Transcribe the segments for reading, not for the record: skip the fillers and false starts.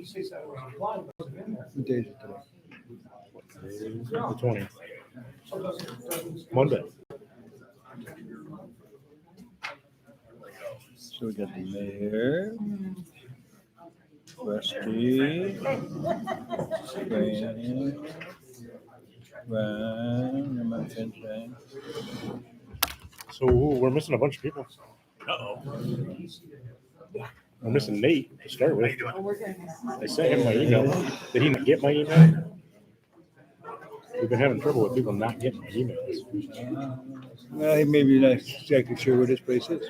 What day is it today? The 20th. Monday. So we got the mayor, Rusty, Ryan, and my friend Ryan. So we're missing a bunch of people. Uh-oh. We're missing Nate to start How with. you doing? I sent him my email. Did he not get my email? We've been having trouble with people not getting my emails. Well, he may be not exactly sure what this place is.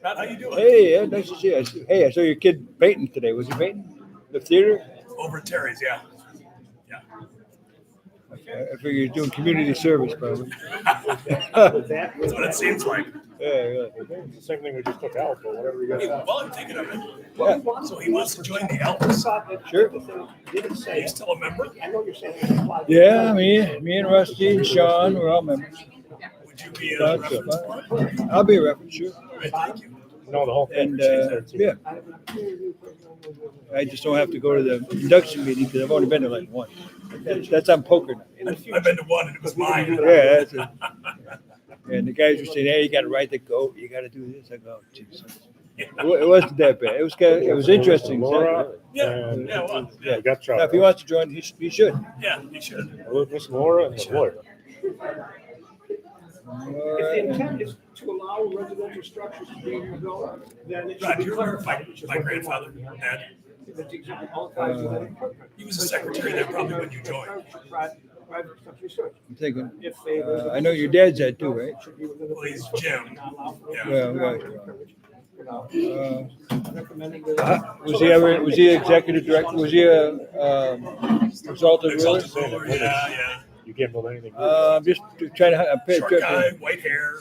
Matt, how you doing? Hey, nice to see you. Hey, I saw your kid painting today. Was he painting? The theater? Over at Terry's, yeah. I figure you're doing community service, probably. That's what it seems like. Yeah. It's the same thing we just took out, but whatever you Hey, got. well, I'm thinking of it. Yeah, So he wants to join the Elks. sure. Are you still a member? Yeah, me and Rusty and Sean, we're all members. Would you be a Fun reference stuff. partner? I'll be a reference, sure. All right, thank you. No, the whole thing. And yeah, I just don't have to go to the induction meeting because I've only been to like one. That's on poker night. I've been to one and it was mine. Yeah, that's it. And the guys were saying, "Hey, you got to write the goat. You got to do this." I go, "Oh, Jesus." It wasn't that bad. It was interesting. Laura, Yeah, and yeah, well, yeah, we got Now, Chuck. if he wants to join, he should. yeah, you should. Miss Laura and the lawyer. If the intent is to allow residential structures to be rebuilt, then it should Rod, be do you remember clarified. my grandfather, Dad? He was a secretary there probably when you joined. I'm thinking. If I know your dad's that too, right? Well, he's Jim. Yeah. Well, right. Was he executive director? Was he a exalted ruler? Exalted ruler, yeah. You can't build anything. I'm just trying to pay Short guy, white hair.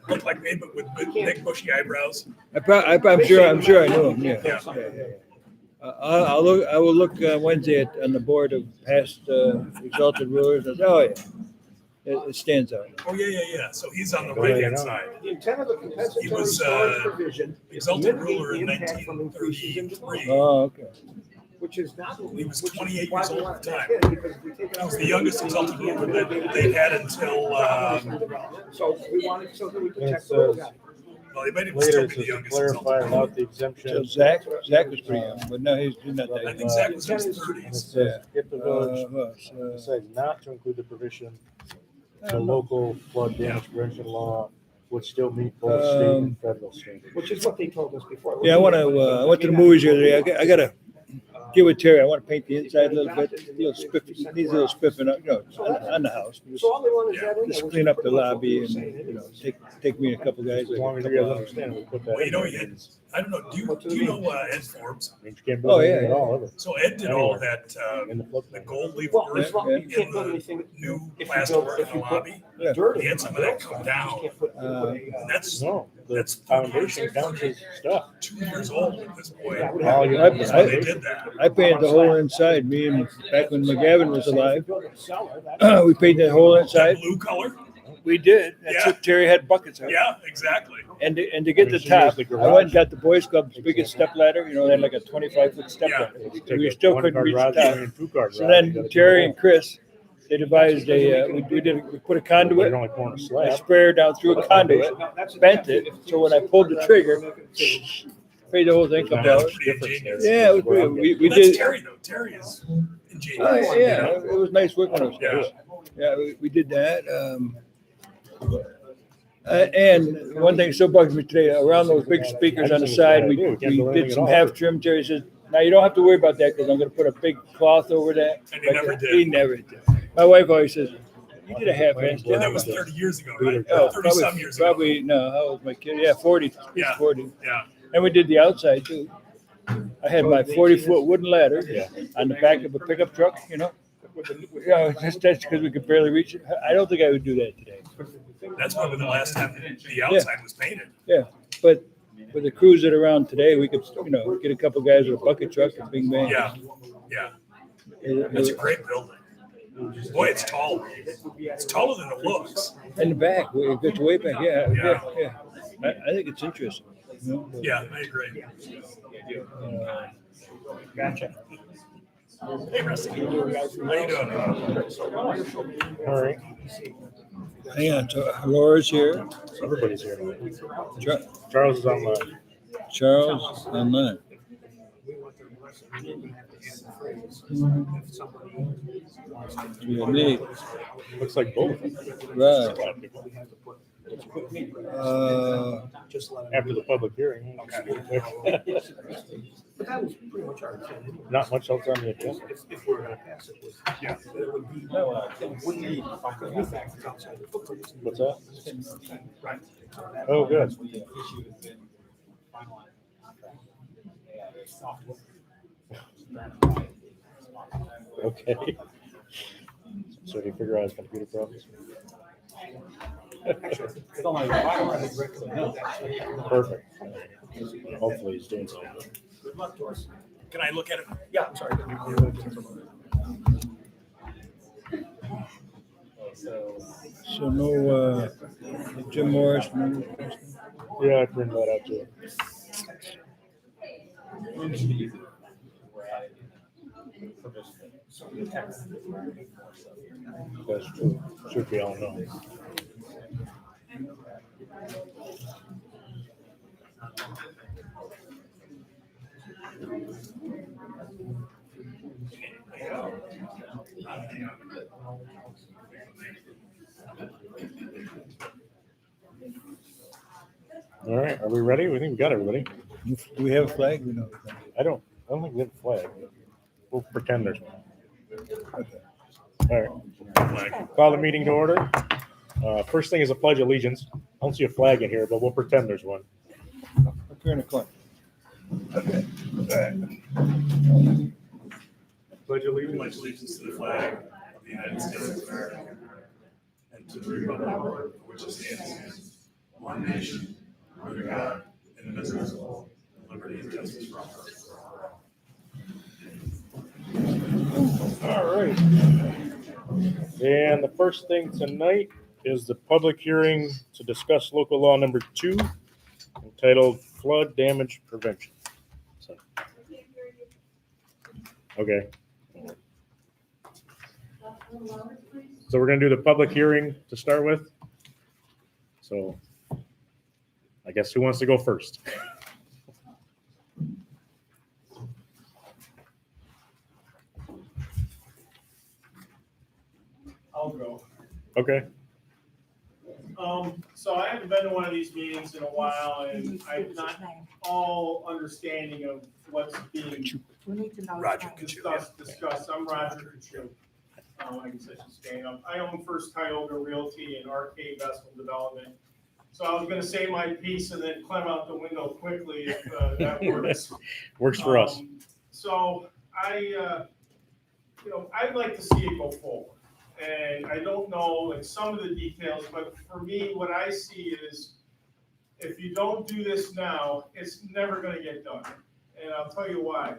Looked like me, but with big bushy eyebrows. I'm sure I knew him. Yeah. Yeah. I will look Wednesday on the board of past exalted rulers. I say, oh yeah, it stands out. Oh, yeah. So he's on the right-hand side. The intent of the He compensatory was storage provision is to exalted mitigate ruler the in impact from increases in 1933. demand, Oh, okay. which is not. He was which is 28 why years we old want at the that time. in, because if we take it He out was of the youngest exalted ruler that they'd had until, So we wanted so that we could And check it the rules says out. well, he might even later still it be says the to youngest clarify exalted ruler. about the So exemption. Zach was pretty young, but no, he's not I that think young. Zach was in his And it 30s. says if the village So, decides not to include the provision, the local flood damage prevention law would still meet both state and federal standards. Which is what they told us before. yeah, I went to the movies the other day. I gotta get with Terry. I want to paint the inside a little bit. Needs a little spiffing up, on the house. So all they want is that in there. Just clean up the lobby and take me and a couple guys. As long as you guys understand, we put that. Well, you know, in there. I don't know, do you know Ed Forbes? I mean, you can't Oh, build yeah, anything at yeah. all, ever. So Ed did all that, In the flood. the gold leaf Well, work it's wrong. You in can't build the anything. new If you plaster build, work if in the you put lobby. Yeah. dirt He in had some of that come you down. can't put That's No, the That's foundation down to stuff. 2 years old at this point. Yeah, we All you I- That's have when is they foundation. did that. I painted the whole inside. Me and back when McGavin was alive, build a cellar, that's- we painted the whole That inside. blue color? We did. That's Yeah. what Terry had buckets of. Yeah, exactly. And to get the She top, used the I went and garage. got the Boys Club's biggest step ladder. They had like a 25-foot step Yeah. ladder. Take We a still one couldn't car reach the garage top. and two car So garage, you then gotta do Terry the and Chris, they devised we put a whole- conduit, You're only pouring a a slab. sprayer down through a conduit, bent it, so when I pulled the trigger, made the whole thing come down. That's pretty ingenious. Yeah, it was good. We Well, that's did. Terry though. Terry is ingenious. Yeah, it was nice working on those Yeah. guys. Yeah, we did that. And one thing still bugs me today, around those big speakers on the side, we did some half trim. Terry says, now you don't have to worry about that because I'm going to put a big cloth over that. And he never did. He never did. My wife always says, you did a half-ass Well, job. that was 30 years ago, right? Oh, 30 some years ago. probably, no, how old was my kid? Yeah, 40. He's Yeah. 40. Yeah. And we did the outside too. I had my 40-foot wooden ladder Yeah. on the back of a pickup truck, that's because we could barely reach it. I don't think I would do that today. That's probably the last time the outside was painted. Yeah, but for the crews that are around today, we could, get a couple guys with a bucket truck and big man. Yeah. Yeah. That's a great building. Boy, it's tall. It's taller than it looks. In the back, it gets way back. Yeah. I think it's interesting. Yeah, I agree. Gotcha. Hey, Rusty. How you doing? All right, Hang on, so Laura's here, everybody's here. Charles Charles is online. online. Yeah, me, Looks like both. right. After the public hearing. But that was pretty much our intent. Not much else on the agenda. If we're gonna pass it. Yeah. It would be, it wouldn't need, because we think it's outside the footprint. What's that? Right. Oh, good. Okay. So did he figure out his computer problems? Perfect. Hopefully he's doing something. Good luck to us. Can I look at it? Yeah, I'm sorry. So no, Jim Morris, no. Yeah, I printed that out too. That's true. Should be all known. All right, are we ready? We think we got everybody. Do we have a flag? We don't. I don't think we have a flag. We'll pretend there's one. All right. Call the meeting to order. First thing is a pledge of allegiance. I don't see a flag in here, but we'll pretend there's one. Up here in the corner. Okay. Pledge of Pledge allegiance to the flag of the United States of America and to the republic for which it stands, one nation, under God, indivisible, with liberty and justice for all. All right. And the first thing tonight is the public hearing to discuss local law number 2 entitled Flood Damage Prevention. So, okay. So we're going to do the public hearing to start with. So I guess who wants to go first? I'll go. Okay. So I haven't been to one of these meetings in a while, and I'm not all understanding of what's being We need to know. Roger. discussed. I'm Roger Kachu. I guess I should stand up. I own First Tioga Realty and Arcade Vessel Development. So I was gonna say my piece and then climb out the window quickly if that works. Works for us. So I'd like to see it go forward. And I don't know like some of the details, but for me, what I see is if you don't do this now, it's never gonna get done. And I'll tell you why.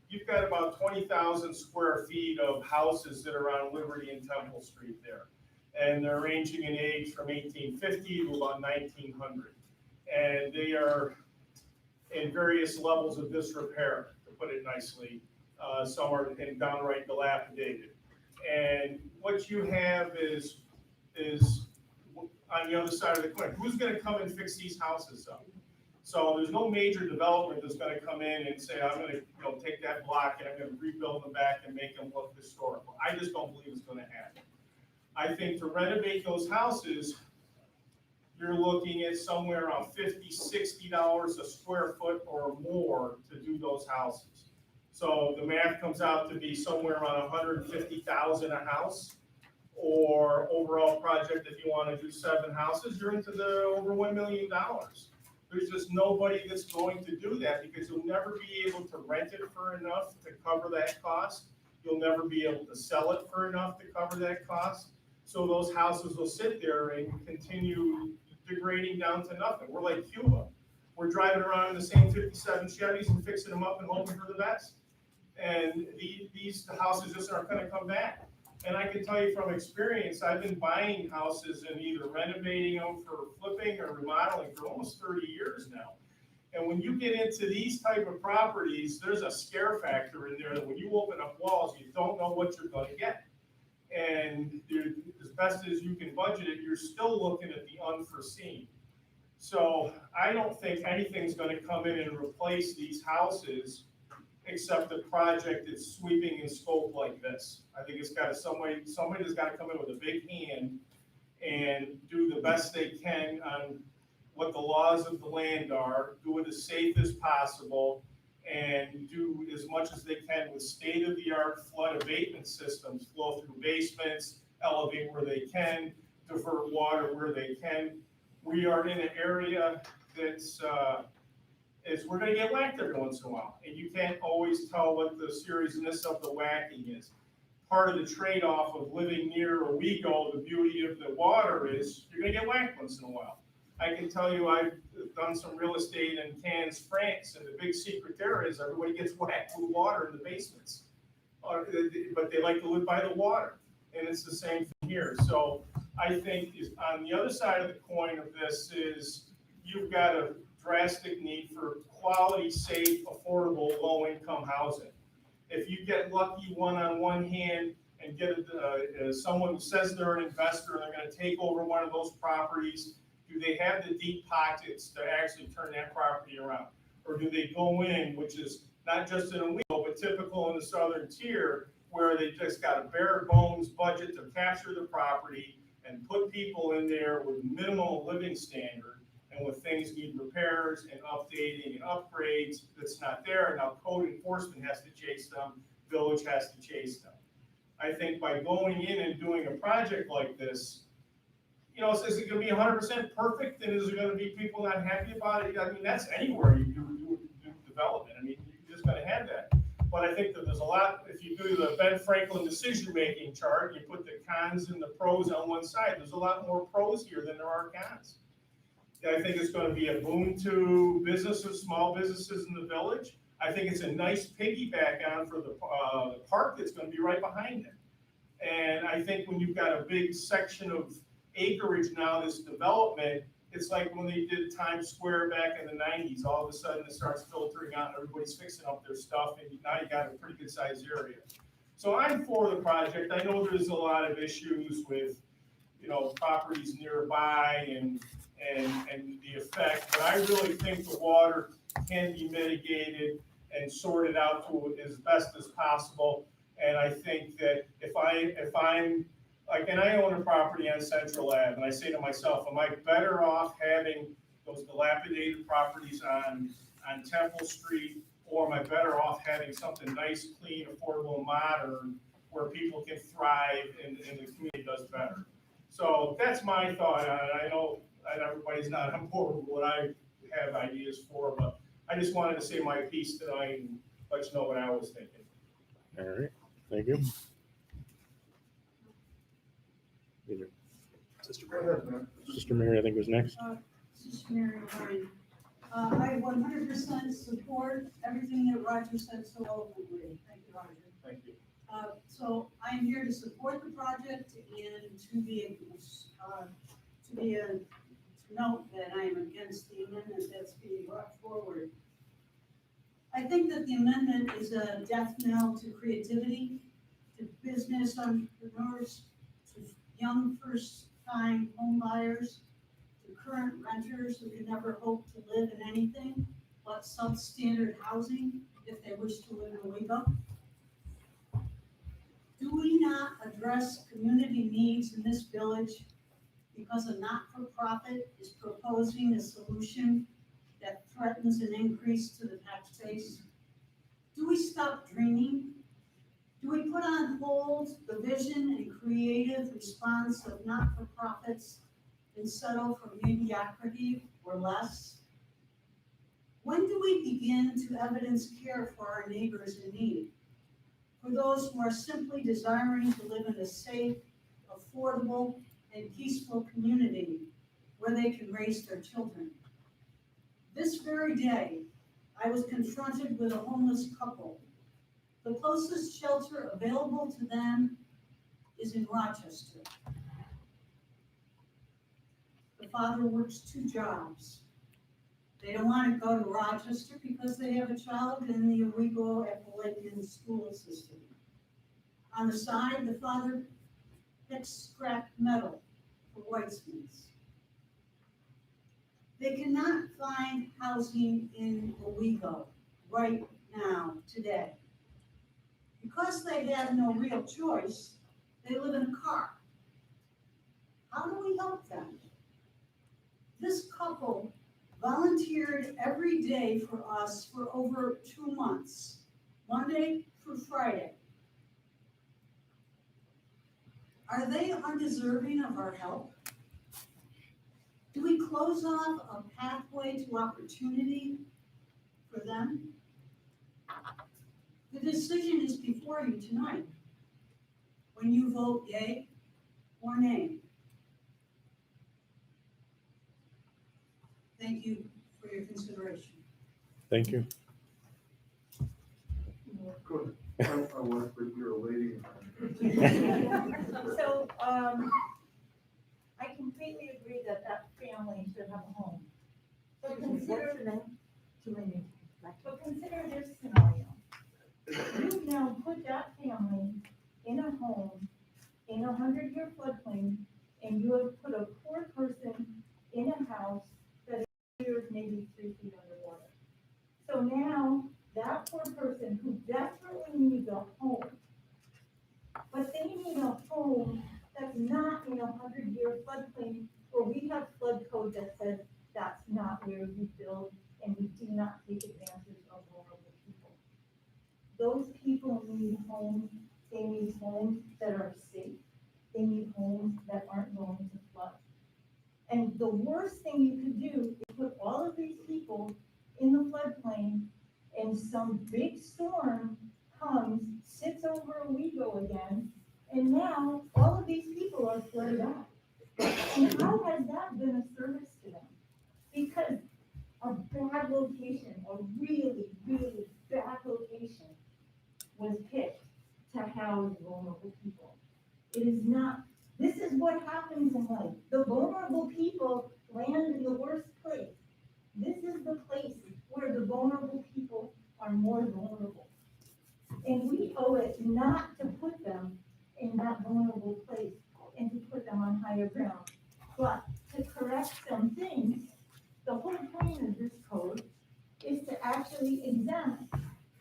You've got about 20,000 square feet of houses that are on Liberty and Temple Street there. And they're ranging in age from 1850 to about 1900. And they are in various levels of disrepair, to put it nicely. Some are in downright dilapidated. And what you have is on the other side of the coin. Who's gonna come and fix these houses up? So there's no major development that's gonna come in and say, I'm gonna take that block and I'm gonna rebuild them back and make them look historical. I just don't believe it's gonna happen. I think to renovate those houses, you're looking at somewhere around $50, $60 a square foot or more to do those houses. So the math comes out to be somewhere around $150,000 a house, or overall project, if you want to do 7 houses, you're into the over $1 million. There's just nobody that's going to do that because you'll never be able to rent it for enough to cover that cost. You'll never be able to sell it for enough to cover that cost. So those houses will sit there and continue degrading down to nothing. We're like Cuba. We're driving around in the same 57 Chevys and fixing them up and hoping for the best. And these houses just aren't going to come back. And I can tell you from experience, I've been buying houses and either renovating them for flipping or remodeling for almost 30 years now. And when you get into these type of properties, there's a scare factor in there that when you open up walls, you don't know what you're gonna get. And as best as you can budget it, you're still looking at the unforeseen. So I don't think anything's gonna come in and replace these houses except a project that's sweeping in scope like this. I think it's gotta, somebody's gotta come in with a big hand and do the best they can on what the laws of the land are, do it as safe as possible, and do as much as they can with state-of-the-art flood abatement systems, flow through basements, elevate where they can, divert water where they can. We are in an area that's, we're gonna get whacked every once in a while, and you can't always tell what the seriousness of the whacking is. Part of the trade-off of living near Owego, the beauty of the water is you're gonna get whacked once in a while. I can tell you I've done some real estate in Cannes, France, and the big secret there is everybody gets whacked with water in the basements. But they like to live by the water, and it's the same thing here. So I think on the other side of the coin of this is you've got a drastic need for quality, safe, affordable, low-income housing. If you get lucky on one hand and get someone who says they're an investor and they're gonna take over one of those properties, do they have the deep pockets to actually turn that property around? Or do they go in, which is not just in Owego, but typical in the southern tier, where they just got a bare bones budget to capture the property and put people in there with minimal living standard, and when things need repairs and updating and upgrades, that's not there. Now code enforcement has to chase them, village has to chase them. I think by going in and doing a project like this, you know, is it gonna be 100% perfect, and is there gonna be people not happy about it? I mean, that's anywhere you do development. I mean, you're just gonna have that. But I think that there's a lot, if you do the Ben Franklin decision-making chart, you put the cons and the pros on one side, there's a lot more pros here than there are cons. I think it's gonna be a boom to businesses, small businesses in the village. I think it's a nice piggyback on for the park that's gonna be right behind it. And I think when you've got a big section of acreage now, this development, it's like when they did Times Square back in the 90s, all of a sudden it starts filtering out and everybody's fixing up their stuff, and now you got a pretty good sized area. So I'm for the project. I know there's a lot of issues with, you know, properties nearby and the effect, but I really think the water can be mitigated and sorted out to as best as possible. And I think that if I'm like, and I own a property on Central Ave, and I say to myself, am I better off having those dilapidated properties on Temple Street, or am I better off having something nice, clean, affordable, modern, where people can thrive and the community does better? So that's my thought on it. I know that everybody's not on board with what I have ideas for, but I just wanted to say my piece tonight and let you know what I was thinking. All right, thank you. Sister Mary, I think was next. Sister Mary Ryan. I 100% support everything that Roger said so eloquently. Thank you, Roger. Thank you. So I'm here to support the project and to note that I am against the amendment that's being brought forward. I think that the amendment is a death knell to creativity, to business entrepreneurs, to young first-time home buyers, to current renters who can never hope to live in anything but substandard housing if they wish to live in Owego. Do we not address community needs in this village because a not-for-profit is proposing a solution that threatens an increase to the tax base? Do we stop dreaming? Do we put on hold the vision and creative response of not-for-profits and settle for mediocrity or less? When do we begin to evidence care for our neighbors in need? For those who are simply desiring to live in a safe, affordable, and peaceful community where they can raise their children. This very day, I was confronted with a homeless couple. The closest shelter available to them is in Rochester. The father works 2 jobs. They don't want to go to Rochester because they have a child in the Owego Appalachian school system. On the side, the father picks scrap metal for whitesmiths. They cannot find housing in Owego right now, today. Because they have no real choice, they live in a car. How do we help them? This couple volunteered every day for us for over 2 months, Monday through Friday. Are they undeserving of our help? Do we close off a pathway to opportunity for them? The decision is before you tonight. When you vote yea or nay. Thank you for your consideration. Thank you. Good. I want to you're a lady. So, I completely agree that that family should have a home. But consider, this scenario. You've now put that family in a home in a 100-year floodplain, and you have put a poor person in a house that is maybe 3 feet underwater. So now, that poor person who desperately needs a home, but they need a home that's not in a 100-year floodplain where we have flood code that says that's not where we build and we do not take advantage of vulnerable people. Those people need homes. They need homes that are safe. They need homes that aren't going to flood. And the worst thing you could do is put all of these people in the floodplain and some big storm comes, sits over Owego again, and now all of these people are flooded out. And how has that been a service to them? Because a bad location, a really, really bad location was picked to house vulnerable people. It is not, this is what happens in life. The vulnerable people land in the worst place. This is the place where the vulnerable people are more vulnerable. And we owe it not to put them in that vulnerable place and to put them on higher ground, but to correct some things. The whole point of this code is to actually exempt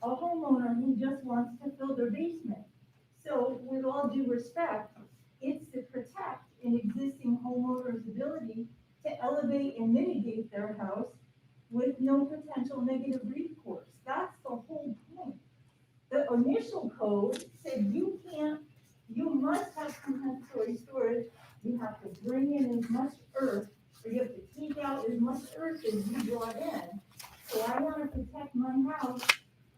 a homeowner who just wants to fill their basement. So with all due respect, it's to protect an existing homeowner's ability to elevate and mitigate their house with no potential negative recourse. That's the whole point. The initial code said you must have compensatory storage. You have to bring in as much earth, or you have to take out as much earth as you brought in. So I want to protect my house.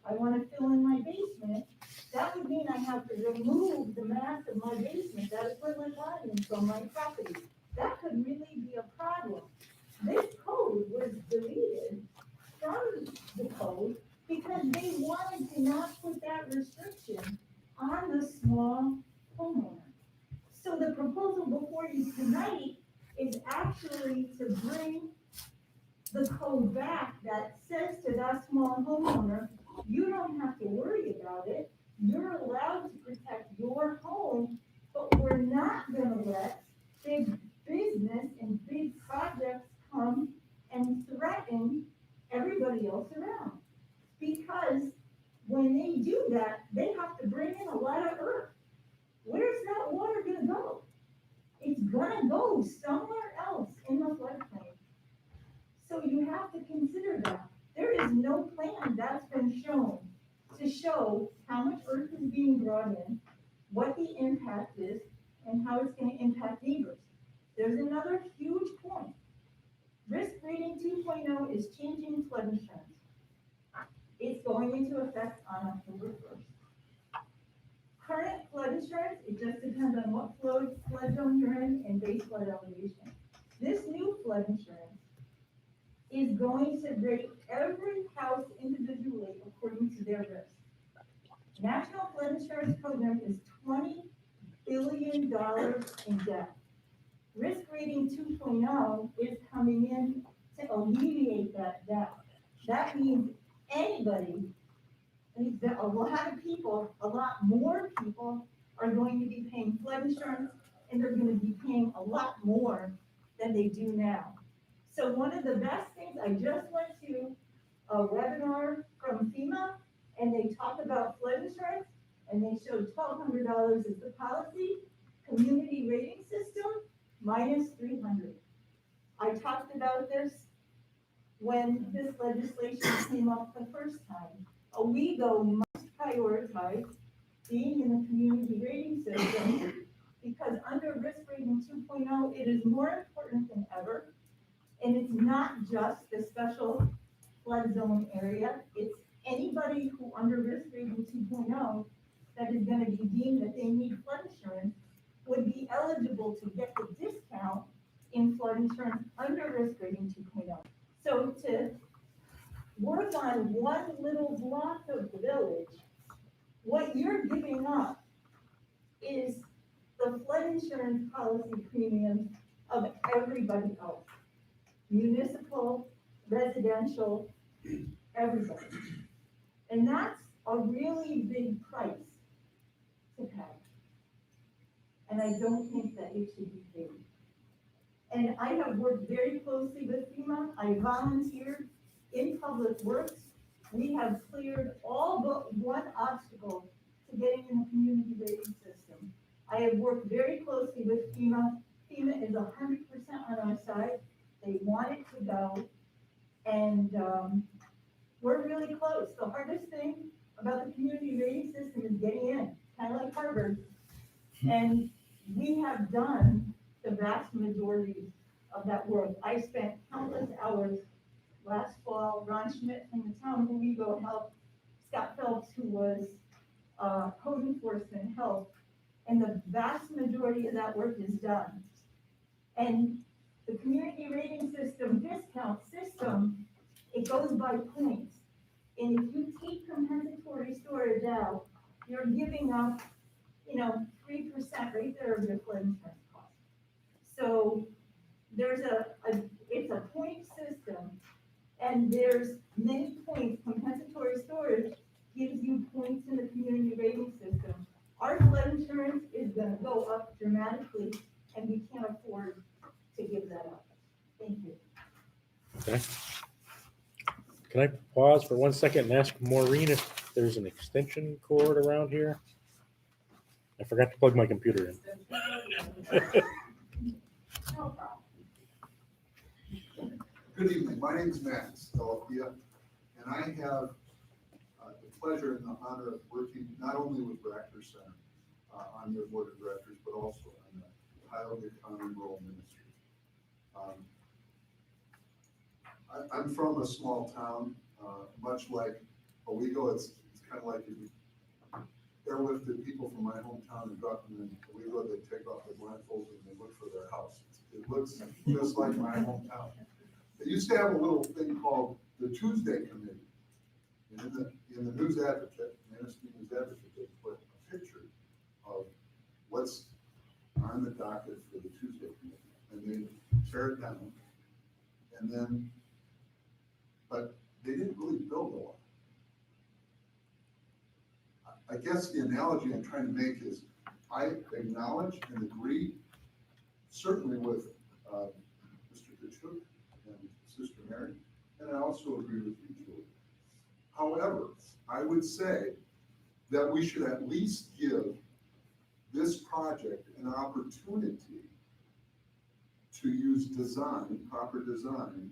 I want to fill in my basement. That would mean I have to remove the mass of my basement, that equivalent volume from my property. That could really be a problem. This code was deleted from the code because they wanted to not put that restriction on the small homeowner. So the proposal before you tonight is actually to bring the code back that says to that small homeowner, you don't have to worry about it. You're allowed to protect your home, but we're not gonna let big business and big projects come and threaten everybody else around. Because when they do that, they have to bring in a lot of earth. Where's that water gonna go? It's gonna go somewhere else in the floodplain. So you have to consider that. There is no plan that's been shown to show how much earth is being brought in, what the impact is, and how it's gonna impact neighbors. There's another huge point. Risk rating 2.0 is changing flood insurance. It's going into effect on October 1st. Current flood insurance, it just depends on what flood zone you're in and base flood elevation. This new flood insurance is going to rate every house individually according to their risk. National Flood Insurance Program is $20 billion in debt. Risk rating 2.0 is coming in to alleviate that debt. That means anybody, a lot of people, a lot more people are going to be paying flood insurance, and they're gonna be paying a lot more than they do now. So one of the best things, I just went to a webinar from FEMA, and they talked about flood insurance, and they showed $1,200 is the policy, community rating system, minus 300. I talked about this when this legislation came up the first time. Owego must prioritize being in the community rating system because under risk rating 2.0, it is more important than ever. And it's not just the special flood zone area, it's anybody who under risk rating 2.0 that is gonna be deemed that they need flood insurance would be eligible to get the discount in flood insurance under risk rating 2.0. So to work on one little block of the village, what you're giving up is the flood insurance policy premiums of everybody else. Municipal, residential, everybody. And that's a really big price to pay. And I don't think that it should be paid. And I have worked very closely with FEMA. I volunteered in Public Works. We have cleared all but one obstacle to getting in the community rating system. I have worked very closely with FEMA. FEMA is 100% on our side. They want it to go. And we're really close. The hardest thing about the community rating system is getting in, kind of like Harvard. And we have done the vast majority of that work. I spent countless hours last fall. Ron Schmidt from the town of Owego helped. Scott Phelps, who was code enforcement, helped. And the vast majority of that work is done. And the community rating system, discount system, it goes by points. And if you take compensatory storage out, you're giving up, 3% right there of your flood insurance cost. So there's it's a point system, and there's many points. Compensatory storage gives you points in the community rating system. Our flood insurance is gonna go up dramatically, and we can't afford to give that up. Thank you. Okay. Can I pause for 1 second and ask Maureen if there's an extension cord around here? I forgot to plug my computer in. No problem. Good evening, my name is Max Delapia, and I have the pleasure and the honor of working not only with Rector Center on your board of directors, but also on the Tioga County Rural Ministry. I'm from a small town, much like Owego. It's kind of like if you airlifted people from my hometown and dropped them in Owego, they take off their blindfolds and they look for their house. It looks just like my hometown. They used to have a little thing called the Tuesday Committee. And in the News Advocate, Manistee News Advocate, they put a picture of what's on the docket for the Tuesday Committee. And they tear it down. And then, but they didn't really build a lot. I guess the analogy I'm trying to make is I acknowledge and agree certainly with Mr. Kachuk and Sister Mary, and I also agree with you, Julie. However, I would say that we should at least give this project an opportunity to use design, proper design,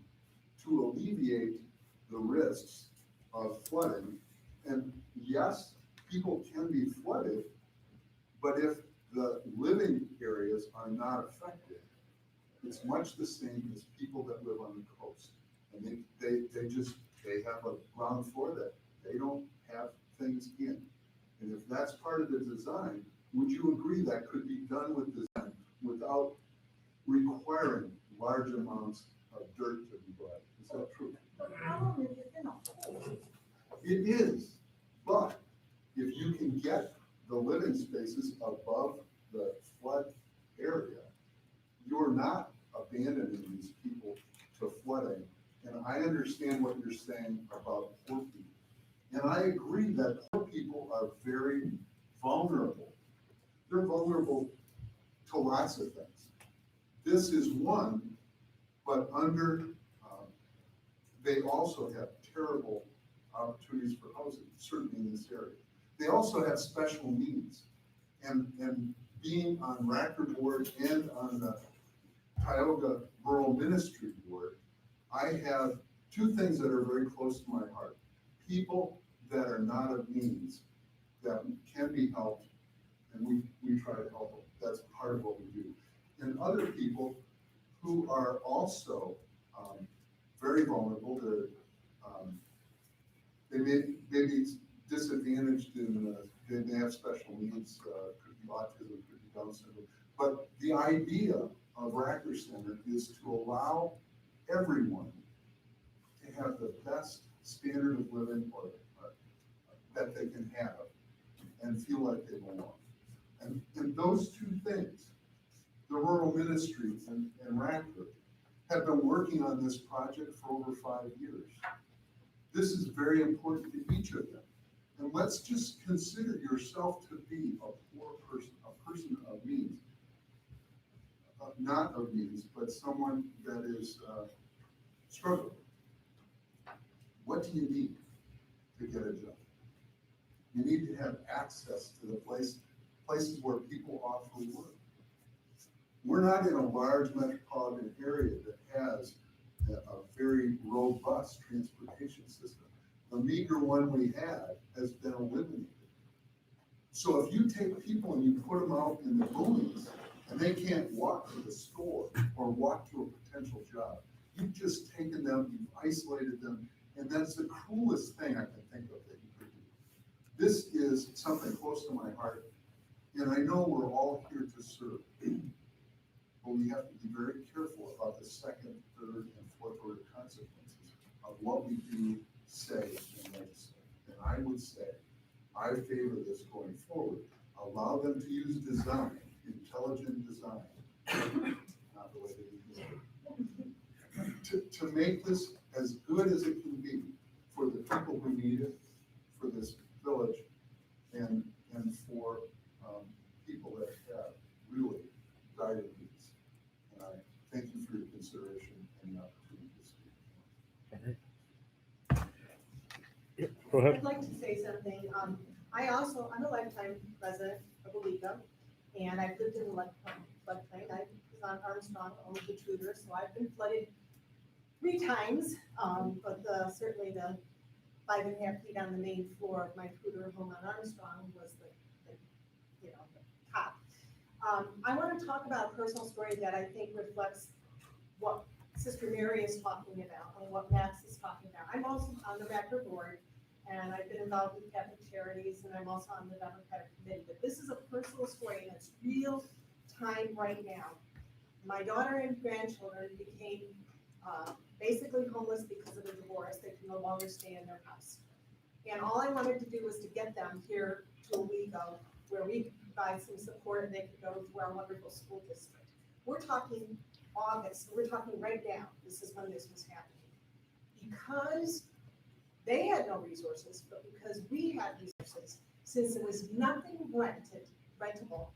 to alleviate the risks of flooding. And yes, people can be flooded, but if the living areas are not affected, it's much the same as people that live on the coast. And they have a ground floor that they don't have things in. And if that's part of the design, would you agree that could be done with design without requiring large amounts of dirt to be brought? Is that true? The problem is it's in a hole. It is, but if you can get the living spaces above the flood area, you're not abandoning these people to flooding understand what you're saying about poor people. And I agree that poor people are very vulnerable. They're vulnerable to lots of things. This is one, but they also have terrible opportunities for housing, certainly in this area. They also have special needs. And being on RACR board and on the Tioga Rural Ministry Board, I have two things that are very close to my heart. People that are not of means, that can be helped, and we try to help them. That's part of what we do. And other people who are also very vulnerable. They may be disadvantaged in, they may have special needs, could be autism, could be Down syndrome. But the idea of RACR Center is to allow everyone to have the best standard of living or that they can have and feel like they belong. And those two things, the rural ministries and RACR, have been working on this project for over 5 years. This is very important to each of them. And let's just consider yourself to be a poor person, a person of means. Not of means, but someone that is struggling. What do you need to get a job? You need to have access to the places where people offer work. We're not in a large metropolitan area that has a very robust transportation system. The meager one we had has been eliminated. So if you take people and you put them out in the boonies and they can't walk to the store or walk to a potential job, you've just taken them, you've isolated them, and that's the cruelest thing I can think of that you could do. This is something close to my heart, and I know we're all here to serve. But we have to be very careful about the second, third, and fourth order consequences of what we do, say, and legislate. And I would say, I favor this going forward. Allow them to use design, intelligent design, not the way they use it, to make this as good as it can be for the people who need it, for this village, and for people that have really dire needs. And I thank you for your consideration and the opportunity to speak. Yeah, go ahead. I'd like to say something. I'm a lifetime resident of Owego, and I've lived in the floodplain. I was on Armstrong, only the Tudor, so I've been flooded 3 times, but certainly the 5.5 feet on the main floor of my Tudor home on Armstrong was the top. I want to talk about a personal story that I think reflects what Sister Mary is talking about and what Max is talking about. I'm also on the RACR board, and I've been involved with Catholic Charities, and I'm also on the Democratic Committee. But this is a personal story, and it's real time right now. My daughter and grandchildren became basically homeless because of a divorce. They could no longer stay in their house. And all I wanted to do was to get them here to Owego, where we could provide some support and they could go to our wonderful school district. We're talking August, we're talking right now, this is when this was happening. Because they had no resources, but because we had resources, since there was nothing rentable,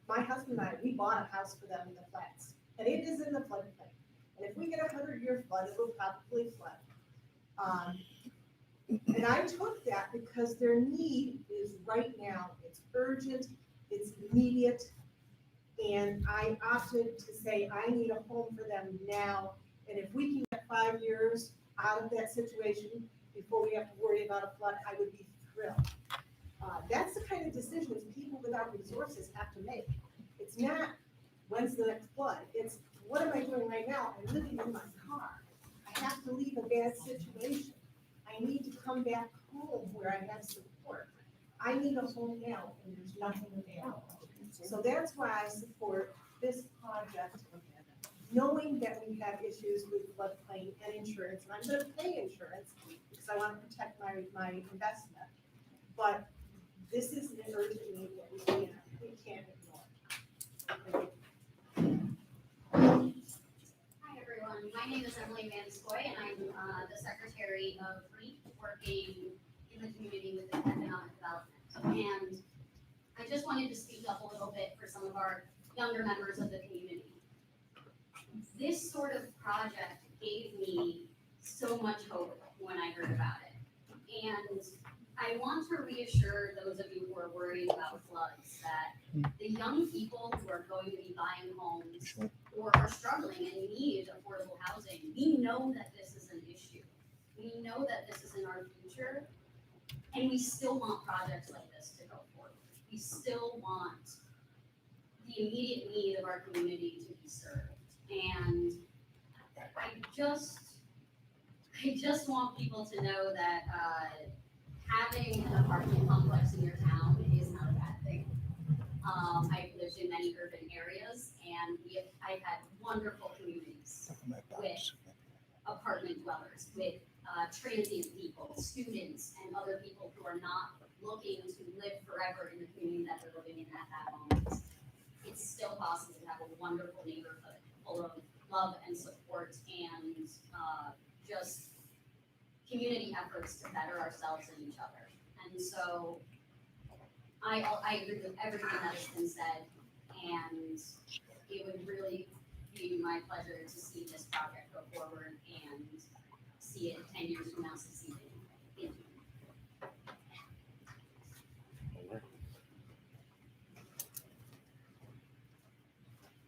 my husband and I, we bought a house for them in the flats, and it is in the floodplain. And if we get a 100-year flood, it will probably flood. And I took that because their need is right now, it's urgent, it's immediate, and I opted to say, I need a home for them now, and if we can get 5 years out of that situation before we have to worry about a flood, I would be thrilled. That's the kind of decisions people without resources have to make. It's not, when's the next flood? It's, what am I doing right now? I'm living in my car. I have to leave a bad situation. I need to come back home where I have support. I need a home now, and there's nothing available. So that's why I support this project, knowing that we have issues with floodplain and insurance, and I'm gonna pay insurance because I want to protect my investment. But this is an urgent need that we can't ignore. Hi, everyone. My my name is Emily Vanscoy, and I'm the secretary of REAP, working in the community with economic development. And I just wanted to speak up a little bit for some of our younger members of the community. This sort of project gave me so much hope when I heard about it. And I want to reassure those of you who are worried about floods that the young people who are going to be buying homes or are struggling and need affordable housing, we know that this is an issue. We know that this is in our future, and we still want projects like this to go forward. We still want the immediate need of our community to be served. And I just want people to know that having an apartment complex in your town is not a bad thing. I've lived in many urban areas, and I've had wonderful communities with apartment dwellers, with transient people, students, and other people who are not looking to live forever in the community that they're living in at that moment. It's still possible to have a wonderful neighborhood full of love and support and just community efforts to better ourselves and each other. And so I agree with everything that has been said, and it would really be my pleasure to see this project go forward and see it 10 years from now succeeding. Thank you.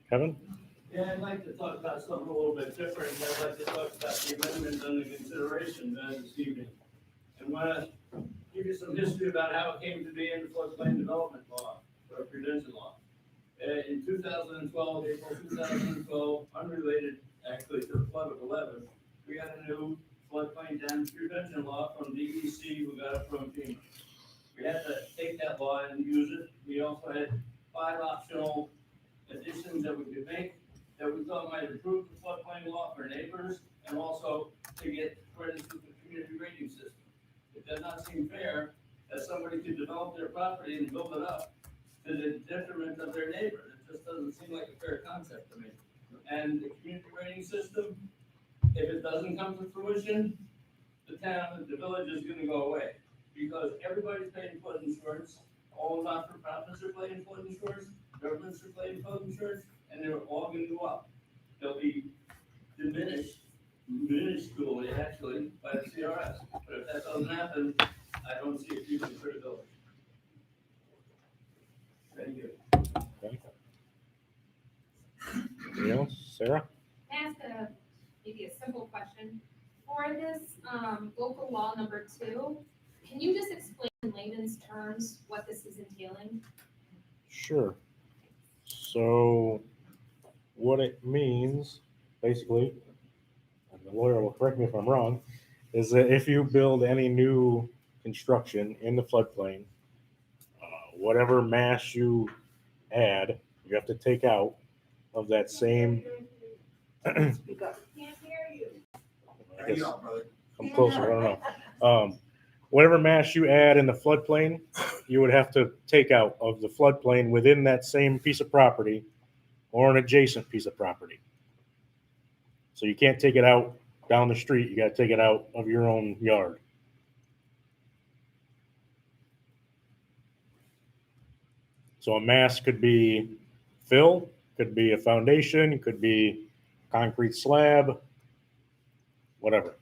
Kevin? Yeah, I'd like to talk about something a little bit different. I'd like to talk about the amendment under consideration this evening. And want to give you some history about how it came to be in the floodplain development law, or prevention law. In 2012, April 2012, unrelated actually to the flood of 11, we had a new floodplain damage prevention law from DEC. We got it from FEMA. We had to take that law and use it. We also had 5 optional additions that we could make that we thought might improve the floodplain law for neighbors and also to get credits with the community rating system. It does not seem fair that somebody could develop their property and build it up to the detriment of their neighbor. It just doesn't seem like a fair concept to me. And the community rating system, if it doesn't come to fruition, the town, the village is gonna go away. Because everybody's paying flood insurance, all not-for-profits are paying flood insurance, governments are paying flood insurance, and they're all gonna go up. They'll be diminished minusculely actually by the CRS. But if that doesn't happen, I don't see a future for the village. Thank you. Okay. Anything else? Sarah? Can I ask maybe a simple question? For this local law number 2, can you just explain in layman's terms what this is entailing? Sure. So what it means, basically, and the lawyer will correct me if I'm wrong, is that if you build any new construction in the floodplain, whatever mass you add, you have to take out of that same. Speak up. Can't hear you. I guess I'm closer, I don't know. Whatever mass you add in the floodplain, you would have to take out of the floodplain within that same piece of property or an adjacent piece of property. So you can't take it out down the street, you gotta take it out of your own yard. So a mass could be fill, could be a foundation, could be concrete slab, whatever.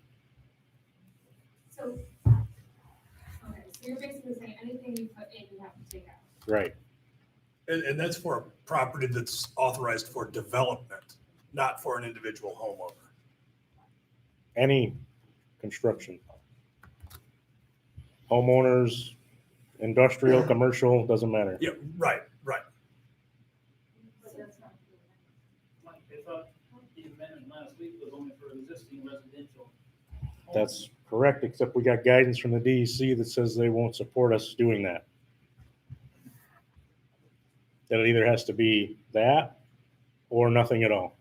So, okay, so you're basically saying anything you put in, you have to take out. Right. And that's for a property that's authorized for development, not for an individual homeowner. Any construction. Homeowners, industrial, commercial, doesn't matter. Yeah, right. I thought the amendment last week was only for existing residential. That's correct, except we got guidance from the DEC that says they won't support us doing that. That it either has to be that or nothing at all.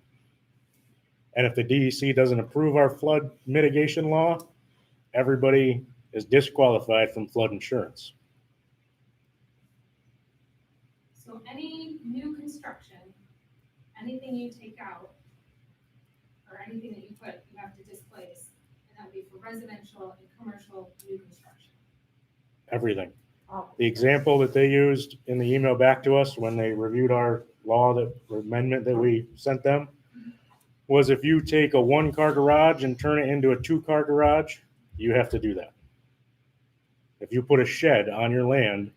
And if the DEC doesn't approve our flood mitigation law, everybody is disqualified from flood insurance. So any new construction, anything you take out, or anything that you put, you have to displace, and that would be for residential and commercial new construction. Everything. Oh. The example that they used in the email back to us when they reviewed our law, that amendment that we sent them, was if you take a 1-car garage and turn it into a 2-car garage, you have to do that. If you put a shed on your land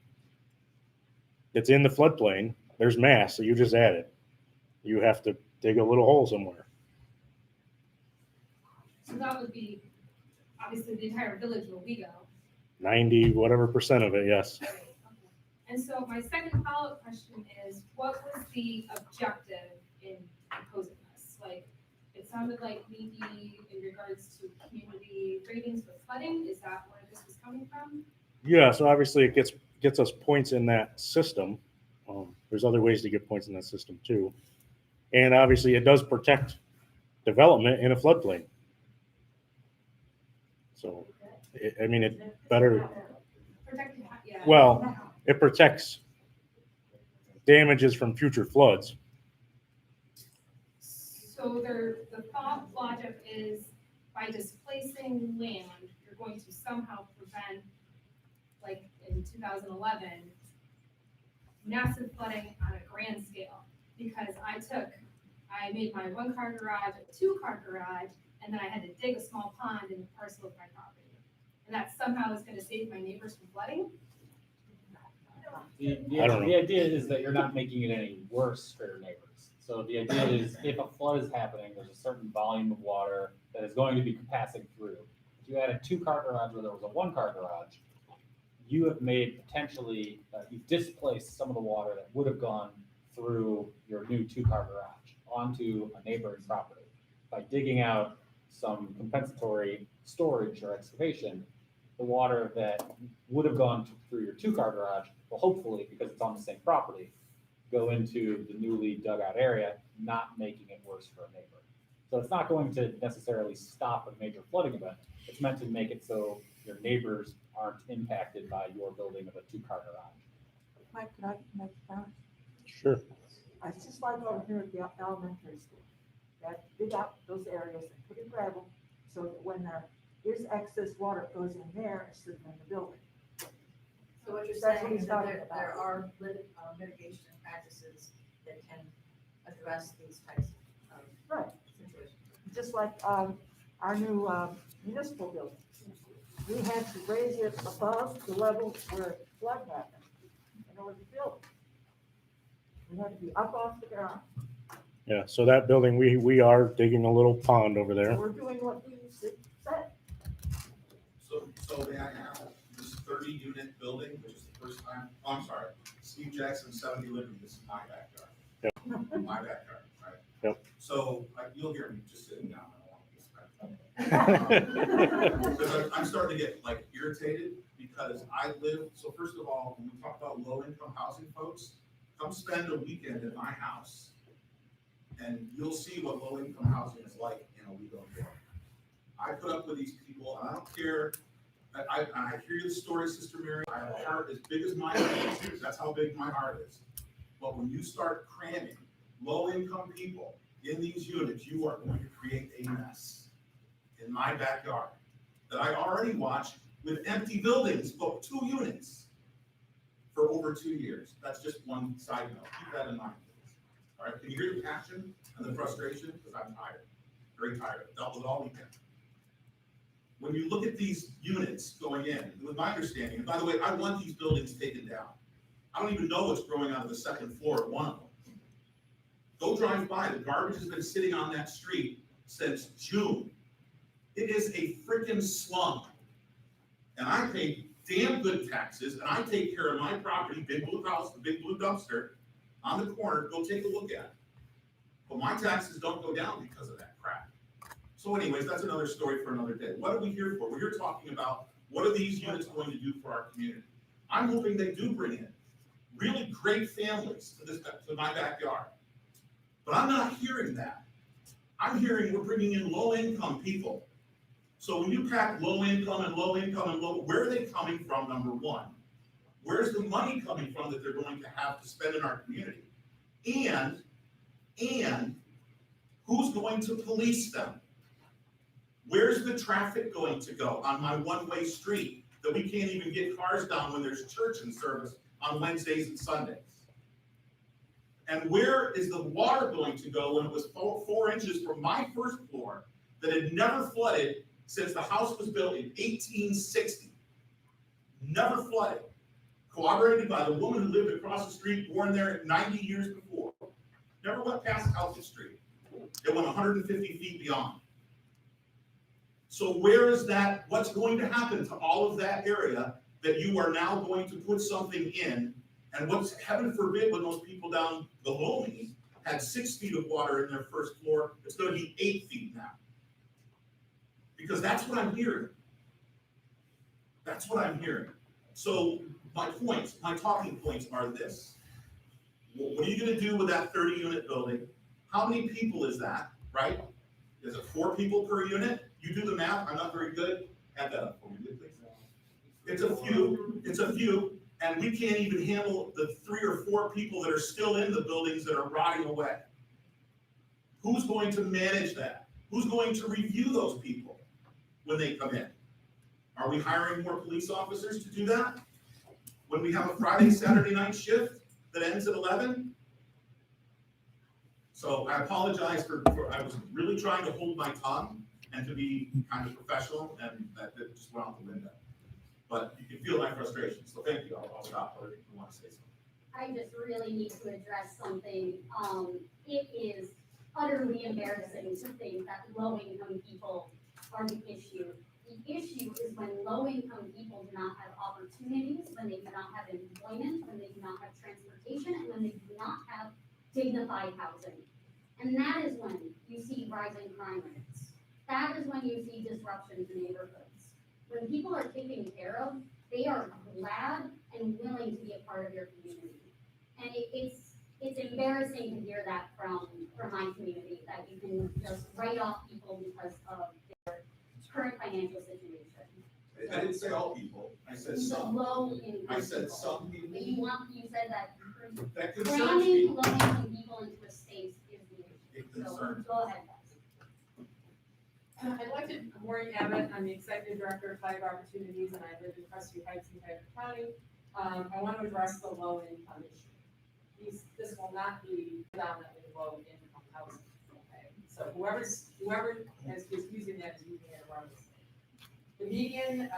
that's in the floodplain, there's mass, so you just add it. You have to dig a little hole somewhere. So that would be, obviously, the entire village of Owego. 90 whatever percent of it, yes. Right, okay. And so my second follow-up question is, what was the objective in proposing this? Like, it sounded like maybe in regards to community ratings for flooding, is that where this was coming from? Yeah, so obviously it gets us points in that system. There's other ways to get points in that system too. And obviously it does protect development in a floodplain. So, I mean, it better, Protected, yeah. well, it protects damages from future floods. So the thought logic is by displacing land, you're going to somehow prevent, like in 2011, massive flooding on a grand scale. Because I made my 1-car garage a 2-car garage, and then I had to dig a small pond in the parcel of my property. And that somehow is gonna save my neighbors from flooding? I don't know. The idea is that you're not making it any worse for your neighbors. So the idea is if a flood is happening, there's a certain volume of water that is going to be passing through. If you had a 2-car garage where there was a 1-car garage, you have made potentially, you've displaced some of the water that would have gone through your new 2-car garage onto a neighboring property. By digging out some compensatory storage or excavation, the water that would have gone through your 2-car garage will hopefully, because it's on the same property, go into the newly dug out area, not making it worse for a neighbor. So it's not going to necessarily stop a major flooding event. It's meant to make it so your neighbors aren't impacted by your building of a 2-car garage. Mike, can I make a comment? Sure. It's just like over here at the elementary school. That dig out those areas and put in gravel so that when there is excess water, it goes in there instead of in the building. So what you're That's what saying he's is that talking there about. are mitigation practices that can address these types of Right. situations. Just like our new municipal building. We had to raise it above the level where flood happened in order to build it. We had to be up off the ground. Yeah, so that building, we are digging a little pond over there. We're doing what we said. So may I ask, this 30-unit building, which is the first time, oh, I'm sorry, Steve Jackson, 70 living, this is my backyard. Yep. My backyard, right? Yep. So you'll hear me just sitting down. I don't want to be Because I'm starting to get like irritated because I live, so first of all, when we talk about low-income housing folks, come spend a weekend at my house and you'll see what low-income housing is like in Owego, New York. I put up with these people, and I don't care. I hear the story, Sister Mary. I have a heart as big as my heart is. That's how big my heart is. But when you start cramming low-income people in these units, you are going to create a mess in my backyard that I already watched with empty buildings, but 2 units for over 2 years. That's just one side note. Keep that in mind. All right, can you hear the passion and the frustration? Because I'm tired, very tired. Dealt with it all weekend. When you look at these units going in, with my understanding, and by the way, I want these buildings taken down. I don't even know what's growing out of the second floor of one of them. Go drive by, the garbage has been sitting on that street since June. It is a freaking slum. And I pay damn good taxes, and I take care of my property, big blue house, the big blue dumpster on the corner, go take a look at it. But my taxes don't go down because of that crap. So anyways, that's another story for another day. What are we here for? We're here talking about what are these units going to do for our community. I'm hoping they do bring in really great families to my backyard. But I'm not hearing that. I'm hearing we're bringing in low-income people. So when you pack low income and low income and low, where are they coming from, number one? Where's the money coming from that they're going to have to spend in our community? And Who's going to police them? Where's the traffic going to go on my one-way street that we can't even get cars down when there's church in service on Wednesdays and Sundays? And where is the water going to go when it was 4 inches from my first floor that had never flooded since the house was built in 1860? Never flooded. Corroborated by the woman who lived across the street, born there 90 years before. Never went past Elton Street. It went 150 feet beyond. So where is that, what's going to happen to all of that area that you are now going to put something in? And what's, heaven forbid, when those people down below me had 6 feet of water in their first floor, it's going to be 8 feet now. Because that's what I'm hearing. That's what I'm hearing. So my points, my talking points are this. What are you going to do with that 30-unit building? How many people is that, right? Is it 4 people per unit? You do the math. I'm not very good. Add that up for me, please. It's a few, and we can't even handle the 3 or 4 people that are still in the buildings that are rotting away. Who's going to manage that? Who's going to review those people when they come in? Are we hiring more police officers to do that? When we have a Friday, Saturday night shift that ends at 11? So I apologize for I was really trying to hold my tongue and to be kind of professional, and that just went out the window. But you can feel my frustration, so thank you. I'll stop. Or if you want to say something. I just really need to address something. It is utterly embarrassing to think that low-income people are the issue. The issue is when low-income people do not have opportunities, when they do not have employment, when they do not have transportation, and when they do not have dignified housing. And that is when you see rising crime rates. That is when you see disruption to neighborhoods. When people are taken care of, they are glad and willing to be a part of your community. And it's embarrassing to hear that from my community, that you can just write off people because of their current financial situation. I didn't say all people. I said some. Low income. I said some people. But you said that That concerns cramming people. low income people into a space is the issue. It So concerns. go ahead, guys. I'd like to, Maureen Abbott, I'm the Executive Director of Five Opportunities, and I live in Crestview Heights in Cuyahoga County. I want to address the low income issue. This will not be predominantly low income housing, okay? So whoever is using that is using it wrong. The median,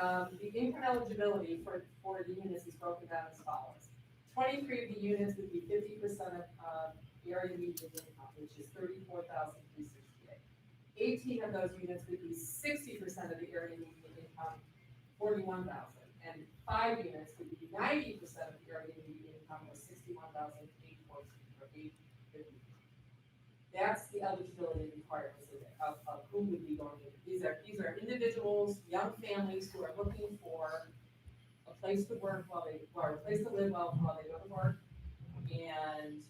the income eligibility for the units is broken down as follows. 23 of the units would be 50% of the area median income, which is $34,368. 18 of those units would be 60% of the area median income, $41,000, and 5 units would be 90% of the area median income, or $61,850. That's the eligibility requirements of who would be going in. These are individuals, young families who are looking for a place to work or a place to live while they go to work. And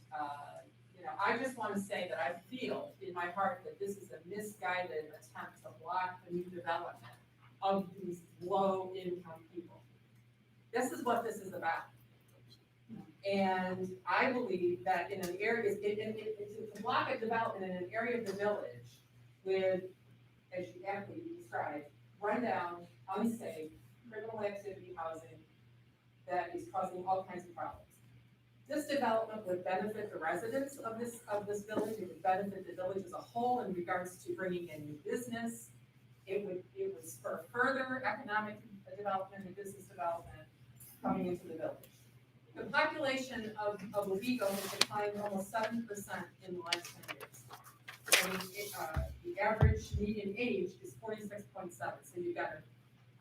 I just want to say that I feel in my heart that this is a misguided attempt to block the new development of these low-income people. This is what this is about. And I believe that in an area, to block a development in an area of the village with, as you aptly described, rundown, unsafe, criminal activity housing that is causing all kinds of problems. This development would benefit the residents of this village. It would benefit the village as a whole in regards to bringing in new business. It would spur further economic development and business development coming into the village. The population of Owego has declined almost 7% in the last 10 years. And the average median age is 46.7. So you've got a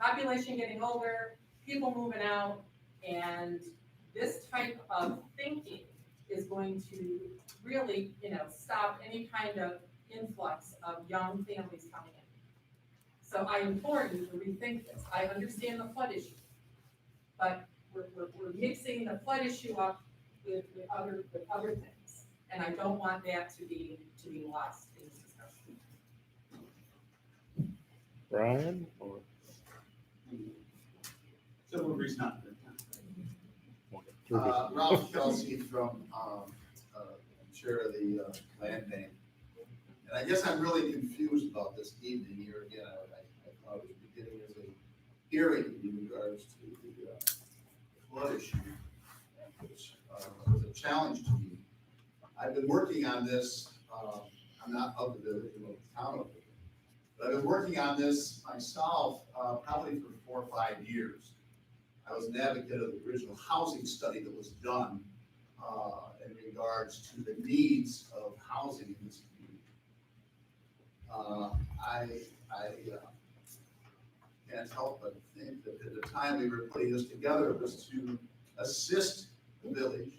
population getting older, people moving out, and this type of thinking is going to really, stop any kind of influx of young families coming in. So I implore you to rethink this. I understand the flood issue, but we're mixing the flood issue up with other things, and I don't want that to be lost in this discussion. Brian or? So we'll respond. Ralph Ralph Kelsey from chair of the land bank. And And I guess I'm really confused about this evening here again. I thought it was beginning as a hearing in regards to the flood issue, which was a challenge to me. I've been working on this, I'm not of the village, I'm of the town of it. But I've been working on this myself, probably for 4 or 5 years. I was an advocate of the original housing study that was done in regards to the needs of housing in this community. I can't help but think that at the time we were putting this together, it was to assist the village,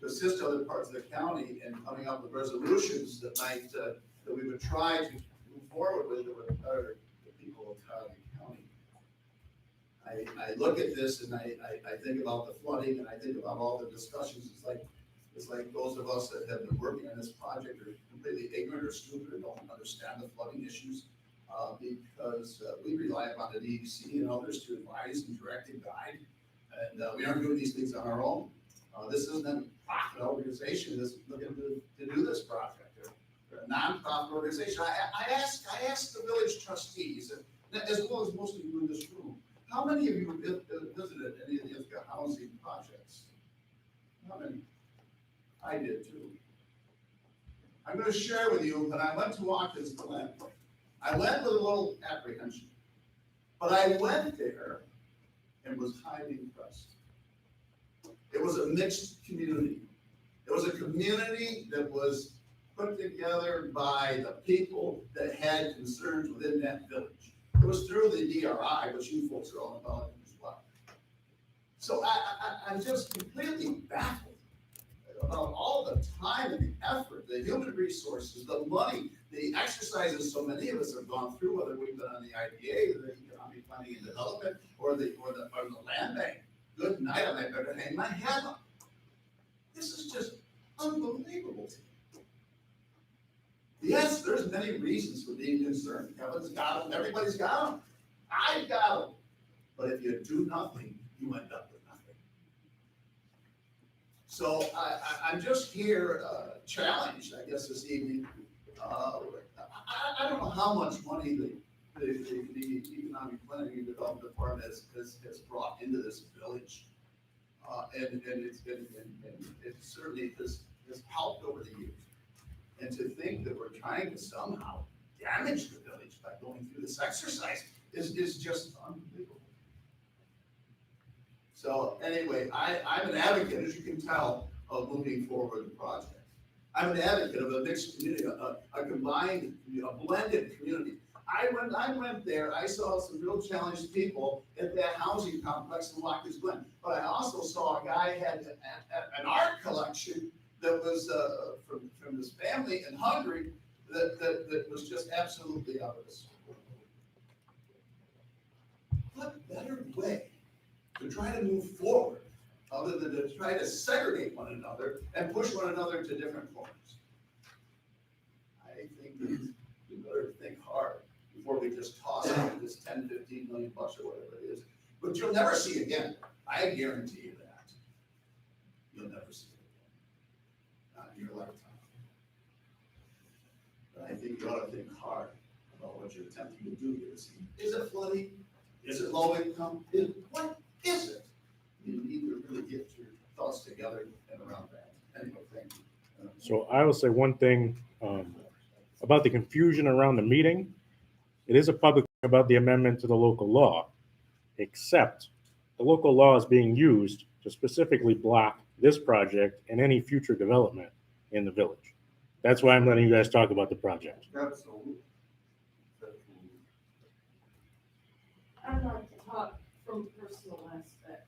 to assist other parts of the county in coming up with resolutions that might, that we would try to move forward with that would better the people of Cuyahoga County. I look at this and I think about the flooding and I think about all the discussions. It's like those of us that have been working on this project are completely ignorant or stupid or don't understand the flooding issues. Because we rely upon the DEC and others to advise and direct and guide. And we aren't doing these things on our own. This isn't a profit organization that's looking to do this project. They're a non-profit organization. I asked the village trustees, as well as most of you in this room, how many of you have visited any of the Ithaca housing projects? How many? I did too. I'm going to share with you that I went to Watkins Glen. I went with a little apprehension, but I went there and was highly impressed. It was a mixed community. It was a community that was put together by the people that had concerns within that village. It was through the DRI, which you folks are all about as well. So I'm just completely baffled about all the time and the effort, the human resources, the money, the exercises so many of us have gone through, whether we've been on the IDA, the Economic Planning and Development, or the land bank. Good night, I better hang my head up. This is just unbelievable to me. Yes, there's many reasons for being concerned. Kevin's got them, everybody's got them. I've got them. But if you do nothing, you end up with nothing. So I'm just here challenged, I guess, this evening. I don't know how much money the Economic Planning and Development Department has brought into this village. And it certainly has helped over the years. And to think that we're trying to somehow damage the village by going through this exercise is just unbelievable. So anyway, I'm an advocate, as you can tell, of moving forward the project. I'm an advocate of a mixed community, a combined, a blended community. I went there, I saw some real challenged people at that housing complex in Watkins Glen. But I also saw a guy had an art collection that was from his family in Hungary that was just absolutely out of this world. What better way to try to move forward other than to try to segregate one another and push one another to different corners? I think we better think hard before we just toss out this 10, 15 million bucks or whatever it is, which you'll never see again. I guarantee you that. You'll never see it again. Not in your lifetime. But I think you ought to think hard about what you're attempting to do here. Is it flooding? Is it low income? What is it? You need to really get your thoughts together and around that. Anyway, thank you. So I will say one thing about the confusion around the meeting. It is a public about the amendment to the local law, except the local law is being used to specifically block this project and any future development in the village. That's why I'm letting you guys talk about the project. Absolutely. I'd like to talk from a personal aspect.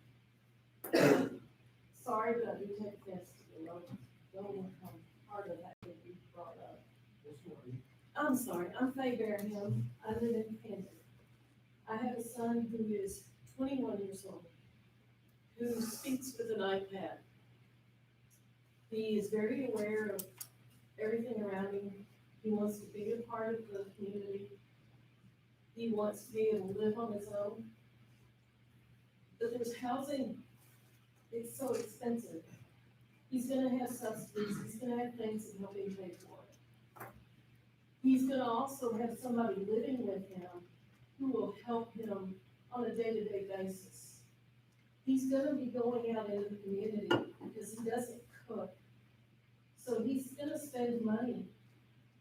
Sorry, but I do take offense to the low income part of that you brought up. I'm sorry, I'm Faye Bareham. I live in Kansas. I have a son who is 21 years old, who speaks with an iPad. He is very aware of everything around him. He wants to be a part of the community. He wants to be able to live on his own. But there's housing, it's so expensive. He's gonna have subsidies, he's gonna have things that help him pay for it. He's gonna also have somebody living with him who will help him on a day-to-day basis. He's gonna be going out into the community because he doesn't cook. So he's gonna spend money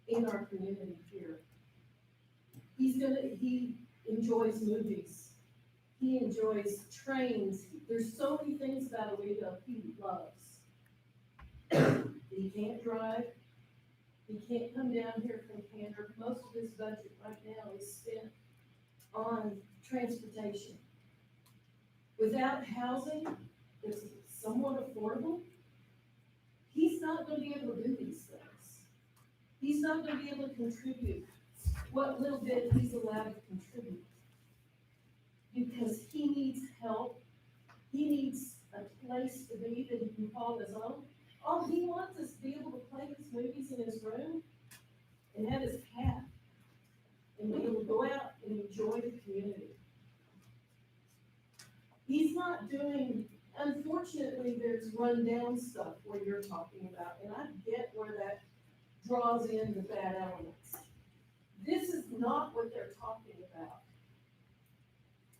in our community here. He enjoys movies. He enjoys trains. There's so many things about Owego he loves. He can't drive. He can't come down here from Cantor. Most of his budget right now is spent on transportation. Without housing that's somewhat affordable, he's not gonna be able to do these things. He's not gonna be able to contribute what little bit he's allowed to contribute. Because he needs help, he needs a place to be that he can call his own. All he wants is to be able to play his movies in his room and have his cat and be able to go out and enjoy the community. He's not doing, unfortunately, there's rundown stuff where you're talking about, and I get where that draws in the bad elements. This is not what they're talking about.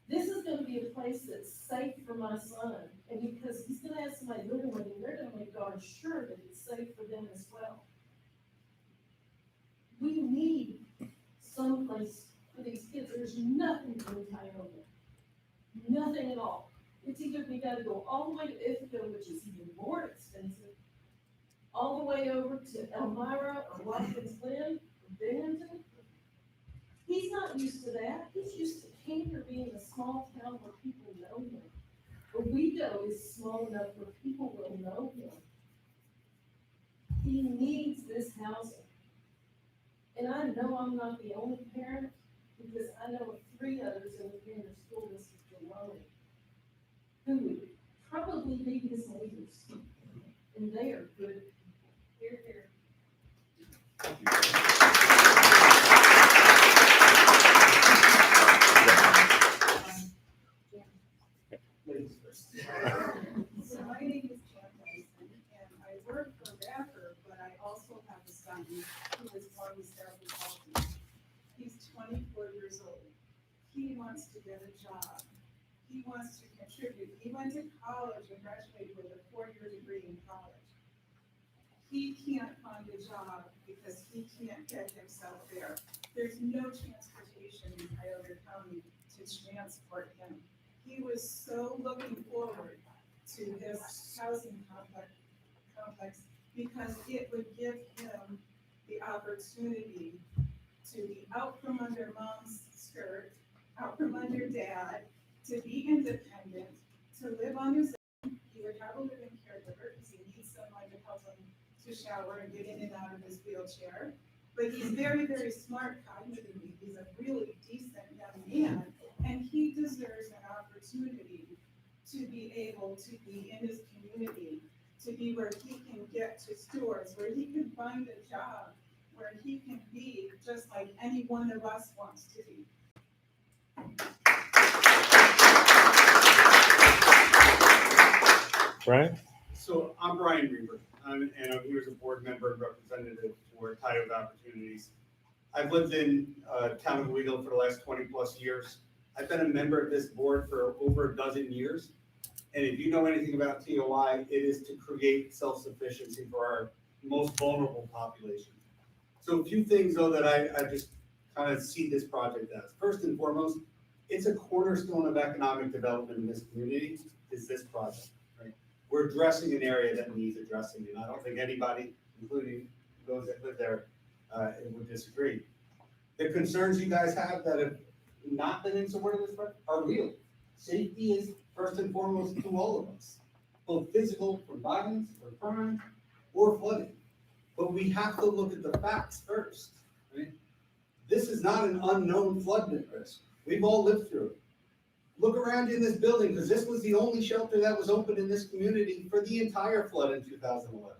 This is gonna be a place that's safe for my son, and because he's gonna have somebody living with him, they're gonna make darn sure that it's safe for them as well. We need someplace for these kids. There's nothing in Tioga. Nothing at all. It's either we gotta go all the way to Ithaca, which is even more expensive, all the way over to Elmira or Watkins Glen or Binghamton. He's not used to that. He's used to Cantor being a small town where people know him. Owego is small enough where people will know him. He needs this housing. And I know I'm not the only parent, because I know of 3 others in the Cantor School District alone who would probably be his neighbors. And they are good people. Here, here. Ladies first. So my name is Jan Dyson, and I work for Rapper, but I also have a son who is born with cerebral palsy. He's 24 years old. He wants to get a job. He wants to contribute. He went to college and graduated with a 4-year degree in college. He can't find a job because he can't get himself there. There's no transportation in Tioga County to transport him. He was so looking forward to this housing complex because it would give him the opportunity to be out from under mom's skirt, out from under dad, to be independent, to live on his own. He would have a living caregiver because he needs someone to help him to shower and get in and out of his wheelchair. But he's very, very smart cognitively. He's a really decent young man, and he deserves an opportunity to be able to be in his community, to be where he can get to stores, where he can find a job, where he can be just like any one of us wants to be. Brian? So I'm Brian Reber, and I'm here as a board member and representative for Tioga Opportunities. I've lived in town of Owego for the last 20 plus years. I've been a member of this board for over a dozen years. And if you know anything about TOI, it is to create self-sufficiency for our most vulnerable population. So a few things though that I just kind of see this project as. First and foremost, it's a cornerstone of economic development in this community, is this project, right? We're addressing an area that needs addressing, and I don't think anybody, including those that live there, would disagree. The concerns you guys have that have not been in support of this project are real. Safety is first and foremost to all of us, both physical from violence or crime or flooding. But we have to look at the facts first, right? This is not an unknown flood risk. We've all lived through it. Look around in this building, because this was the only shelter that was open in this community for the entire flood in 2011.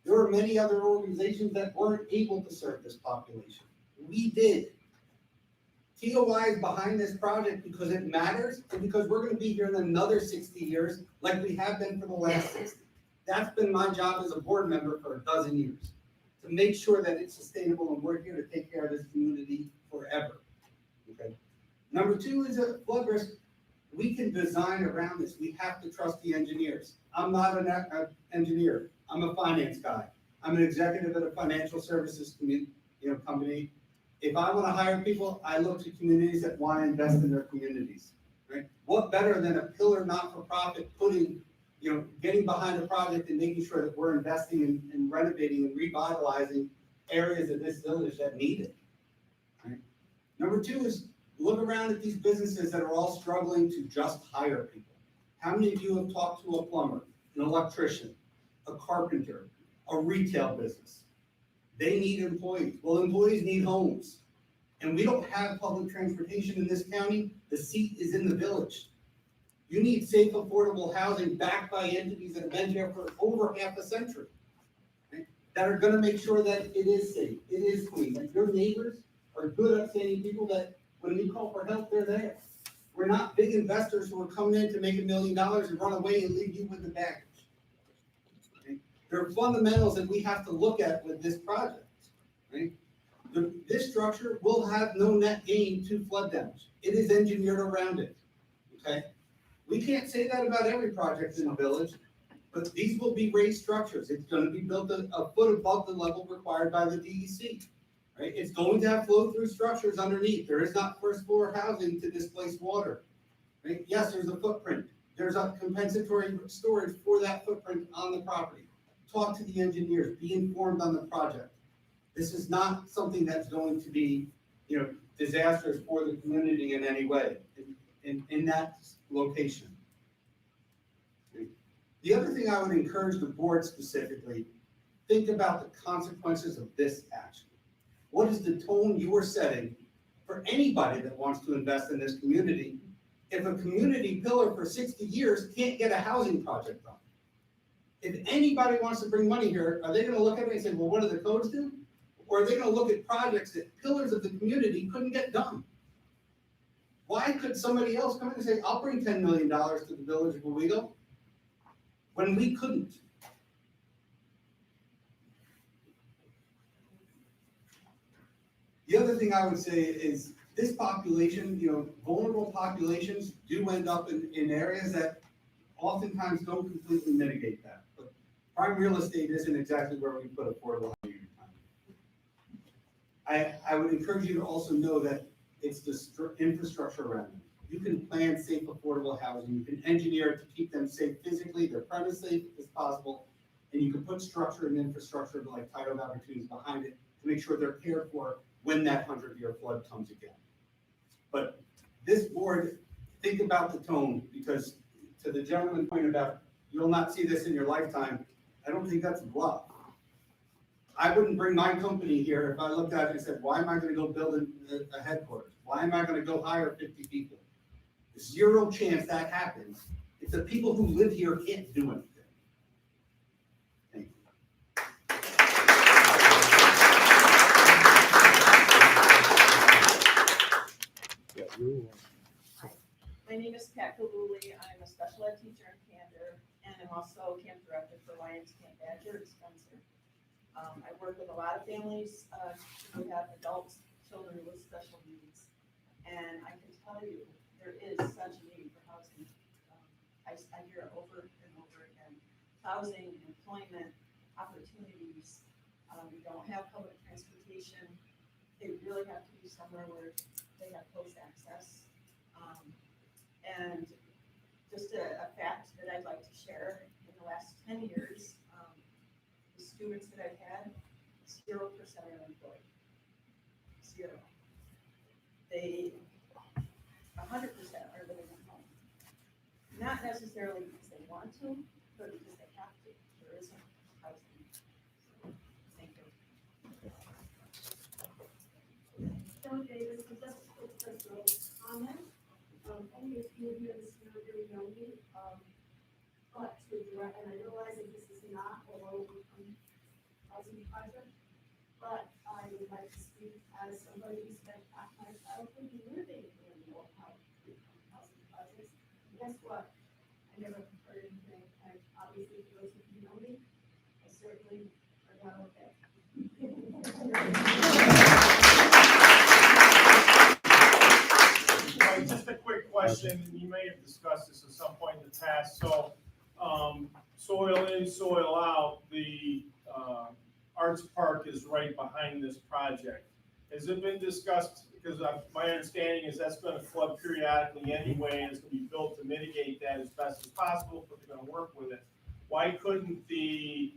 There were many other organizations that weren't able to serve this population. We did. TOI is behind this project because it matters and because we're going to be here in another 60 years like we have been for the last 60. That's been my job as a board member for a dozen years. to make sure that it's sustainable, and we're here to take care of this community forever. Okay. Number two is a flood risk. We can design around this. We have to trust the engineers. I'm not an engineer. I'm a finance guy. I'm an executive at a financial services company. If I want to hire people, I look to communities that want to invest in their communities. Right? What better than a pillar not-for-profit putting, getting behind a project and making sure that we're investing in renovating and revitalizing areas of this village that need it. Right? Number two is look around at these businesses that are all struggling to just hire people. How many of you have talked to a plumber, an electrician, a carpenter, a retail business? They need employees. Well, employees need homes. And we don't have public transportation in this county. The seat is in the village. You need safe, affordable housing backed by entities that have been here for over half a century, right? That are gonna make sure that it is safe, it is clean, that your neighbors are good, upstanding people that when you call for help, they're there. We're not big investors who are coming in to make $1 million and run away and leave you with the baggage. Okay? There are fundamentals that we have to look at with this project, right? This structure will have no net gain to flood damage. It is engineered around it, okay? We can't say that about every project in the village, but these will be raised structures. It's gonna be built a foot above the level required by the DEC. Right? It's going to have flow-through structures underneath. There is not first floor housing to displace water. Right? Yes, there's a footprint. There's a compensatory storage for that footprint on the property. Talk to the engineers, be informed on the project. This is not something that's going to be, disastrous for the community in any way in that location. The other thing I would encourage the board specifically, think about the consequences of this action. What is the tone you are setting for anybody that wants to invest in this community if a community pillar for 60 years can't get a housing project done? If anybody wants to bring money here, are they going to look at it and say, well, what do the codes do? Or are they going to look at projects that pillars of the community couldn't get done? Why could somebody else come in and say, I'll bring $10 million to the village of Owego when we couldn't? The other thing I would say is this population, vulnerable populations do end up in areas that oftentimes don't completely mitigate that. But prime real estate isn't exactly where we put affordable housing. I would encourage you to also know that it's the infrastructure around them. You can plan safe, affordable housing. You can engineer it to keep them safe physically, their premise safe as possible, and you can put structure and infrastructure like title opportunities behind it to make sure they're cared for when that 100-year flood comes again. But this board, think about the tone, because to the gentleman's point about you'll not see this in your lifetime, I don't think that's a bluff. I wouldn't bring my company here if I looked at it and said, why am I going to go build a headquarters? Why am I going to go hire 50 people? Zero chance that happens if the people who live here can't do anything. Thank you. My name is Pat Kaluli. I'm a special ed teacher in Candor, and I'm also camp director for Lions Camp Badger in Spencer. I work with a lot of families who have adult children with special needs, and I can tell you there is such a need for housing. I hear it over and over again. Housing, employment, opportunities. We don't have public transportation. They really have to be somewhere where they have close access. And just a fact that I'd like to share, in the last 10 years, the students that I've had, 0% are employed. 0. They, 100% are living at home. Not necessarily because they want to, but because they have to. There isn't housing. So, thank you. Joan Davis, just a quick personal comment. Only a few of you in this community know me, but to direct, and I realize that this is not a low-income housing project, but I would like to speak as somebody who spent half my childhood living in low-income housing projects. And guess what? I never heard anything, and obviously for those of you who know me, I certainly are not okay. Right, just a quick question, and you may have discussed this at some point in the past, so, soil in, soil out, the, Arts Park is right behind this project. Has it been discussed, because my understanding is that's gonna flood periodically anyway, and it's gonna be built to mitigate that as best as possible, but they're gonna work with it. Why couldn't the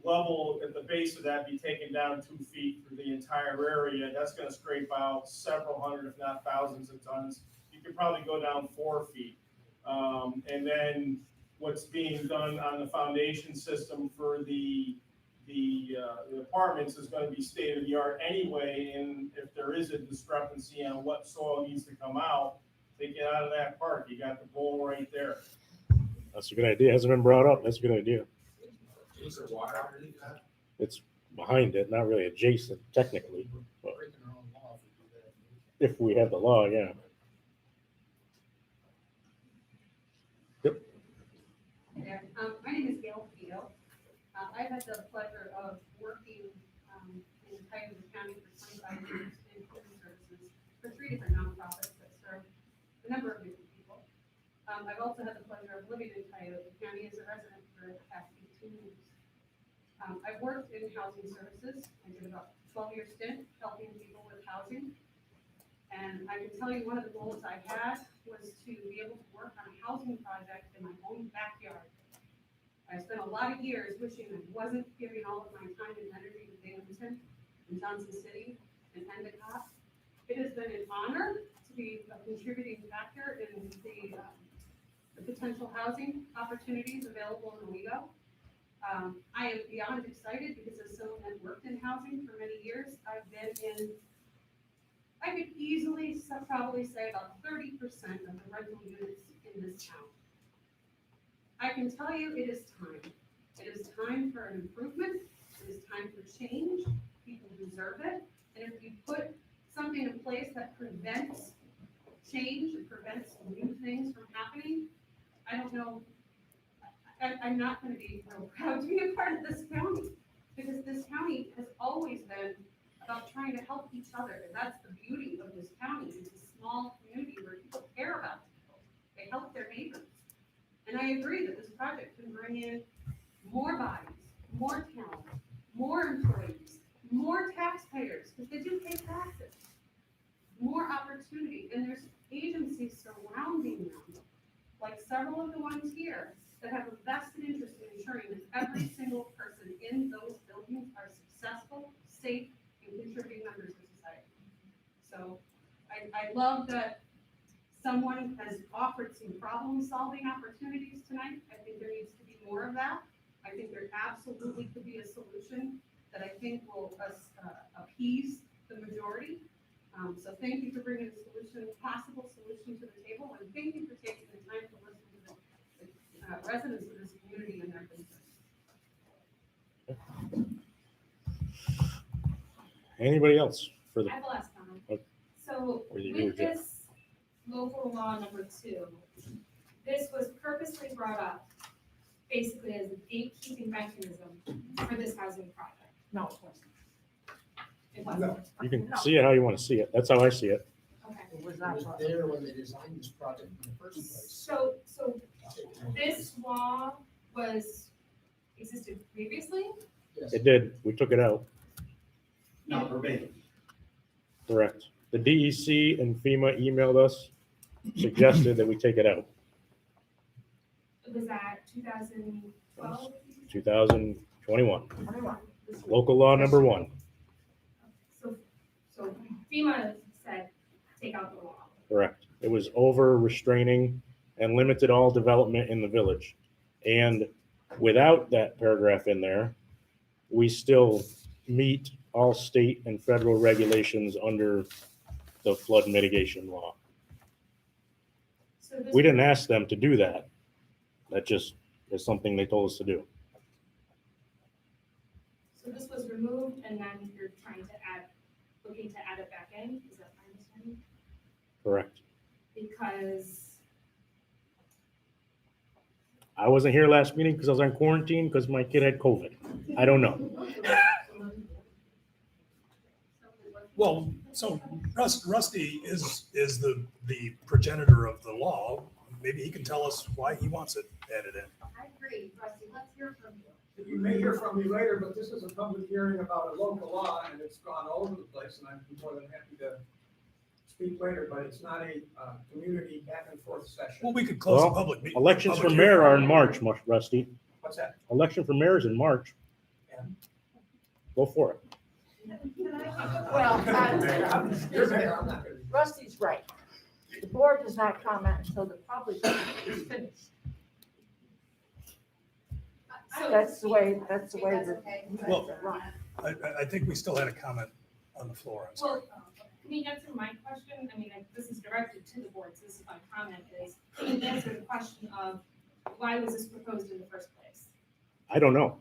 level at the base of that be taken down 2 feet for the entire area? That's gonna scrape out several hundred, if not thousands of tons. You could probably go down 4 feet. And then what's being done on the foundation system for the apartments is gonna be state of the art anyway, and if there is a discrepancy on what soil needs to come out, take it out of that park, you got the bowl right there. That's a good idea. Hasn't been brought up. That's a good idea. Is there water underneath that? It's behind it, not really adjacent technically, but if we have the law, yeah. Yeah, my name is Gail Pito. I've had the pleasure of working in Cuyahoga County for 25 years in human services for 3 different nonprofits that serve a number of different people. I've also had the pleasure of living in Cuyahoga County as a resident for the past 18 years. I've worked in housing services. I did about a 12-year stint helping people with housing. And I can tell you one of the goals I had was to be able to work on a housing project in my own backyard. I spent a lot of years wishing I wasn't giving all of my time and energy to Binghamton and Johnson City and Endicott. It has been an honor to be a contributing factor in the potential housing opportunities available in Owego. I am beyond excited because as someone that worked in housing for many years, I've been in, I could easily probably say about 30% of the rental units in this town. I can tell you it is time. It is time for an improvement. It is time for change. People deserve it. And if you put something in place that prevents change, and prevents new things from happening, I don't know, I'm not gonna be real proud to be a part of this county. Because this county has always been about trying to help each other. And that's the beauty of this county. It's a small community where people care about people. They help their neighbors. And I agree that this project can bring in more bodies, more talent, more employees, more taxpayers, because they do pay taxes, more opportunity, and there's agencies surrounding them, like several of the ones here, that have a vested interest in ensuring that every single person in those buildings are successful, safe, and contributing members of society. So I love that someone has offered some problem-solving opportunities tonight. I think there needs to be more of that. I think there absolutely could be a solution that I think will appease the majority. So thank you for bringing a solution, possible solution to the table, and thank you for taking the time to listen to the residents of this community and their concerns. Anybody else for the? I have the last comment. Okay. So Or you with do, Jeff. this local law number 2, this was purposely brought up basically as a gatekeeping mechanism for this housing project. No, of course It wasn't. You can see it how you want to see it. That's how I see it. Okay. It was not. there when they designed this project in the first place. So this law existed previously? It did. We took it out. Not verbatim. Correct. The DEC and FEMA emailed us, suggested that we take it out. Was that 2012? 2021. 21. Local law number 1. So FEMA said, take out the law. Correct. It was over restraining and limited all development in the village. And without that paragraph in there, we still meet all state and federal regulations under the flood mitigation law. So this We didn't ask them to do that. That just is something they told us to do. So this was removed and then you're looking to add it back in, is that my understanding? Correct. Because, I wasn't here last meeting because I was on quarantine because my kid had COVID. I don't know. Well, so Rusty is the progenitor of the law. Maybe he can tell us why he wants it added in. I agree, Rusty, let's hear from you. You may hear from me later, but this is a public hearing about a local law, and it's gone all over the place, and I'm more than happy to speak later, but it's not a community back and forth session. Well, we could close the Well, public meeting. elections for public mayor hearing. are in March, Rusty. What's that? Election for mayor is in March. And? Go for it. Well, You're there, I'm not gonna. Rusty's right. The board does not comment until the public is finished. That's the way That's the. okay. Well, I think we still had a comment on the floor. I'm sorry. Well, can you answer my question? I mean, this is directed to the board, so this is my comment is, can you answer the question of why was this proposed in the first place? I don't know.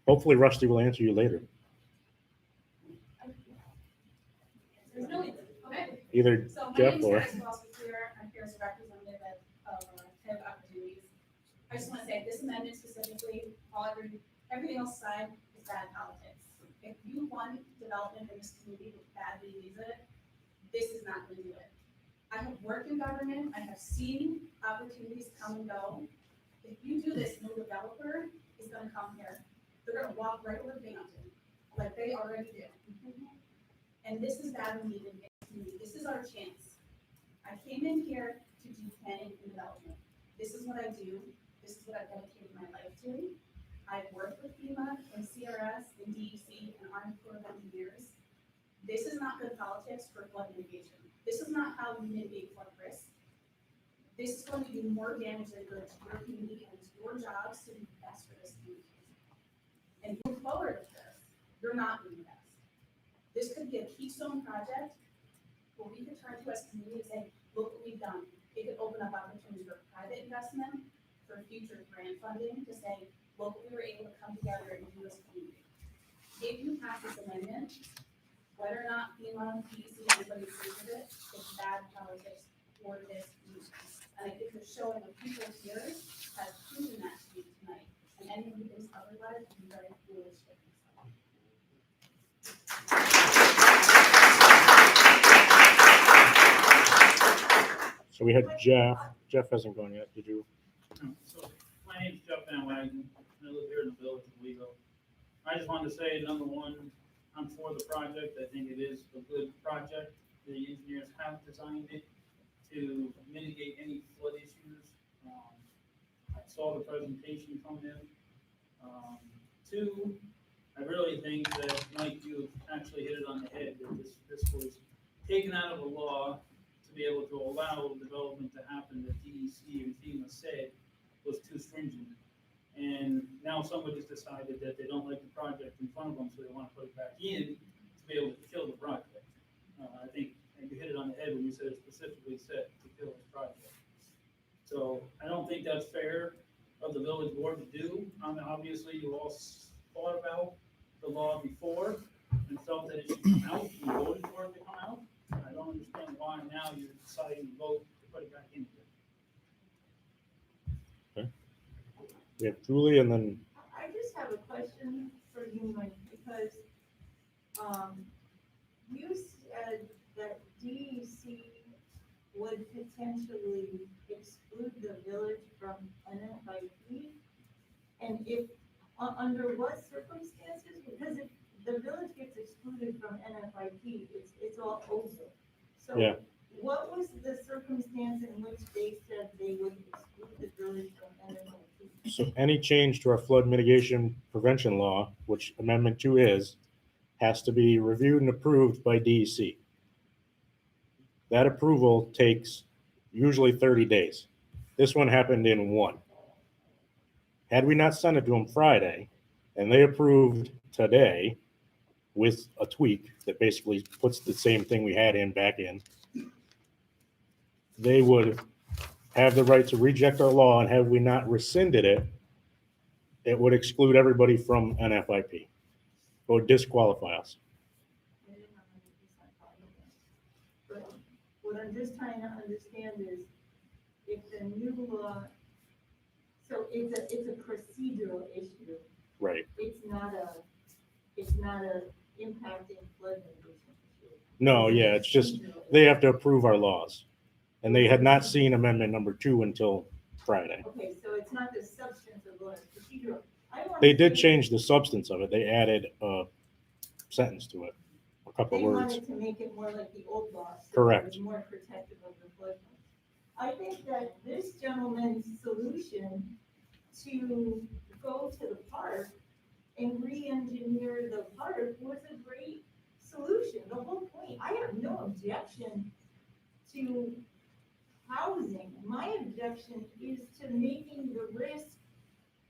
Hopefully Rusty will answer you later. There's no, okay. Either So my Jeff name is or. Grace Foster Clear. I'm here as a representative of TIB Opportunities. I just want to say this amendment specifically, everything else aside, is bad politics. If you want development in this community that badly needs it, this is not going to do it. I have worked in government. I have seen opportunities come and go. If you do this, no developer is going to come here. They're going to walk right over the mountain, like they already do. And this is badly needed in this community. This is our chance. I came in here to do planning and development. This is what I do. This is what I've dedicated my life to. I've worked with FEMA and CRS and DEC and Army Corps of Engineers. This is not good politics for flood mitigation. This is not how you mitigate flood risk. This is going to do more damage than good to your community and to your jobs to be best for this community. And move forward with this. You're not doing the best. This could be a keystone project where we could turn to as a community and say, look what we've done. It could open up opportunities for private investment, for future grant funding, to say, look what we were able to come together and do as a community. If you pass this amendment, whether or not FEMA, DEC, anybody agrees with it, it's bad politics for this community. And I think the showing of people here has proven that to you tonight. And anyone who thinks otherwise is very foolish with themselves. So we had Jeff. Jeff hasn't gone yet. Did you? So my name's Jeff Van Wagen. I live here in the village of Owego. I just wanted to say, number one, I'm for the project. I think it is a good project. The engineers have designed it to mitigate any flood issues. I saw the presentation from them. Two, I really think that, Mike, you actually hit it on the head, that this was taken out of the law to be able to allow development to happen that DEC and FEMA said was too stringent. And now somebody's decided that they don't like the project in front of them, so they want to put it back in to be able to kill the project. I think you hit it on the head when you said it specifically said to kill this project. So I don't think that's fair of the village board to do. Obviously, you all thought about the law before and felt that it should come out, and voted for it to come out. I don't understand why now you're deciding to vote to put it back in here. Okay. We have Julie and then I just have a question for you, Mike, because, you said that DEC would potentially exclude the village from NFIP? And if, under what circumstances? Because if the village gets excluded from NFIP, it's all over. So Yeah. what was the circumstance in which they said they would exclude the village from NFIP? so any change to our flood mitigation prevention law, which Amendment 2 is, has to be reviewed and approved by DEC. That approval takes usually 30 days. This one happened in 1. Had we not sent it to them Friday, and they approved today with a tweak that basically puts the same thing we had in back in, they would have the right to reject our law, and have we not rescinded it, it would exclude everybody from NFIP. It would disqualify us. But what I'm just trying to understand is if the new law, so it's a procedural issue. Right. It's not a impacting flood mitigation. No, yeah, it's just, they have to approve our laws. And they had not seen amendment number 2 until Friday. Okay, so it's not the substance of the law, it's procedural. I want They to did say change the substance of it. They added a sentence to it, a couple They words. wanted to make it more like the old law. So Correct. it was more protective of the flood. I think that this gentleman's solution to go to the park and re-engineer the park was a great solution. The whole point, I have no objection to housing. My objection is to making the risk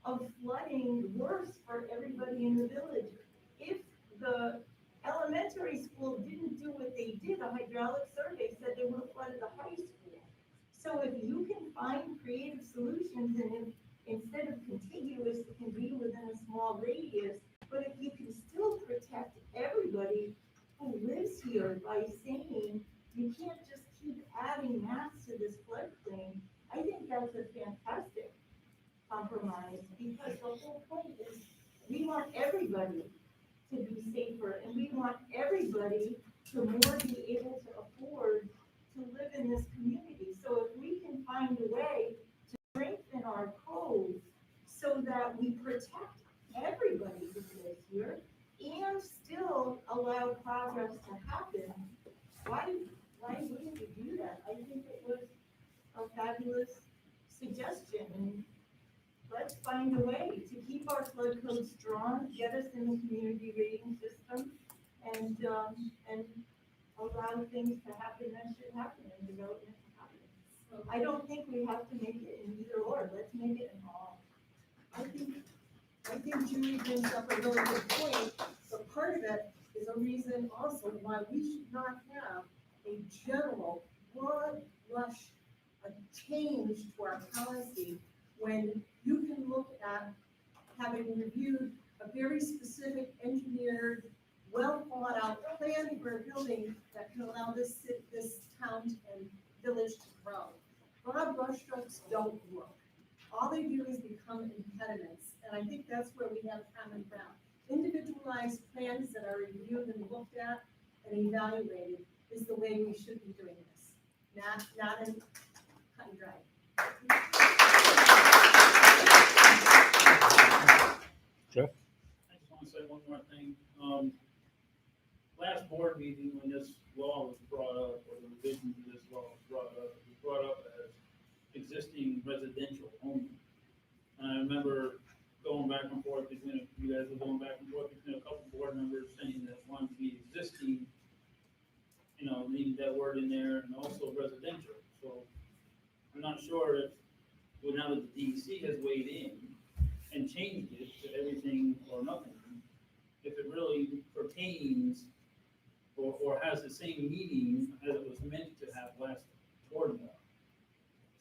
of flooding worse for everybody in the village. If the elementary school didn't do what they did, a hydraulic survey said they would have flooded the high school. So if you can find creative solutions and if, instead of contiguous, it can be within a small radius, but if you can still protect everybody who lives here by saying you can't just keep adding mass to this floodplain, I think that's a fantastic compromise, because the whole point is we want everybody to be safer and we want everybody to more be able to afford to live in this community. So if we can find a way to strengthen our code so that we protect everybody who lives here and still allow progress to happen, why wouldn't we do that? I think it was a fabulous suggestion, and let's find a way to keep our flood code strong, get us in the community rating system, and allow things to happen that should happen and development to happen. I don't think we have to make it in either or, let's make it in all. I think Julie brings up a really good point, but part of it is a reason also why we should not have a general broad brush, a change to our policy when you can look at having reviewed a very specific engineered, well thought out plan for a building that can allow this town and village to grow. Broad brushstrokes don't work. All they do is become impediments, and I think that's where we have common ground. Individualized plans that are reviewed and looked at and evaluated is the way we should be doing this, not in cut and dry. Jeff? I just want to say one more thing. Last board meeting, when this law was brought up, or the revision to this law was brought up as existing residential only. And I remember going back and forth between, you guys were going back and forth between a couple board members saying that one to be existing, needed that word in there, and also residential. So I'm not sure if, well, now that the DEC has weighed in and changed it to everything or nothing, if it really pertains or has the same meaning as it was meant to have last board meeting.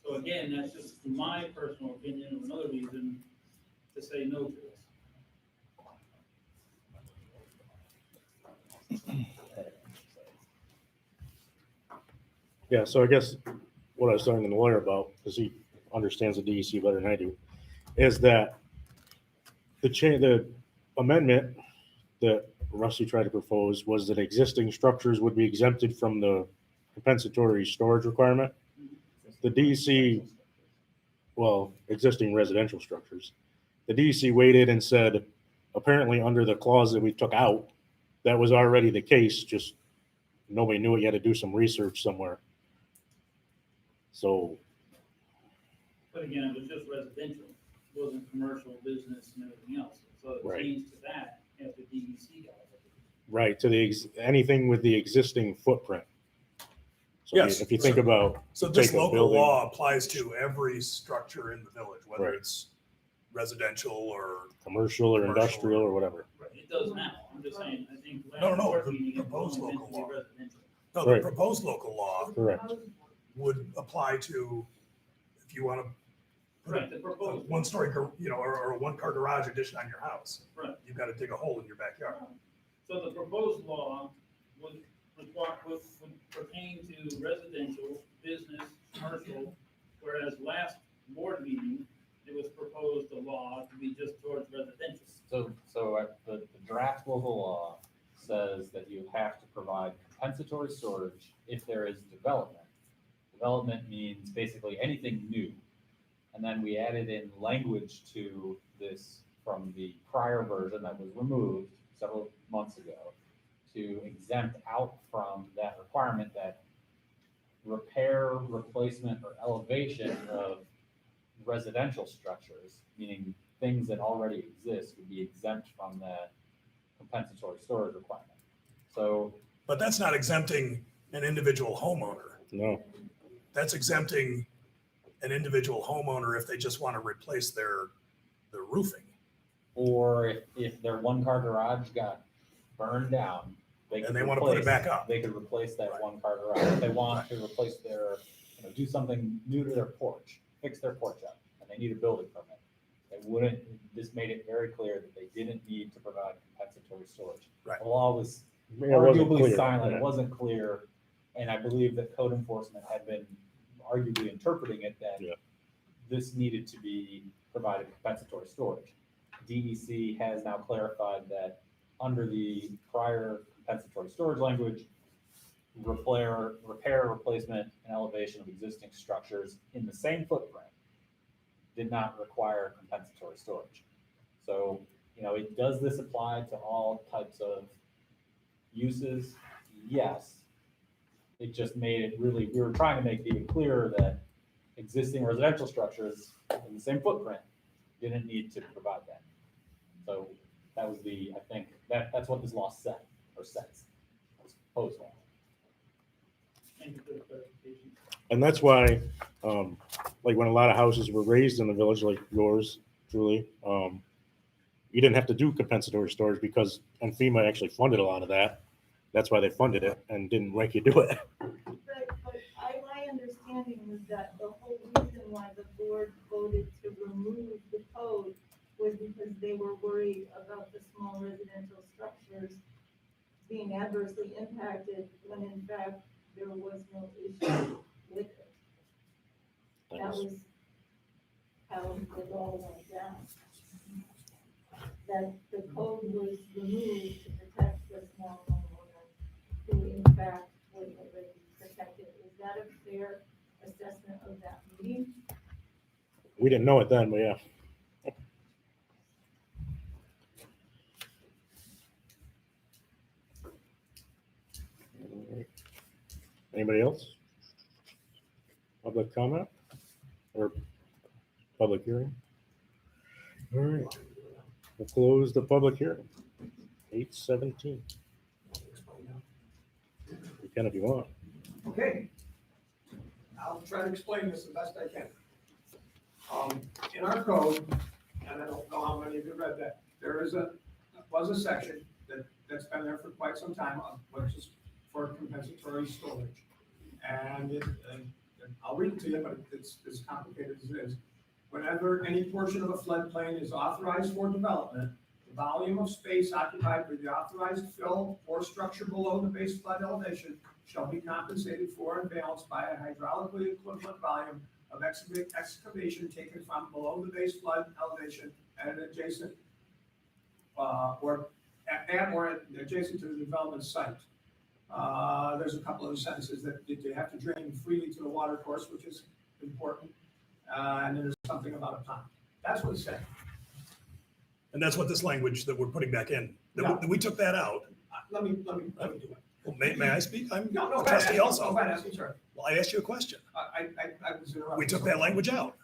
So again, that's just my personal opinion of another reason to say no to this. Yeah, so I guess what I was talking to the lawyer about, because he understands the DEC better than I do, is that the amendment that Rusty tried to propose was that existing structures would be exempted from the compensatory storage requirement. The DEC, well, existing residential structures, the DEC waited and said, apparently under the clause that we took out, that was already the case, just nobody knew it. You had to do some research somewhere. So. But again, it was just residential, it wasn't commercial, business, and everything else. So it Right. changed to that after DEC got it. Right, to anything with the existing footprint. So Yes. if you think about. So this take a local building- law applies to every structure in the village, whether Right. it's residential or. Commercial or industrial or whatever. Right, it does now, I'm just saying, I think. No, last no, board the meeting, it was proposed only meant local to be law. residential. No, the Right. proposed local law Correct. would apply to, if you want to put Right, the a proposed. one-story, or a one-car garage addition on your house. Right. You've got to dig a hole in your backyard. So the proposed law would pertain to residential, business, commercial, whereas last board meeting, it was proposed the law to be just towards residential. So the draft local law says that you have to provide compensatory storage if there is development. Development means basically anything new. And then we added in language to this from the prior version that was removed several months ago to exempt out from that requirement that repair, replacement, or elevation of residential structures, meaning things that already exist, would be exempt from that compensatory storage requirement. So, But that's not exempting an individual homeowner. No. That's exempting an individual homeowner if they just want to replace their roofing. or if their one-car garage got burned down, And they want to put it back up. They could replace that one-car garage. If they want to replace their, do something new to their porch, fix their porch up, and they need a building permit, they wouldn't, this made it very clear that they didn't need to provide compensatory storage. Right. The law was Yeah, it wasn't arguably clear, silent, yeah. it wasn't clear, and I believe that code enforcement had been arguably interpreting it that this needed to be provided compensatory storage. DEC has now clarified that under the prior compensatory storage language, repair, replacement, and elevation of existing structures in the same footprint did not require compensatory storage. So, does this apply to all types of uses? Yes. It just made it really, we were trying to make it even clearer that existing residential structures in the same footprint didn't need to provide that. So that was I think, that's what this law said, or says, this proposed law. Thank you for the clarification. And that's why, like when a lot of houses were raised in the village, like yours, Julie, you didn't have to do compensatory storage because, and FEMA actually funded a lot of that. That's why they funded it and didn't make you do it. My understanding was that the whole reason why the board voted to remove the code was because they were worried about the small residential structures being adversely impacted when in fact there was no issue with it. That was how it all went down. That the code was removed to protect the small homeowner who in fact was already protected. Is that a fair assessment of that meeting? We didn't know it then, but yeah. Anybody else? Public comment or public hearing? All right, we'll close the public hearing. 8:17. You can if you want. Okay. I'll try to explain this the best I can. In our code, and I don't know how many of you read that, there was a section that's been there for quite some time, which is for compensatory storage. And I'll read it to you, but it's as complicated as it is. Whenever any portion of a floodplain is authorized for development, the volume of space occupied by the authorized fill or structure below the base flood elevation shall be compensated for and balanced by a hydraulically equivalent volume of excavation taken from below the base flood elevation at an adjacent or adjacent to the development site. There's a couple of sentences that they have to drain freely to the water course, which is important. And there's something about a pond. That's what it said. And that's what this language that we're putting back in, we took that out. Let me do it. Well, may I speak? I'm No, a trustee also. Go ahead, ask me, sir. Well, I asked you a question. I was interrupted. We took that language out.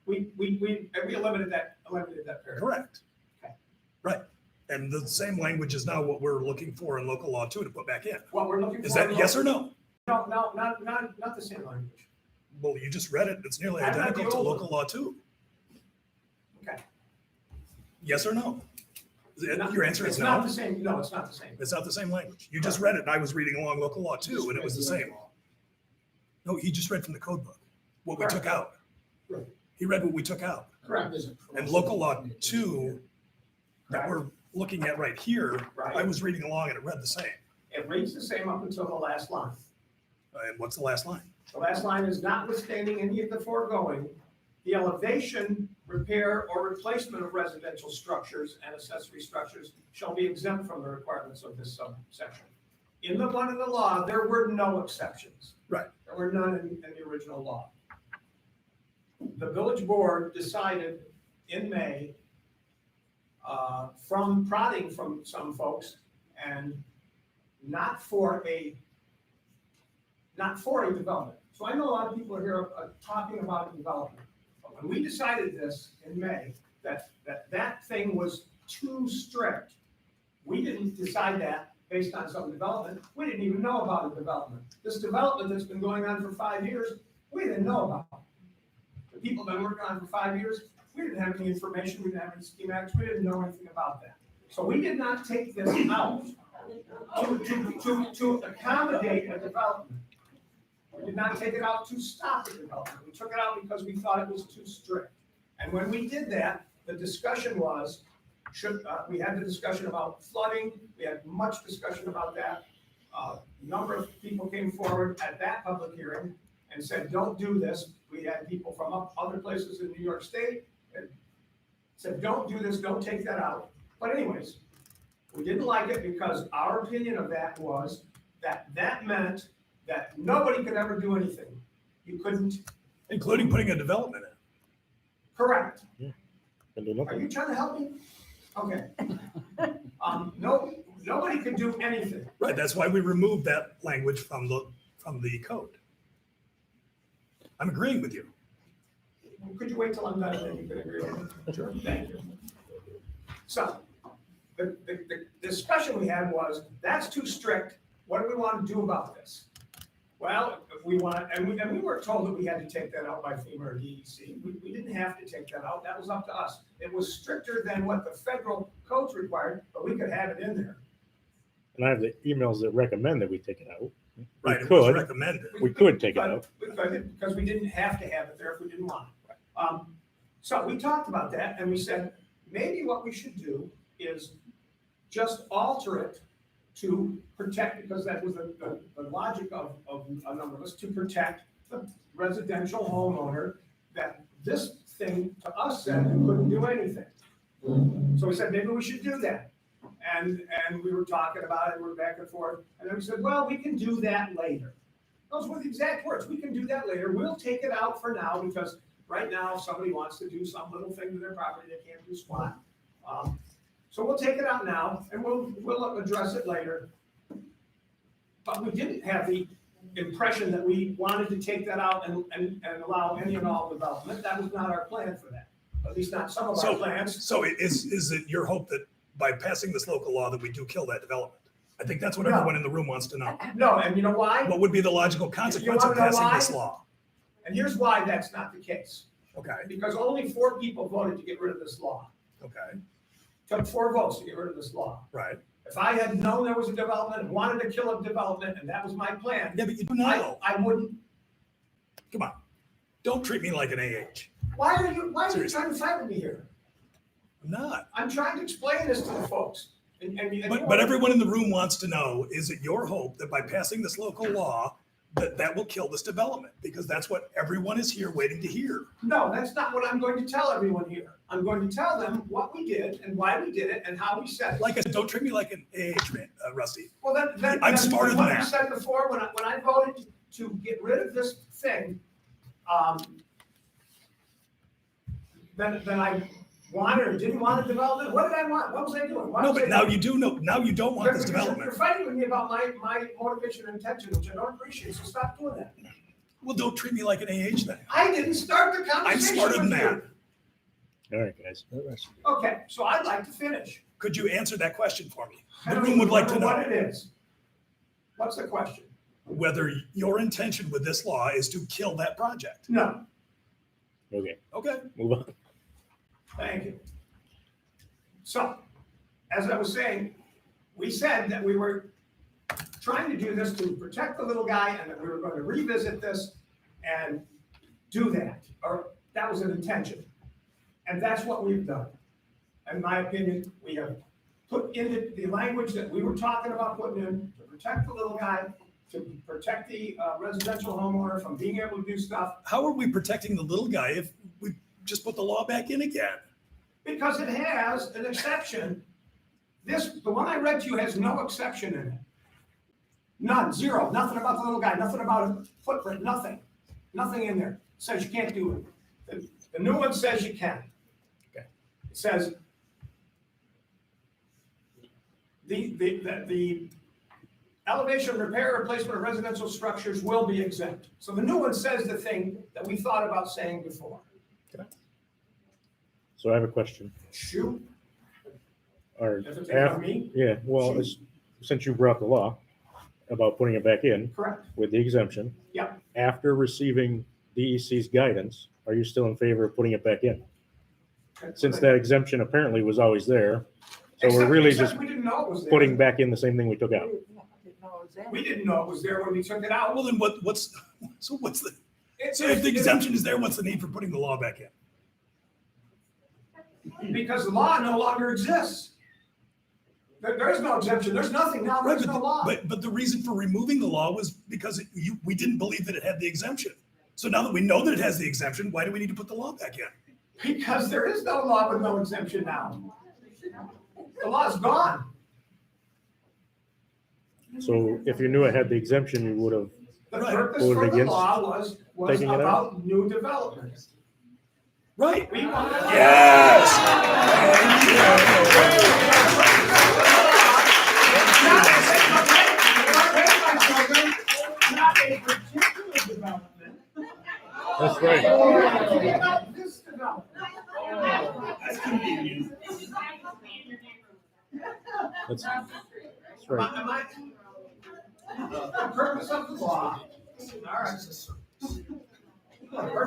We eliminated that paragraph. Correct. Okay. Right. And the same language is now what we're looking for in local law 2 to put back in. What we're looking for. Is that yes or no? No, not the same language. Well, you just read it. It's nearly I've read identical the to old local law 2. Okay. Yes or no? Your answer is It's no? not the same. No, it's not the same. It's not the same language. You just read it and I was reading along local law 2 and it was the same. No, he just read from the code book, what we took out. Right. He read what we took out. Correct. And local law 2 that we're looking at right here, Right. I was reading along and it read the same. It reads the same up until the last line. And what's the last line? The last line is notwithstanding any of the foregoing, the elevation, repair, or replacement of residential structures and accessory structures shall be exempt from the requirements of this subsection. In the one in the law, there were no exceptions. Right. There were none in the original law. The village board decided in May, from prodding from some folks, and not for a development. So I know a lot of people are here talking about development. But when we decided this in May, that thing was too strict, we didn't decide that based on some development. We didn't even know about a development. This development that's been going on for 5 years, we didn't know about. The people that been working on it for 5 years, we didn't have any information, we didn't have any schematics, we didn't know anything about that. So we did not take this out to accommodate a development. We did not take it out to stop the development. We took it out because we thought it was too strict. And when we did that, the discussion was, we had the discussion about flooding, we had much discussion about that. A number of people came forward at that public hearing and said, don't do this. We had people from other places in New York State that said, don't do this, don't take that out. But anyways, we didn't like it because our opinion of that was that meant that nobody could ever do anything. You couldn't. Including putting a development in. Correct. Yeah. Are you trying to help me? Okay. No, nobody could do anything. Right, that's why we removed that language from the code. I'm agreeing with you. Could you wait till I'm done and then you can agree with me? Sure. Thank you. So, the discussion we had was, that's too strict. What do we want to do about this? Well, we were told that we had to take that out by FEMA or DEC. We didn't have to take that out. That was up to us. It was stricter than what the federal codes required, but we could have it in there. And I have the emails that recommend that we take it out. Right, We it was could, recommended. we could take it out. We could, because we didn't have to have it there if we didn't want it. So we talked about that and we said, maybe what we should do is just alter it to protect, because that was the logic of a number of us, to protect the residential homeowner, that this thing to us said we couldn't do anything. So we said, maybe we should do that. And we were talking about it, we were back and forth, and then we said, well, we can do that later. Those were the exact words, we can do that later, we'll take it out for now, because right now, if somebody wants to do some little thing to their property, they can't do squat. So we'll take it out now, and we'll address it later. But we didn't have the impression that we wanted to take that out and allow any and all development. That was not our plan for that, at least not some of our plans. So is it your hope that by passing this local law that we do kill that development? I think that's what No. everyone in the room wants to know. No, and you know why? What would be the logical consequence of wanna know passing why? this law? And here's why that's not the case. Okay, Because only 4 people voted to get rid of this law. okay, Took 4 votes to get rid of this law. right. If I had known there was a development and wanted to kill a development, and that was my plan, Yeah, but you do know. I wouldn't. Come on. Don't treat me like an AH. Why are you Seriously. trying to fight with me here? I'm not. I'm trying to explain this to the folks. But everyone in the room wants to know, is it your hope that by passing this local law, that will kill this development? Because that's what everyone is here waiting to hear. No, that's not what I'm going to tell everyone here. I'm going to tell them what we did and why we did it and how we said it. Like I said, don't treat me like an AH man, Rusty. Well, then I'm smarter than what that. you said before, when I voted to get rid of this thing, then I wanted or didn't want a development. What did I want? What was I doing? What No, was I but now doing? you do know, now you don't want this You're development. fighting with me about my motivation and intention, which I don't appreciate, so stop doing that. Well, don't treat me like an AH then. I didn't start the I'm conversation smarter than with you. that. All right, guys. Okay, so I'd like to finish. Could you answer that question for me? I The don't room would like to remember know what it is. What's the question? whether your intention with this law is to kill that project. No. Okay, Okay. move on. Thank you. So, as I was saying, we said that we were trying to do this to protect the little guy and that we were going to revisit this and do that, or that was an intention. And that's what we've done. In my opinion, we have put in the language that we were talking about putting in to protect the little guy, to protect the residential homeowner from being able to do stuff. How are we protecting the little guy if we just put the law back in again? Because it has an exception. The one I read to you has no exception in it. None, zero, nothing about the little guy, nothing about a footprint, nothing. Nothing in there says you can't do it. The new one says you can. Okay. It says the elevation, repair, or replacement of residential structures will be exempt. So the new one says the thing that we thought about saying before. So I have a question. Shoot. Or If it's about me? yeah, well, since you brought the law about putting it back in. Correct. With the exemption. Yep. After receiving DEC's guidance, are you still in favor of putting it back in? Since that exemption apparently was always there, so we're really just we didn't know it was there. putting back in the same thing we took out. We didn't know it was there when we took it out. Well, then what's the, so if the exemption is there, what's the need for putting the law back in? Because the law no longer exists. There is no exemption, there's nothing now, there's no law. But the reason for removing the law was because we didn't believe that it had the exemption. So now that we know that it has the exemption, why do we need to put the law back in? Because there is no law with no exemption now. The law's gone. So if you knew it had the exemption, you would have The purpose voted for the against law was taking it out? about new development. Right. We wanted. Yes. Not a particular development. That's right. About this development. That's convenient. That's right. The purpose of the law. All right.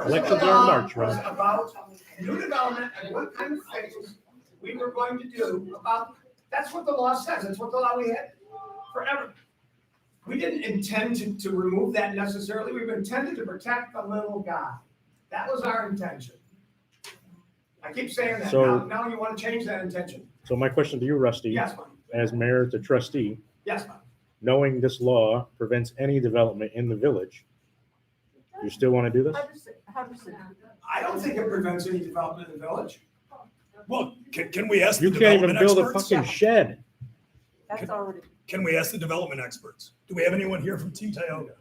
Elections are in March, was Ron. about new development and what kind of things we were going to do about, that's what the law says, that's what the law we had forever. We didn't intend to remove that necessarily, we've intended to protect the little guy. That was our intention. I keep saying that, So- now you want to change that intention. So my question to you, Rusty, Yes, ma'am. as mayor to trustee, Yes, ma'am. knowing this law prevents any development in the village, you still want to do this? I don't think it prevents any development in the village. Well, can we ask the You can't even development build a experts? fucking shed. That's already. Can we ask the development experts? Do we have anyone here from Team Tioga?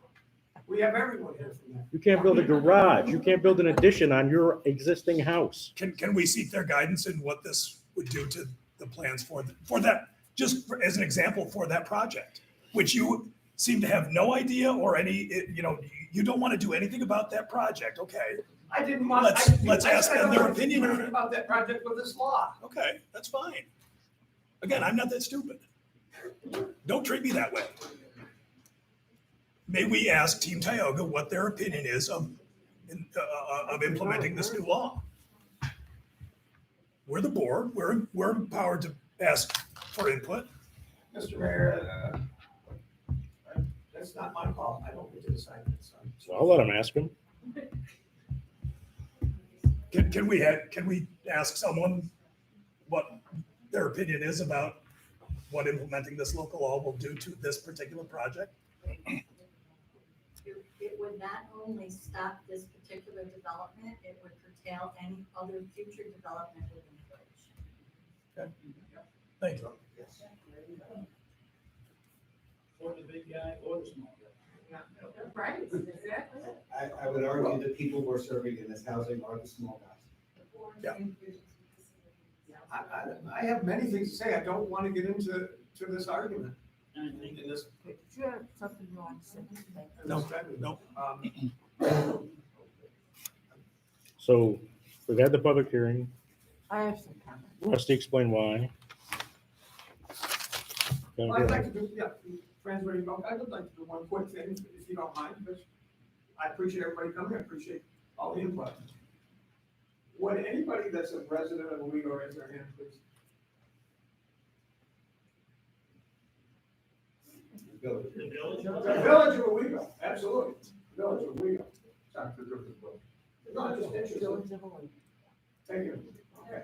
We have everyone here from that. You can't build a garage. You can't build an addition on your existing house. Can we seek their guidance in what this would do to the plans for that, just as an example for that project, which you seem to have no idea or any, you don't want to do anything about that project, okay? I didn't want. Let's ask them their opinion on it. About that project with this law. Okay, that's fine. Again, I'm not that stupid. Don't treat me that way. May we ask Team Tioga what their opinion is of implementing this new law? We're the board, we're empowered to ask for input. Mr. Mayor, that's not my call. I don't get to decide that, son. So I'll let him ask him. Can we ask someone what their opinion is about what implementing this local law will do to this particular project? It would not only stop this particular development, it would curtail any other future development within the village. Okay. Thank you. Or the big guy or the small guy. Right, exactly. I would argue the people we're serving in this housing are the small guys. Yeah. I have many things to say. I don't want to get into this argument. In this. Do you have something you want to say? No. So we've had the public hearing. I have some comments. Rusty explained why. Well, I'd like to do, friends, ready to go. I would like to do one quick thing, if you don't mind, because I appreciate everybody coming. I appreciate all the input. Would anybody that's a resident of Owego raise their hand, please? The village. The village? The village of Owego, absolutely. The village of Owego. Sorry for the no, just interested. Village of Owego. Thank you. Okay.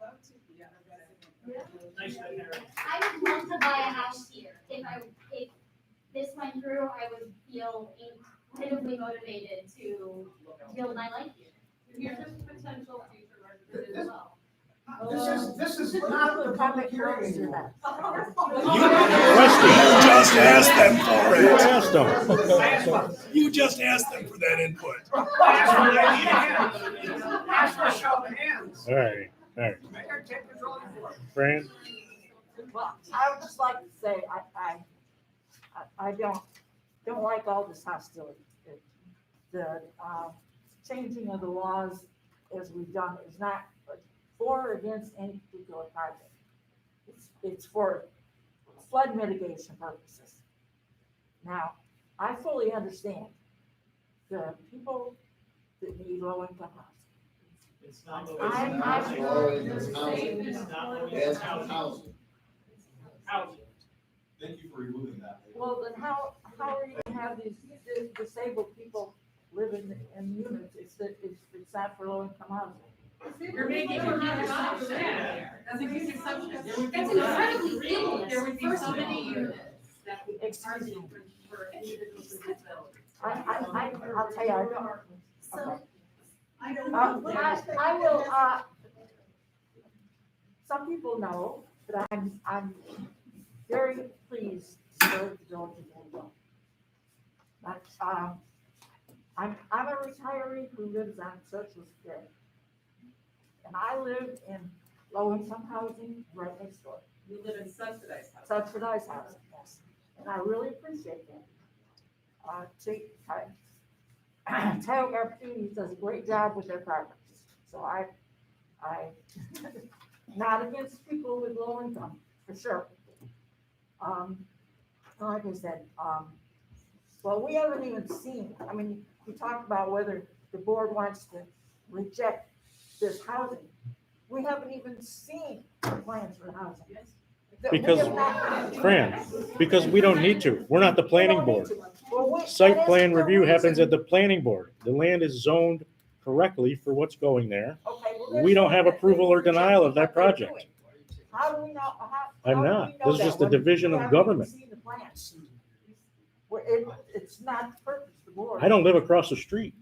love to be on a resident. Nice to hear. I would love to buy a house here. If this went through, I would feel incredibly motivated to build my life here. You're just potential future resident as well. This is not the public hearing anymore. You just asked them for You it. asked them. You just asked them for that input. Ask for a show of hands. All right, Mayor, take control of the board. Fran? Well, I would just like to say, I don't like all this hostility. The changing of the laws as we've done is not for or against any particular project. It's for flood mitigation purposes. Now, I fully understand the people that need low-income housing. It's not I'm- housing. Housing. Thank you for removing that. Well, then how are you gonna have these disabled people live in units if it's not for low-income housing? You're making a huge assumption. That's a huge assumption. That's incredibly big. There would be so many units that would Excuse me. for individuals with disabilities. I'll tell you, I don't. So, I don't Uh, know. I will, some people know that I'm very pleased to serve the village of Owego. But, I'm a retiree who lives on Social Security. And I live in low-income housing right next door, You live in subsidized housing. subsidized housing, yes. And I really appreciate that. Tayo Garfield does a great job with their properties. So I not against people with low income, for sure. Like I said, well, we haven't even seen, I mean, we talked about whether the board wants to reject this housing. We haven't even seen the plans for the housing. We Because, have not- Fran, because we don't need to. We're not the planning board. Well, Site that plan isn't the review happens reason. at the planning board. The land is zoned correctly for what's going there. Okay, well, We don't have there's- approval or denial of that what they're project. doing. How do we know? I'm how do not. we know This is that just the when division we of haven't even government. seen the plans? It's not the purpose of the board. I don't live across the street.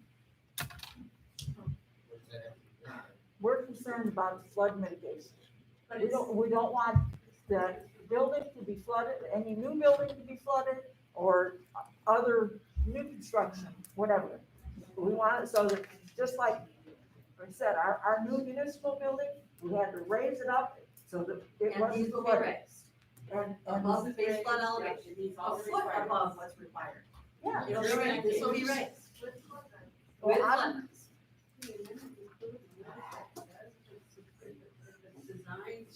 We're concerned about flood mitigation. We don't want the building to be flooded, any new building to be flooded, or other new construction, whatever. We want it so that, just like I said, our new municipal building, we had to raise it up so that it And wasn't these will be flooded. raised And above the base flood Yeah, elevation, these a all foot required. above what's required. Yeah. It'll be raised, this will be raised. With Well, flood I'm- lines. Designed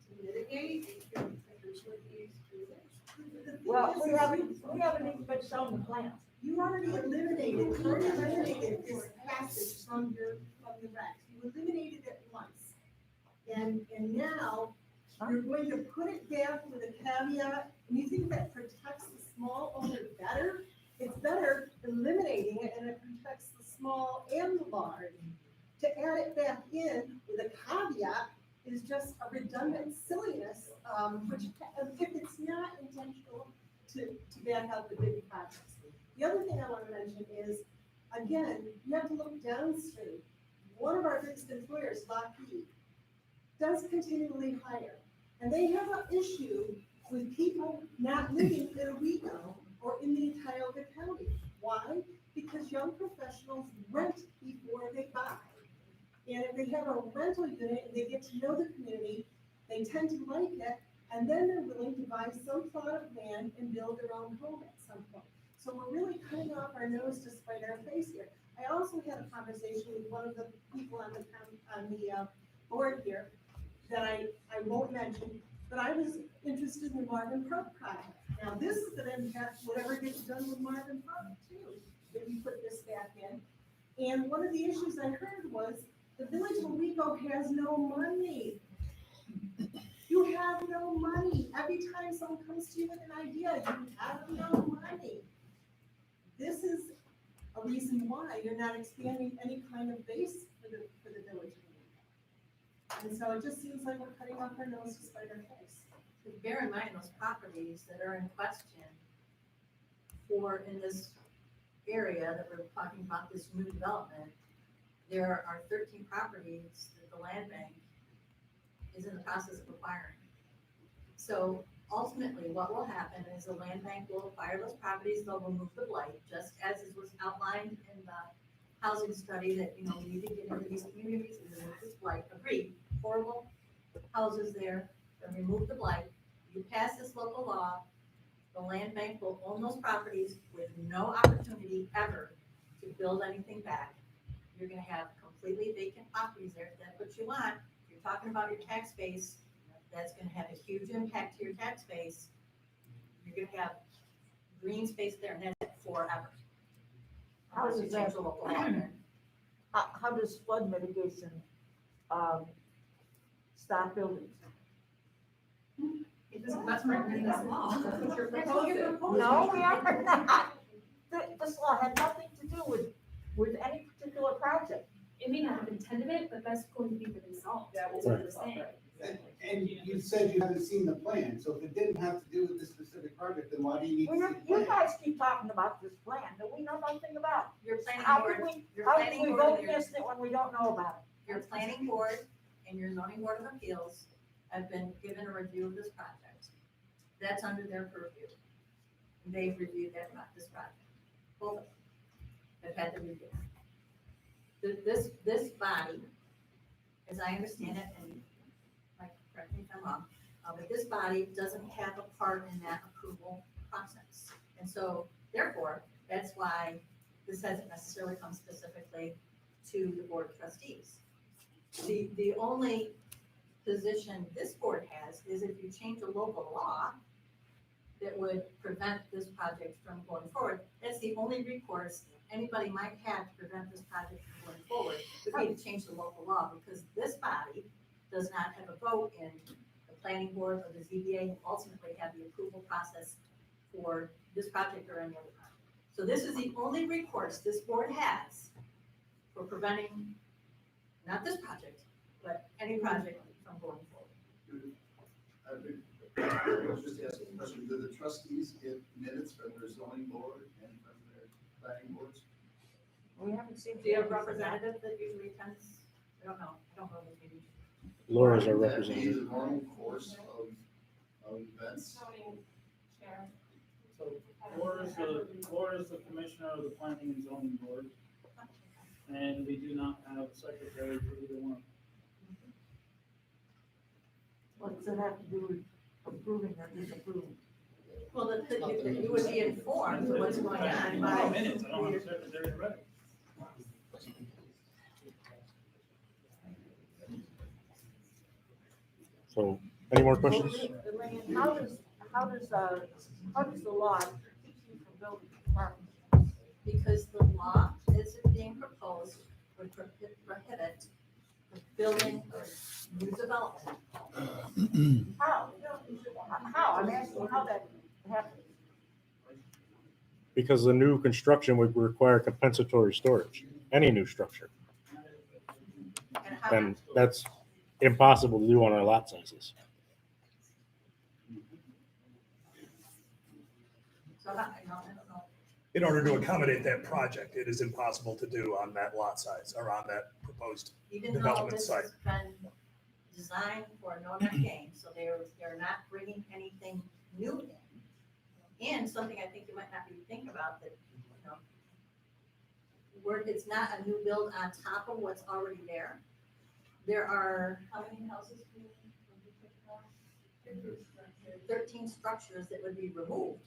to mitigate and potentially be used. Well, we haven't even been shown the plans. You already eliminated this passage from the regs. You eliminated it once. And now you're going to put it back with a caveat, and you think that protects the small owner better? It's better eliminating it, and it protects the small and the large. To add it back in with a caveat is just a redundant silliness, which, if it's not intentional to back out the big projects. The other thing I want to mention is, again, you have to look downstream. One of our biggest employers, Lockheed, does continually hire, and they have an issue with people not living in Owego or in the Tioga County. Why? Because young professionals rent before they buy. And if they have a rental unit and they get to know the community, they tend to like it, and then they're willing to buy some plot of land and build their own home at some point. So we're really cutting off our nose to spite our face here. I also had a conversation with one of the people on the board here that I won't mention, but I was interested in the Marvin Park project. Now, this is gonna impact whatever gets done with Marvin Park too, if you put this back in. And one of the issues I heard was, the village of Owego has no money. You have no money. Every time someone comes to you with an idea, you have no money. This is a reason why you're not expanding any kind of base for the village of And so it just seems like we're cutting off our nose to spite our face. But bear in mind, those properties that are in question for, in this area that we're talking about, this new development, there are 13 properties that the land bank is in the process of acquiring. So ultimately, what will happen is the land bank will acquire those properties, they'll remove the blight, just as it was outlined in the housing study that, you know, we need to get into these communities and remove this blight. Agreed, horrible houses there, then remove the blight. You pass this local law, the land bank will own those properties with no opportunity ever to build anything back. You're gonna have completely vacant properties there, if that's what you want. If you're talking about your tax base, that's gonna have a huge impact to your tax base. You're gonna have green space there, and that's it forever. How Unless you does change that, the local law there. how does flood mitigation, stop buildings? That's written in this law. That's what you're That's what you're proposing. No, we are not. This law had nothing to do with any particular project. It may not have intended it, but that's going to be the result. That That's will what be we're the saying. And you said you haven't seen the plan, so if it didn't have to do with this specific project, then why do you need to Well, see the you plan? guys keep talking about this plan that we know nothing about. Your planning How board, can we, your how can planning we board, vote and your, against it when we don't know about it? your planning board and your zoning board of appeals have been given a review of this project. That's under their purview. They've reviewed this project. Both of them have had the review. This body, as I understand it, and like, correct me if I'm wrong, but this body doesn't have a part in that approval process. And so therefore, that's why this hasn't necessarily come specifically to the board of trustees. The only position this board has is if you change a local law that would prevent this project from going forward, that's the only recourse anybody might have to prevent this project from going forward, would be to change the local law, because this body does not have a vote in the planning board or the ZBA, and ultimately have the approval process for this project or any other project. So this is the only recourse this board has for preventing, not this project, but any project from going forward. I was just asking a question, do the trustees get minutes from their zoning board and from their planning boards? We haven't seen. Do you have a representative that usually attends? I don't know those meetings. Laura's our Would that be representative. the normal course of events? Zoning chair. So Laura's the commissioner of the planning and zoning board, and we do not have a secretary for either one. What does it have to do with approving or disapproving? Well, that you would be informed of what's going on by. Minutes, I don't have a secretary ready. So, any more questions? Elaine, how does the law keep you from building apartments? Because the law as it's being proposed would prohibit the building or new development. How? How? I'm asking how that happens. Because the new construction would require compensatory storage, any new structure. And how, And that's impossible to do on our lot sizes. so how, I don't know. In order to accommodate that project, it is impossible to do on that lot size or on that proposed Even though development this site. has been designed for no net gain, so they're not bringing anything new in. And something I think you might not be thinking about that, you know, where it's not a new build on top of what's already there. There are, how many houses? 13 structures that would be removed.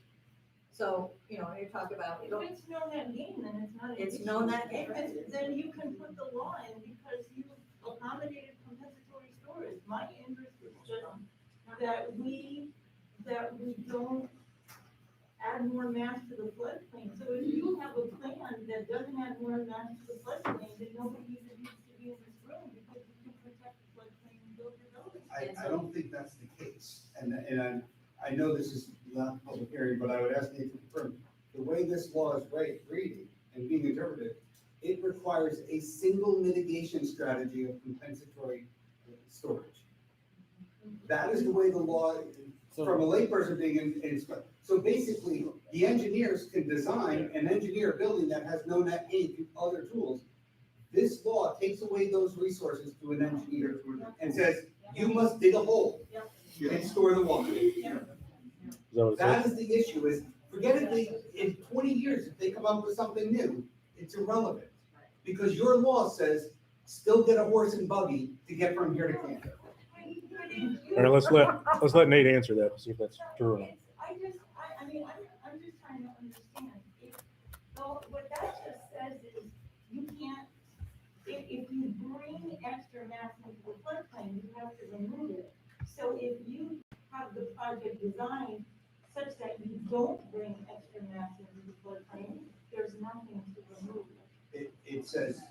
So, you know, you talk about, you If know, it's no net gain, then it's not. an It's issue. no net gain. If it's- Then you can put the law in because you accommodated compensatory storage. My interest is just that we don't add more mass to the floodplain. So if you have a plan that doesn't add more mass to the floodplain, then nobody even needs to be in this room because you can protect the floodplain and build your building. I don't think that's the case, and I know this is not a public hearing, but I would ask Nate to confirm, the way this law is reading and being interpreted, it requires a single mitigation strategy of compensatory storage. That is the way the law, from a layperson being so basically, the engineers can design and engineer a building that has no net gain to other tools. This law takes away those resources to an engineer and says, you must dig a hole and store the water. That is the issue, is forget if they, in 20 years, if they come up with something new, it's irrelevant. Because your law says, still get a horse and buggy to get from here to Canada. All right, let's let Nate answer that, see if that's true or not. I mean, I'm just trying to understand. So what that just says is, you can't, if you bring extra mass into the floodplain, you have to remove it. So if you have the project designed such that you don't bring extra mass into the floodplain, there's nothing to remove. It says.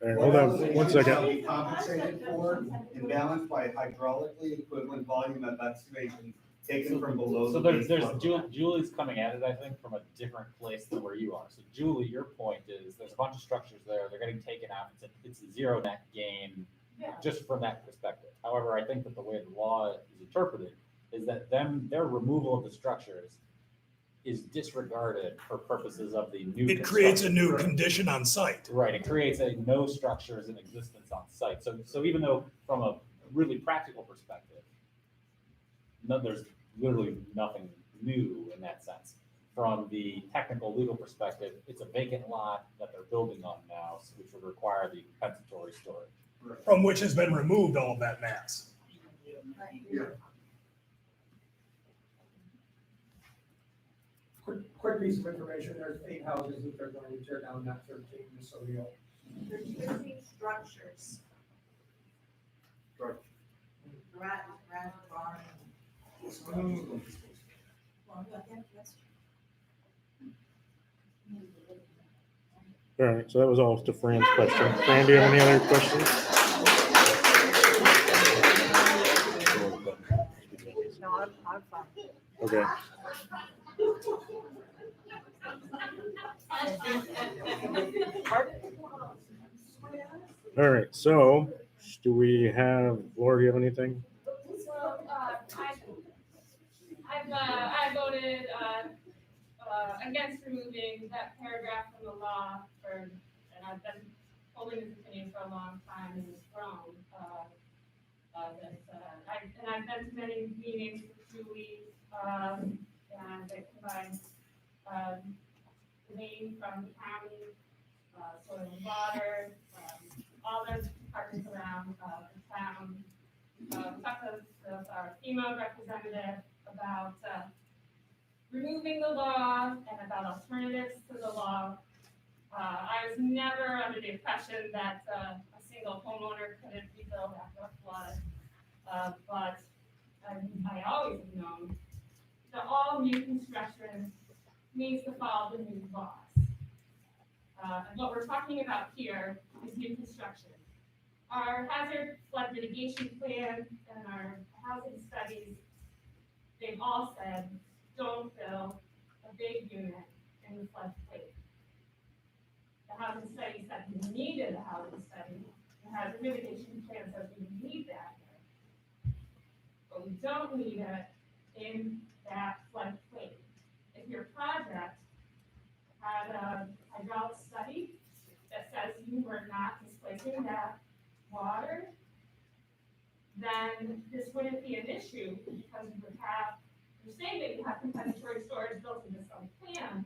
All right, hold on one second. Shall be compensated for and balanced by hydraulically equivalent volume of excavation taken from below. So the there's base level. Julie's coming at it, I think, from a different place than where you are. So Julie, your point is, there's a bunch of structures there, they're getting taken out, it's a zero net gain, just from that perspective. However, I think that the way the law is interpreted is that their removal of the structures is disregarded for purposes of the new. It creates a construction. new condition on site. Right, it creates a no structures in existence on site. So even though from a really practical perspective, there's literally nothing new in that sense. From the technical legal perspective, it's a vacant lot that they're building on now, which would require the compensatory storage. From which has been removed all of that mass. Yeah. Quick piece of information, there's 8 houses that they're going to tear down, not 13, just so you know. There's 13 structures. Garage, barn. Well, yeah, that's All right, so that was all to Fran's question. Fran, do you have any other questions? No, I'm fine. Okay. All right, so do we have, Laura, do you have anything? Well, I voted, against removing that paragraph from the law and I've been holding this opinion for a long time in this room. And I've been to many meetings with Julie, and they provide, name from the county, soil and water, all the departments around, the town. Talked with our female representative about, removing the law and about alternatives to the law. I was never under the impression that a single homeowner couldn't rebuild after a flood. But I always have known that all new construction needs to follow the new laws. And what we're talking about here is new construction. Our hazard flood mitigation plan and our housing studies, they've all said, don't build a big unit in the floodplain. The housing study said we needed a housing study. The hazard mitigation plan says we need that. But we don't need it in that floodplain. If your project had a hydraulic study that says you were not displacing that water, then this wouldn't be an issue because you would have, you're saying that you have compensatory storage built into some plan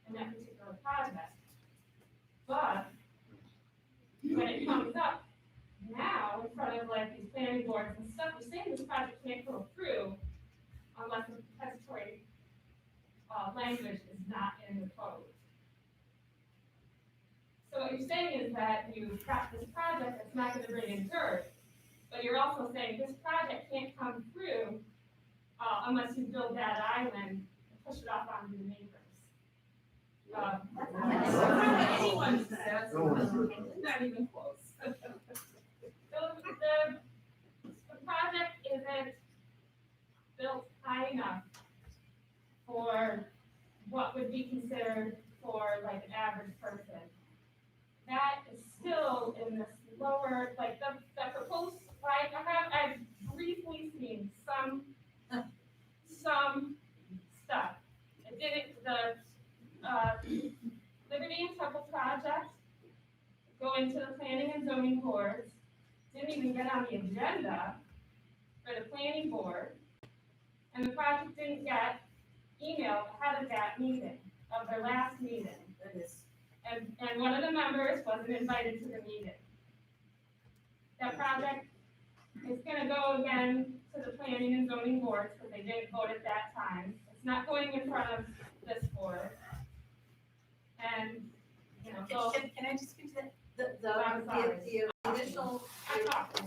in that particular project. But when it comes up now in front of like these planning boards and stuff, you're saying this project can't go through unless the compensatory language is not in the code. So what you're saying is that you've got this project that's not going to bring in dirt, but you're also saying this project can't come through unless you build that island and push it off onto the neighbors. Anyone says, not even close. So the project isn't built high enough for what would be considered for like an average person. That is still in this lower, like the proposed I've briefly seen some stuff. It didn't, Liberty and Temple project going to the planning and zoning boards, didn't even get on the agenda for the planning board. And the project didn't get emailed ahead of that meeting, of their last meeting. And one of the members wasn't invited to the meeting. That project is gonna go again to the planning and zoning boards, because they didn't vote at that time. It's not going in front of this board. And, you know, so. Can I just speak to that? I'm sorry. The initial. I talked.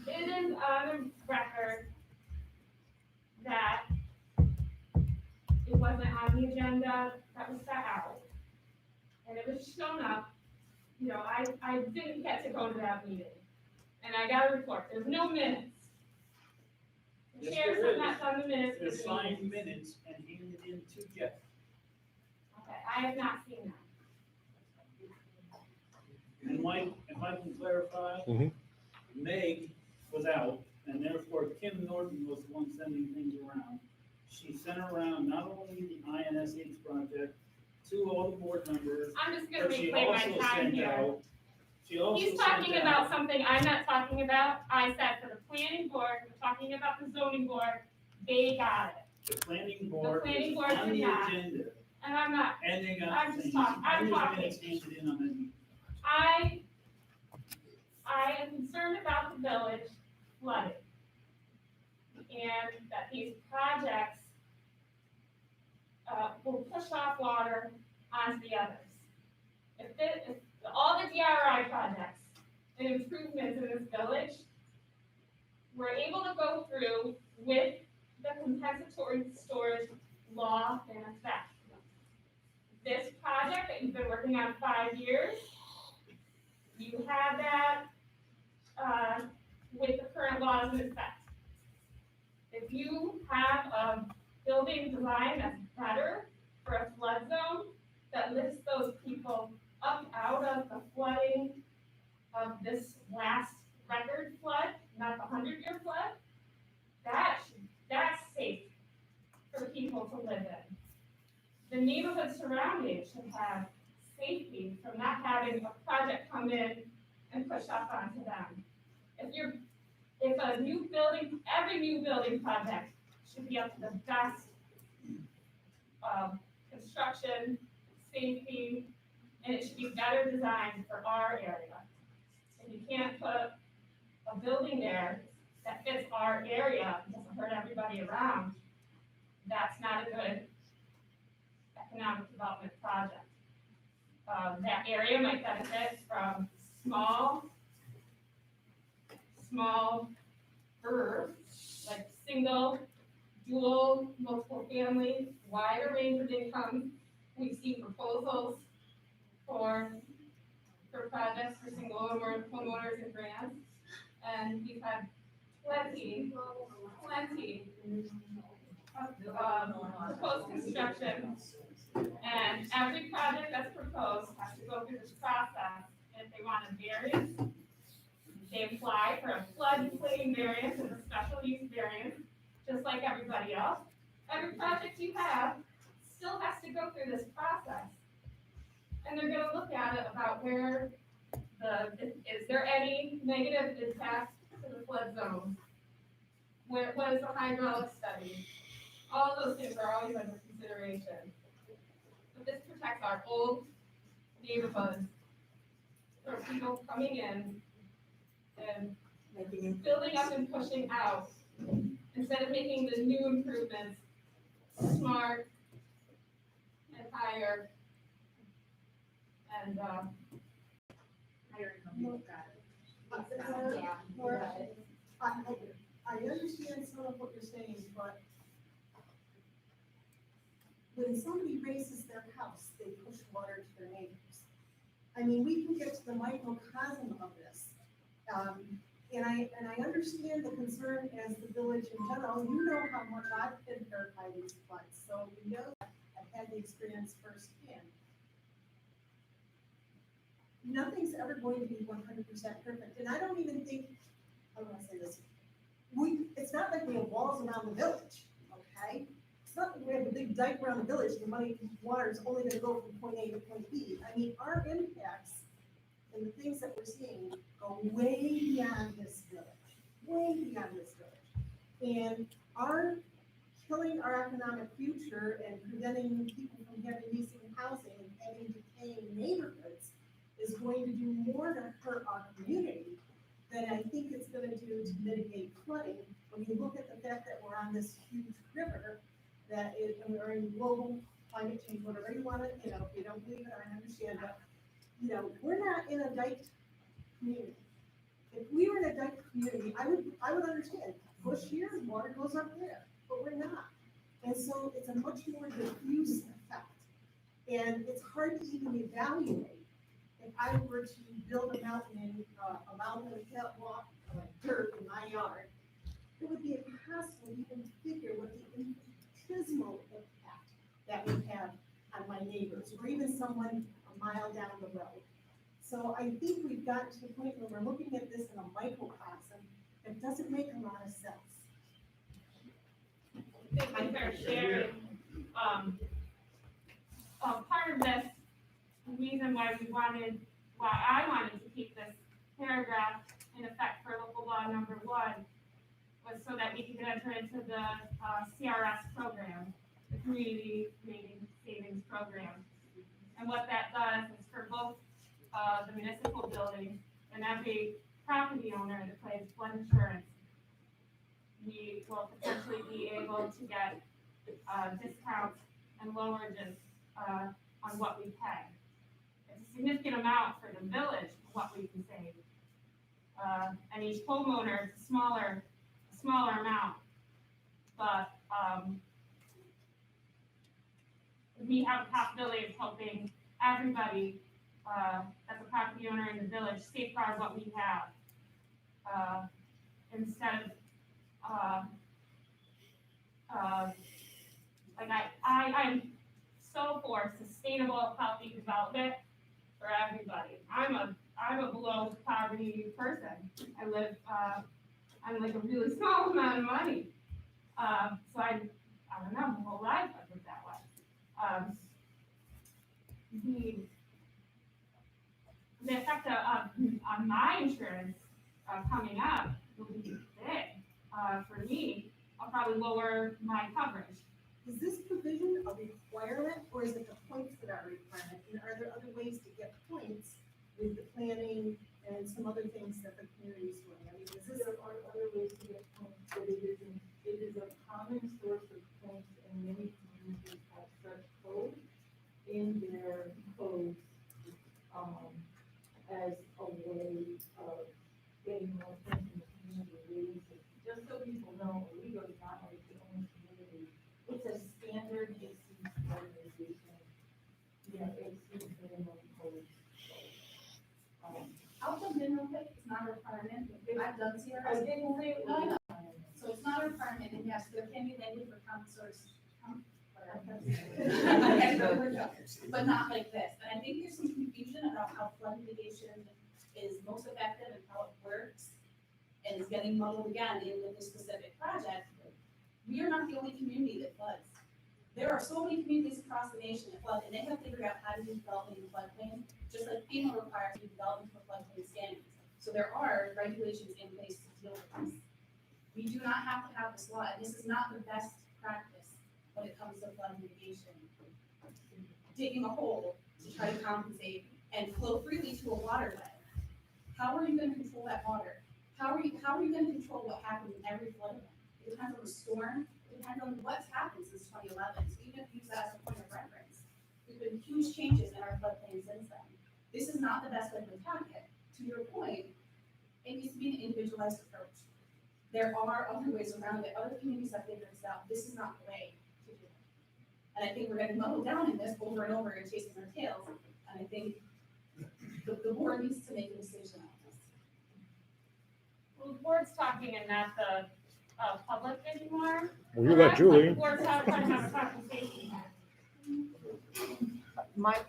It is on the record that it wasn't on the agenda that was set out. And it was shown up, you know, I didn't get to go to that meeting. And I got a report, there's no minutes. The Yes, chairs there have is. not done the minutes. There's with signed me. minutes and handed in to Jeff. Okay, I have not seen that. And Mike, if I can clarify, Meg was out, and therefore Kim Norton was the one sending things around. She sent around not only the INSH project to all the board members, I'm just gonna but she reclaim my also time sent here. out. She also He's sent talking out- about something I'm not talking about. I said for the planning board, we're talking about the zoning board, they got it. The planning board planning is board on did the not. agenda, And I'm not, and they got I'm just things, talking, I'm and there's talking. minutes handed in on that meeting. I am concerned about the village flooding. And that these projects, will push off water onto the others. If all the DRI projects and improvements in this village were able to go through with the compensatory storage law in effect. This project that you've been working on 5 years, you have that, with the current laws in effect. If you have a building design that's better for a flood zone, that lifts those people up out of the flooding of this last record flood, not the 100-year flood, that's safe for people to live in. The neighborhood surrounding should have safety from not having a project come in and push up onto them. If a new building, every new building project should be up to the best construction, safety, and it should be better designed for our area. If you can't put a building there that fits our area, doesn't hurt everybody around, that's not a good economic development project. That area might benefit from small, like single, dual, multiple family, wider range of income. We've seen proposals for projects for single homeowners and grants. And we've had plenty of proposed construction. And every project that's proposed has to go through this process. And if they want a variance, they apply for a floodplain variance and a special use variance, just like everybody else. Every project you have still has to go through this process. And they're gonna look at it about where is there any negative impact to the flood zone? What is the hydraulic study? All of those things are always under consideration. But this protects our old neighborhoods from people coming in and building up and pushing out, instead of making the new improvements smart and higher and, I understand some of what you're saying, but when somebody raises their house, they push water to their neighbors. I mean, we can get to the microcosm of this. And I understand the concern as the village in general. You know how much I've been hurt by these floods, so you know that I've had the experience firsthand. nothing's ever going to be 100% perfect. And I don't even think, I want to say this, it's not like we have walls around the village, okay? It's not like we have a big dike around the village, the water is only gonna go from point A to point B. I mean, our impacts and the things that we're seeing go way beyond this village, way beyond this village. And our killing our economic future and preventing people from having decent housing and having decaying neighborhoods is going to do more to hurt our community than I think it's gonna do to mitigate flooding. When you look at the fact that we're on this huge river, that is, and we're in global climate change, whatever you wanna, if you don't believe it, I understand, but, we're not in a diked community. If we were in a diked community, I would understand, push here, water goes up there, but we're not. And so it's a much more diffuse effect. And it's hard to even evaluate. If I were to build a mountain catwalk, like dirt in my yard, it would be impossible even to figure what the infinitesimal impact that would have on my neighbors, or even someone a mile down the road. So I think we've gotten to the point where we're looking at this in a microcosm that doesn't make a lot of sense. Thank you for sharing. Part of this, the reason why I wanted to keep this paragraph in effect for local law number 1 was so that we could enter into the CRS program, the Community Rating Savings Program. And what that does is for both the municipal building and every property owner that pays flood insurance, we will potentially be able to get discounts and lowerages on what we pay. It's a significant amount for the village, what we can save. And each homeowner, it's a smaller amount, but we have the possibility of helping everybody as a property owner in the village safeguard what we have instead of I'm so for sustainable, healthy development for everybody. I'm a below poverty person. I live on like a really small amount of money. So I don't know, my whole life I've lived that way. The effect on my insurance coming up will be big. For me, I'll probably lower my coverage. Is this provision a requirement, or is it the points that are a requirement? And are there other ways to get points with the planning and some other things that the community is doing? I mean, is this? There are other ways to get points, but it is a common source of points, and many communities have such code in their codes as a way of getting more points in the community. Just so people know, Owego is not like the only community. It's a standard exceeds organization. Yeah, exceeds minimum codes. I'll jump in real quick, it's not a requirement, I've done CRS. I didn't say it was. So it's not a requirement, and yes, there can be language for common source. But not like this, and I think there's some confusion about how flood mitigation is most effective and how it works, and it's getting muddled again in with this specific project. We are not the only community that floods. There are so many communities across the nation that flood, and they have figured out how to do development in floodplain, just like FEMA requires you development for floodplain standards. So there are regulations in place to deal with this. We do not have to have this law, and this is not the best practice when it comes to flood mitigation. Digging a hole to try to compensate and flow freely to a waterway. How are you going to control that water? How are you going to control what happens in every flood event? It depends on the storm. It depends on what's happened since 2011. So even if you use that as a point of reference, there's been huge changes in our floodplain since then. This is not the best way to attack it. To your point, it needs to be an individualized approach. There are other ways around it. Other communities have figured this out. This is not the way to do it. And I think we're getting muddled down in this over and over and chasing our tails. And I think the board needs to make a decision on this. Well, the board's talking and not the public anymore. Well, you let Julie. The board's trying to have a conversation. Mike,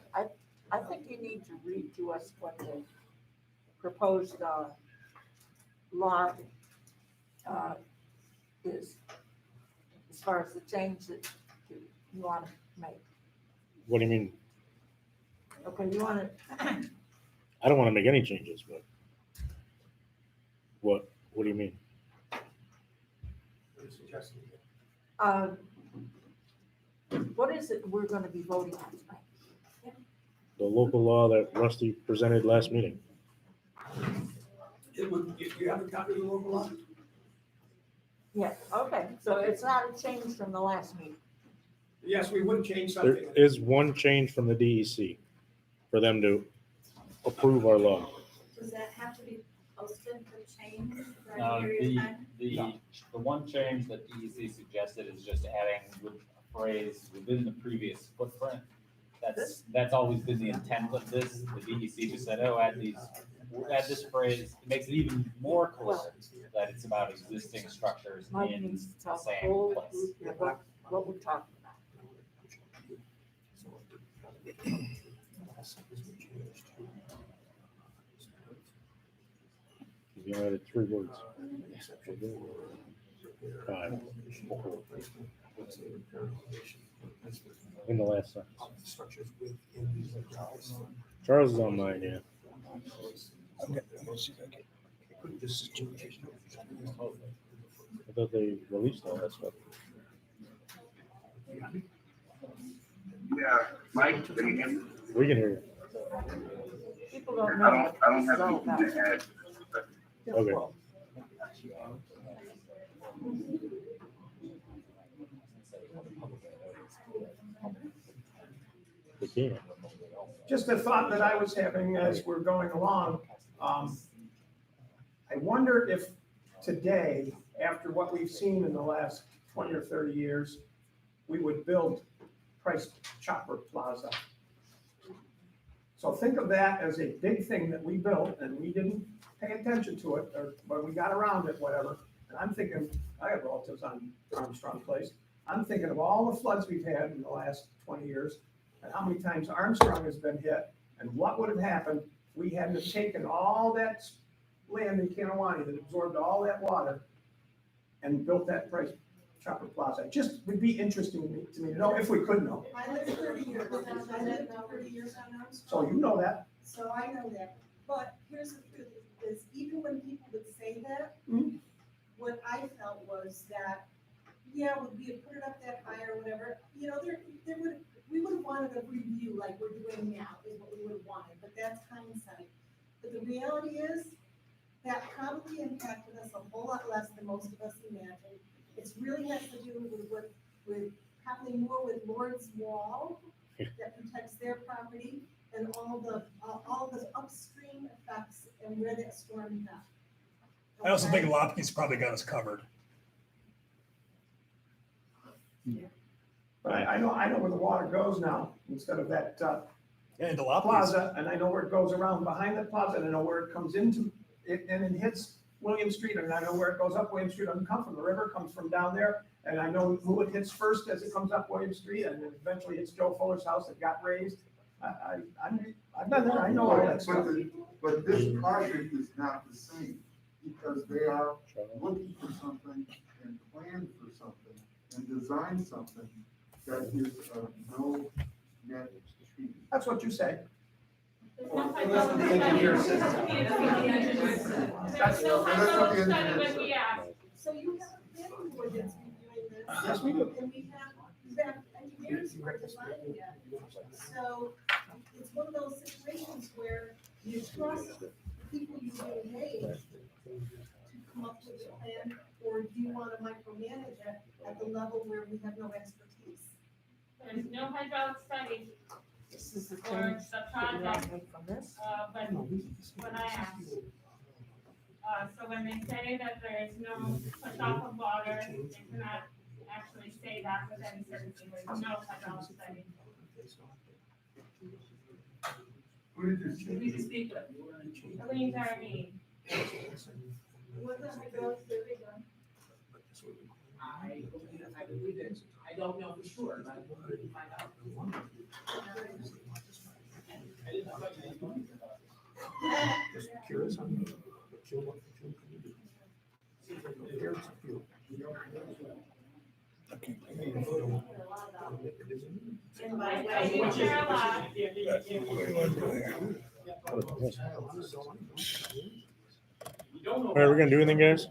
I think you need to read to us what the proposed, law, is, as far as the change that you want to make. What do you mean? Okay, you want to, I don't want to make any changes, but what do you mean? what is it we're gonna be voting on tonight? The local law that Rusty presented last meeting. It would, if you have a copy of the local law? Yeah, okay, so it's not a change from the last meeting. Yes, we would change There something. is one change from the DEC for them to approve our law. Does that have to be posted for change for No, a period of time? the one change that DEC suggested is just adding with a phrase within the previous footprint. That's always been the intent of this. The DEC just said, oh, add this phrase. It makes it even more clear that it's about existing structures Mike in needs to the tell the same whole place. group here what we're talking about. You added 3 words. 5. In the last sentence. Charles is on mine, yeah. I thought they released all that stuff. Yeah, Mike, can you hear me? We can hear you. People don't know. I don't have anything to add. Okay. We can. Just a thought that I was having as we're going along. I wonder if today, after what we've seen in the last 20 or 30 years, we would build Price Chopper Plaza. So think of that as a big thing that we built and we didn't pay attention to it, but we got around it, whatever. And I'm thinking, I have relatives on Armstrong Place. I'm thinking of all the floods we've had in the last 20 years and how many times Armstrong has been hit and what would have happened if we hadn't have taken all that land in Kanawani that absorbed all that water and built that Price Chopper Plaza. It just would be interesting to me to know if we could know. I lived 30 years, I lived 30 years on Armstrong. So you know that. So I know that, but here's the truth, is even when people would say that, what I felt was that, yeah, we had put it up that high or whatever, you know, we would have wanted a review like we're doing now, is what we would have wanted, but that's hindsight. But the reality is, that probably impacted us a whole lot less than most of us imagined. It really has to do with probably more with Lord's Wall that protects their property and all the upstream effects and where that storm got. I also think Lopke's probably got us covered. But I know where the water goes now, instead of that, plaza, and I know where it goes around behind the plaza, and I know where it comes into it, and it hits William Street, and I know where it goes up William Street. It doesn't come from the river, it comes from down there, and I know who it hits first as it comes up William Street, and then eventually hits Joe Fuller's house that got raised. I've been there, I know all that stuff. But this project is not the same, because they are looking for something and plan for something and design something that is of no net treatment. That's what you say. There's no engineer says. There's no hydro study when we ask. So you have a planning board that's reviewing this. Yes, we do. And we have engineers who are designing it. So it's one of those situations where you trust the people you engage to come up with a plan, or do you want to micromanage it at the level where we have no expertise? There's no hydraulic study This is the for change the that you want project, to make from this. when I asked. So when they say that there is no push off of water, they cannot actually say that with any certainty, there's no hydraulic study. Who did you You need to speak with Elaine Darby. What the hydraulic survey done? I believe it. I don't know for sure, but we can find out. there's a few. And by the way, you share a lot. All right, we're gonna do anything, guys?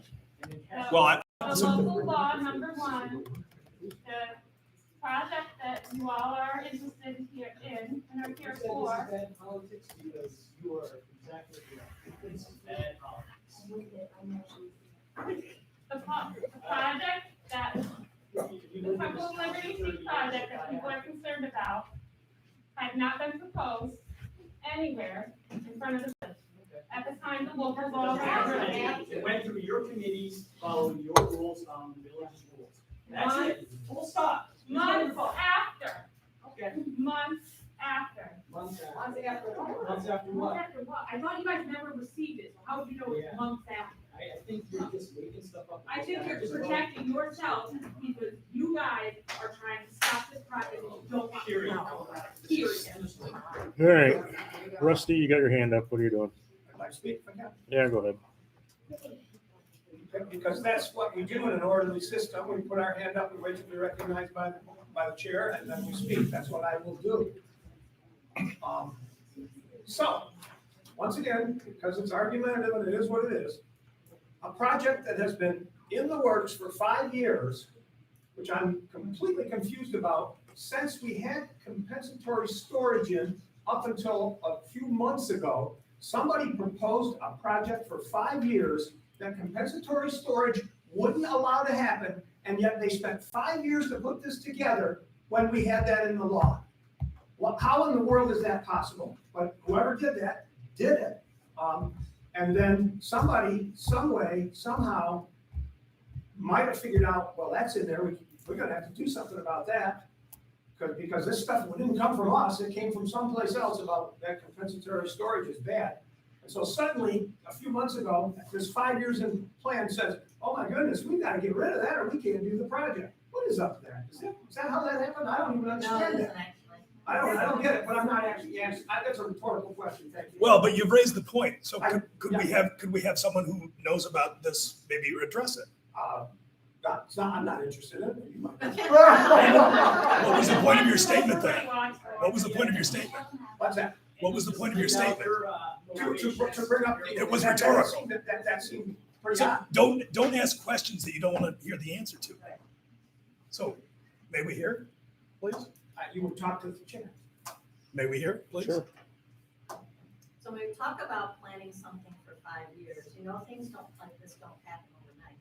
Well, the local law, number one, the project that you all are interested here in and are here for. Bad politics because you are exactly correct. It's bad politics. The project that, the Temple of Liberty Street project that people are concerned about had not been proposed anywhere in front of the village. At the time, the local law was passed. It went through your committees, following your rules on the village's rules. That's it, full stop. Months after, Okay. months after. Months after. Months after. Months after what? Months after what? I thought you guys never received it, so how would you know it's Yeah. months after? I think you're just making stuff up. I think you're protecting yourselves because you guys are trying to stop this project and you don't want to know about it. Period. All right, Rusty, you got your hand up. What are you doing? I'd like to speak if I can. Yeah, go ahead. Because that's what we do in an orderly system. We put our hand up and wait to be recognized by the chair, and then we speak. That's what I will do. So, once again, because it's argumentative and it is what it is, a project that has been in the works for 5 years, which I'm completely confused about, since we had compensatory storage in up until a few months ago, somebody proposed a project for 5 years that compensatory storage wouldn't allow to happen, and yet they spent 5 years to put this together when we had that in the law. Well, how in the world is that possible? But whoever did that, did it. And then somebody, some way, somehow, might have figured out, well, that's in there, we're gonna have to do something about that. Because this stuff didn't come from us, it came from someplace else about that compensatory storage is bad. And so suddenly, a few months ago, this 5 years in plan says, oh my goodness, we gotta get rid of that or we can't do the project. What is up there? Is that how that happened? I don't even understand that. I don't get it, but I'm not actually answering. That's a rhetorical question, thank you. Well, but you've raised the point, so could we have someone who knows about this maybe address it? I'm not interested in it. You might. What was the point of your statement then? What was the point of your statement? What's that? What was the point of your statement? To bring up. It was rhetorical. That seemed pretty So odd. don't ask questions that you don't want to hear the answer to. So, may we hear, please? You would talk to the chair. May we hear, please? Sure. So when we talk about planning something for 5 years, things like this don't happen overnight.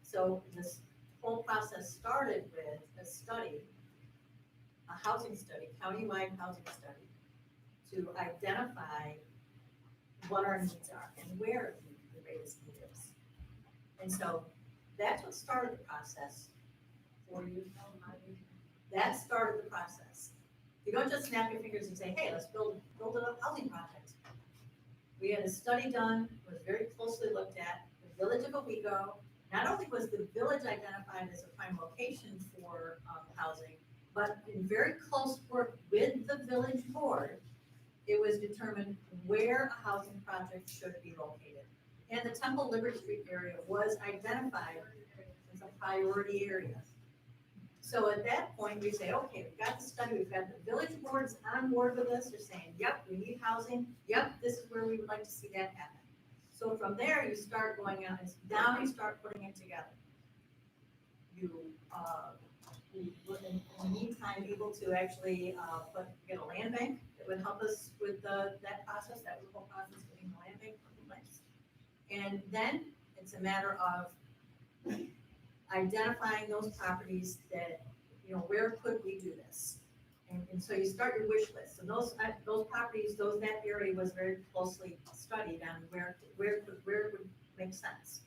So this whole process started with a study, a housing study, countywide housing study, to identify what our needs are and where the greatest need is. And so that's what started the process 4 years ago. That started the process. You don't just snap your fingers and say, hey, let's build a housing project. We had a study done, it was very closely looked at, the village of Owego. Not only was the village identified as a prime location for housing, but in very close work with the village board, it was determined where a housing project should be located. And the Temple Liberty Street area was identified as a priority area. So at that point, we say, okay, we've got the study, we've got the village boards on board with us, they're saying, yep, we need housing, yep, this is where we would like to see that happen. So from there, you start going out, and now you start putting it together. You, in the meantime, able to actually get a land bank that would help us with that process, that was the whole process, getting the land bank put in place. And then it's a matter of identifying those properties that, where could we do this? And so you start your wish list. So those properties, that area was very closely studied on where it would make sense.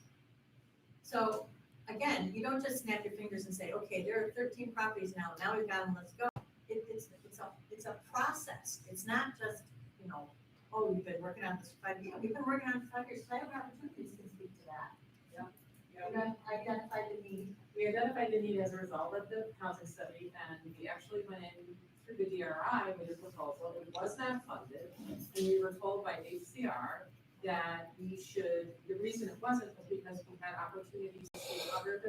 So again, you don't just snap your fingers and say, okay, there are 13 properties now we've got them, let's go. It's a process. It's not just, oh, we've been working on this for 5 years. We've been working on it for 5 years. I have opportunities to speak to that. Identify the need. We identified the need as a result of the housing study, and we actually went in through the DRI with a proposal. It was not funded, and we were told by HCR that we should, the reason it wasn't was because we had opportunities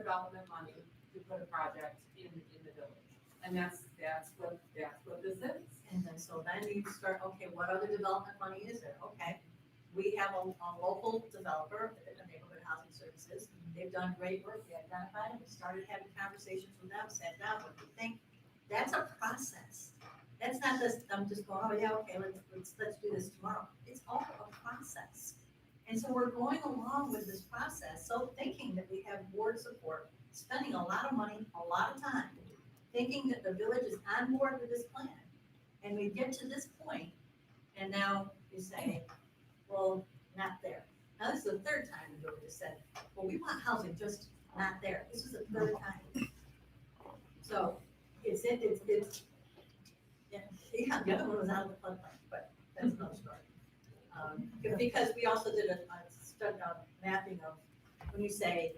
development money to put a project in the village. And that's what this is. And then, so then you start, okay, what other development money is there? Okay, we have a local developer, the Neighborhood Housing Services. They've done great work, we identified them, we started having conversations with them, sat down, what do you think? That's a process. That's not just, I'm just going, oh yeah, okay, let's do this tomorrow. It's all a process. And so we're going along with this process, so thinking that we have board support, spending a lot of money, a lot of time, thinking that the village is on board with this plan. And we get to this point, and now you say, well, not there. Now, this is the third time the village has said, well, we want housing, just not there. This is the third time. So, yeah, the other one was out of the floodplain, but that's another story. Because we also did a mapping of, when you say,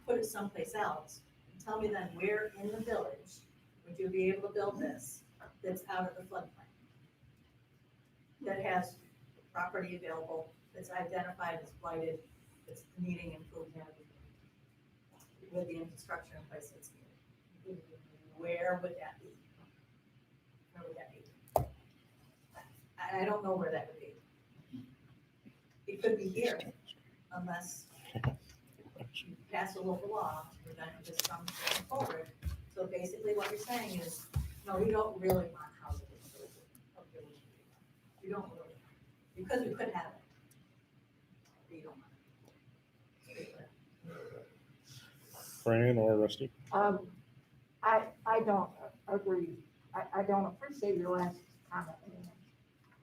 put it someplace else, tell me then where in the village would you be able to build this that's out of the floodplain? That has property available, that's identified as blighted, that's needing improvement, with the infrastructure in place that's needed. Where would that be? Where would that be? I don't know where that would be. It could be here, unless you pass a local law, preventing this from going forward. So basically what you're saying is, no, we don't really want housing in the village. We don't really, because we could have it. But you don't want it. Fran or Rusty? I don't agree. I don't appreciate your last comment.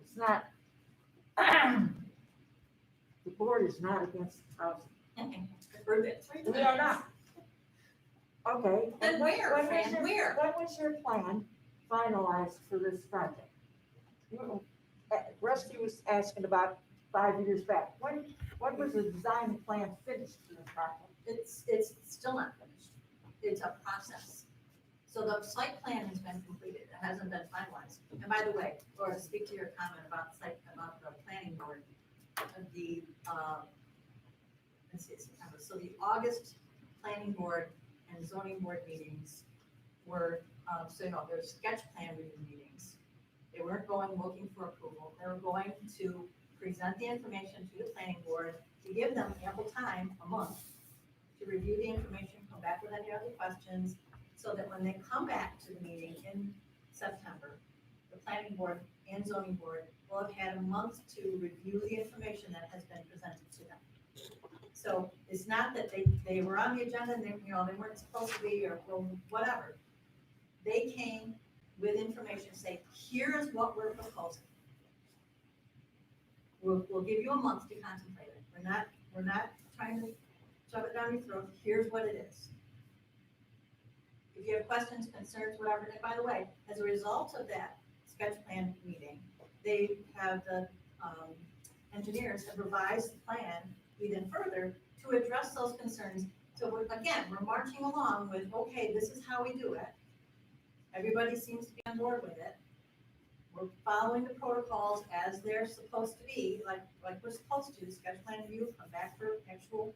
It's not, the board is not against housing. Prove it. We are not. Okay. Then where, Fran, where? When was your plan finalized for this project? Rusty was asking about 5 years back. When was the design and plan finished for the project? It's still not finished. It's a process. So the site plan has been completed. It hasn't been finalized. And by the way, Laura, to speak to your comment about the planning board, let's see, September. So the August planning board and zoning board meetings were, there's sketch plan review meetings. They weren't going looking for approval. They were going to present the information to the planning board, to give them ample time, a month, to review the information, come back with any other questions, so that when they come back to the meeting in September, the planning board and zoning board will have had a month to review the information that has been presented to them. So it's not that they were on the agenda and they weren't supposed to be, or whatever. They came with information, say, here is what we're proposing. We'll give you a month to contemplate it. We're not trying to shove it down your throat. Here's what it is. If you have questions, concerns, whatever, and by the way, as a result of that sketch plan meeting, they have the engineers have revised the plan even further to address those concerns. So we're marching along with, okay, this is how we do it. Everybody seems to be on board with it. We're following the protocols as they're supposed to be, like we're supposed to. Sketch plan review, come back for actual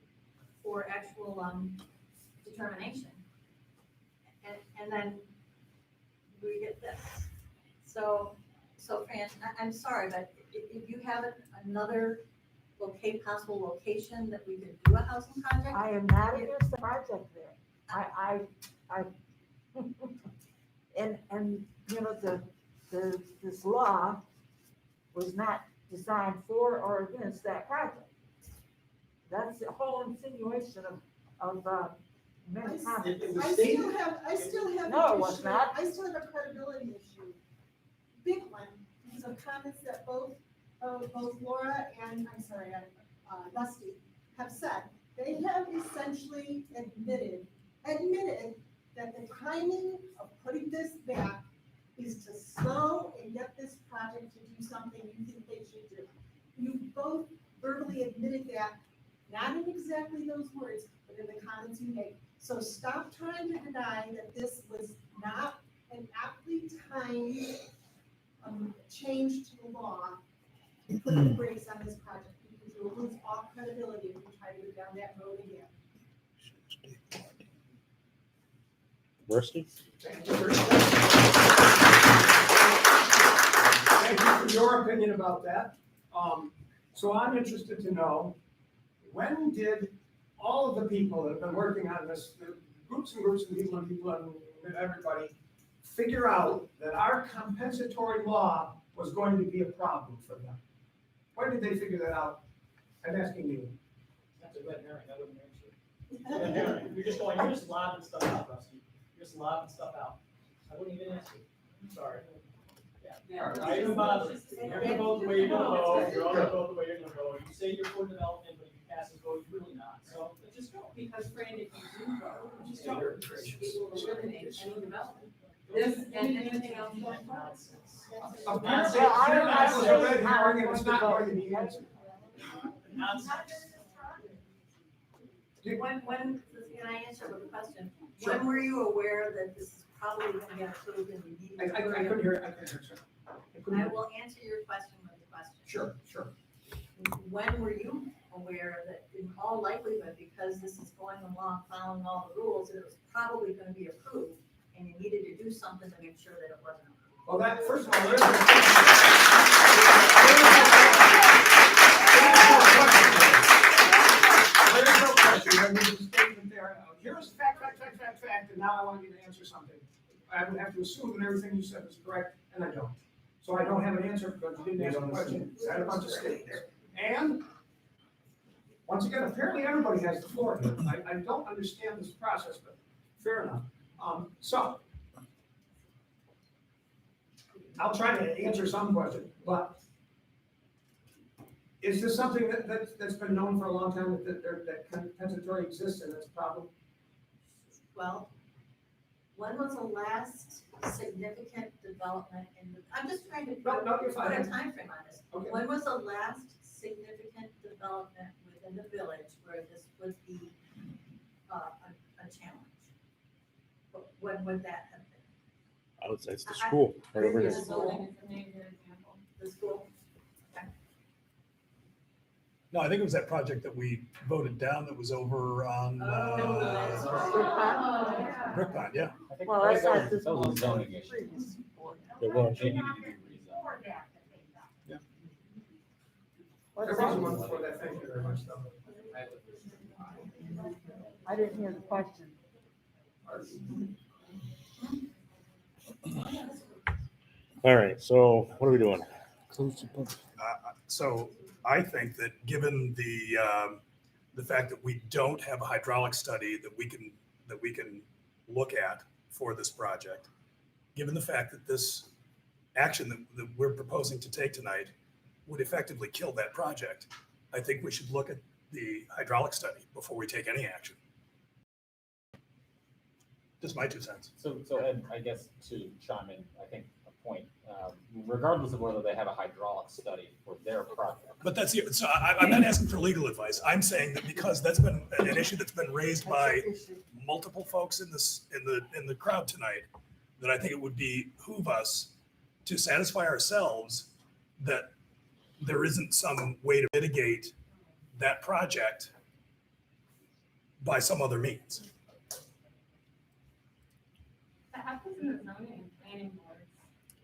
determination. And then we get this. So Fran, I'm sorry, but if you have another possible location that we could do a housing project? I am not against the project there. I and this law was not designed for or against that project. That's the whole insinuation of many comments. I still have. No, it an was issue. not. I still have a credibility issue. Big one, because of comments that both Laura and, Rusty have said. They have essentially admitted that the timing of putting this back is to slow and get this project to do something you think they should do. You both verbally admitted that, not in exactly those words, but in the comments you made. So stop trying to deny that this was not an aptly timed change to the law to put the brakes on this project, because you'll lose all credibility if you try to go down that road again. Rusty? Thank you for your opinion about that. So I'm interested to know, when did all of the people that have been working on this, the groups and groups of people and everybody, figure out that our compensatory law was going to be a problem for them? When did they figure that out? I'm asking you. That's a red herring, I wouldn't answer. Red herring, you're just lobbing stuff out, Rusty. You're just lobbing stuff out. I wouldn't even answer. Sorry. Yeah. I even bother. You're gonna vote the way you're gonna vote, you're all gonna vote the way you're gonna vote. You say you're for development, but if you pass this vote, you're really not. So let's just go. Because Fran, if you do vote, just go, it will eliminate any development. This and anything else going forward. Apparently, that was a red herring and it's not going to be answered. Nonsense. When, can I answer with a question? When were you aware that this is probably gonna get approved and you need? I couldn't hear it, I couldn't hear it. I will answer your question with a question. Sure. When were you aware that in all likelihood, because this is going along following all the rules, that it was probably gonna be approved and you needed to do something to make sure that it wasn't approved? Well, that, first of all, there's no question, there was a statement there, here's fact, and now I want you to answer something. I would have to assume that everything you said was correct, and I don't. So I don't have an answer because you didn't ask the question, I had a bunch of statements. And, once again, apparently everybody has the floor here. I don't understand this process, but fair enough. So, I'll try to answer some question, but is this something that's been known for a long time, that compensatory exists and it's a problem? Well, when was the last significant development I'm just trying to put a timeframe on this. Okay. When was the last significant development within the village where this would be a challenge? When would that have been? I would say it's the school, right over here. The school. The school. Okay. No, I think it was that project that we voted down that was over on, Brook Pond, yeah. I think Well, that's not this that was a one. zoning issue. It was. They needed to be rezoned. There was one before that, thank you very much, though. I didn't hear the question. All right, so what are we doing? So I think that given the fact that we don't have a hydraulic study that we can look at for this project, given the fact that this action that we're proposing to take tonight would effectively kill that project, I think we should look at the hydraulic study before we take any action. Just my 2 cents. So Ed, I guess to chime in, I think a point, regardless of whether they have a hydraulic study for their project. But that's it. So I'm not asking for legal advice. I'm saying that because that's been an issue that's been raised by multiple folks in the crowd tonight, that I think it would behoove us to satisfy ourselves that there isn't some way to mitigate that project by some other means. That happens in the zoning and planning boards.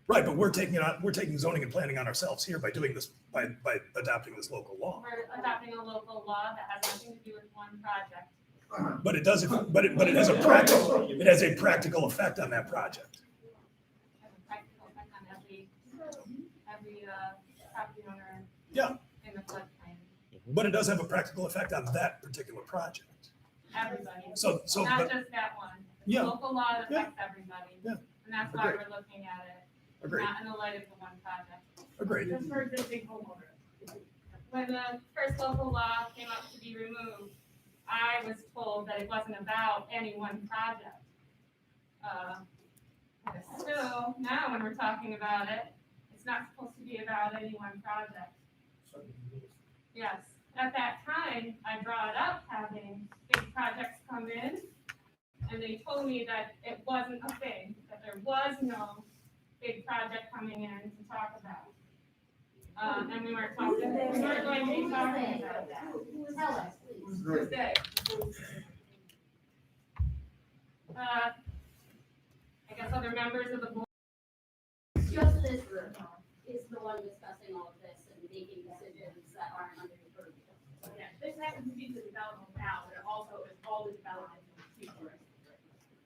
Right, but we're taking zoning and planning on ourselves here by doing this, by adopting this local law. We're adopting a local law that has nothing to do with one project. But it does, but it has a practical effect on that project. It has a practical effect on every property owner. Yeah. In the floodplain. But it does have a practical effect on that particular project. Everybody. So, Not but- just that one. It's Yeah. a local law that affects everybody. Yeah. And that's why Agreed. we're looking at it. Agreed. Not in the light of the one project. Agreed. Just for existing homeowners. When the first local law came up to be removed, I was told that it wasn't about any one project. So now when we're talking about it, it's not supposed to be about any one project. Yes, at that time, I brought up having big projects come in, and they told me that it wasn't a thing, that there was no big project coming in to talk about. And we weren't going to be talking about that. Tell us, please. Today. other members of the board? Just this room is the one discussing all of this and making decisions that aren't under your purview. Yeah, this happens to be the development now, but it also is all the development in the future.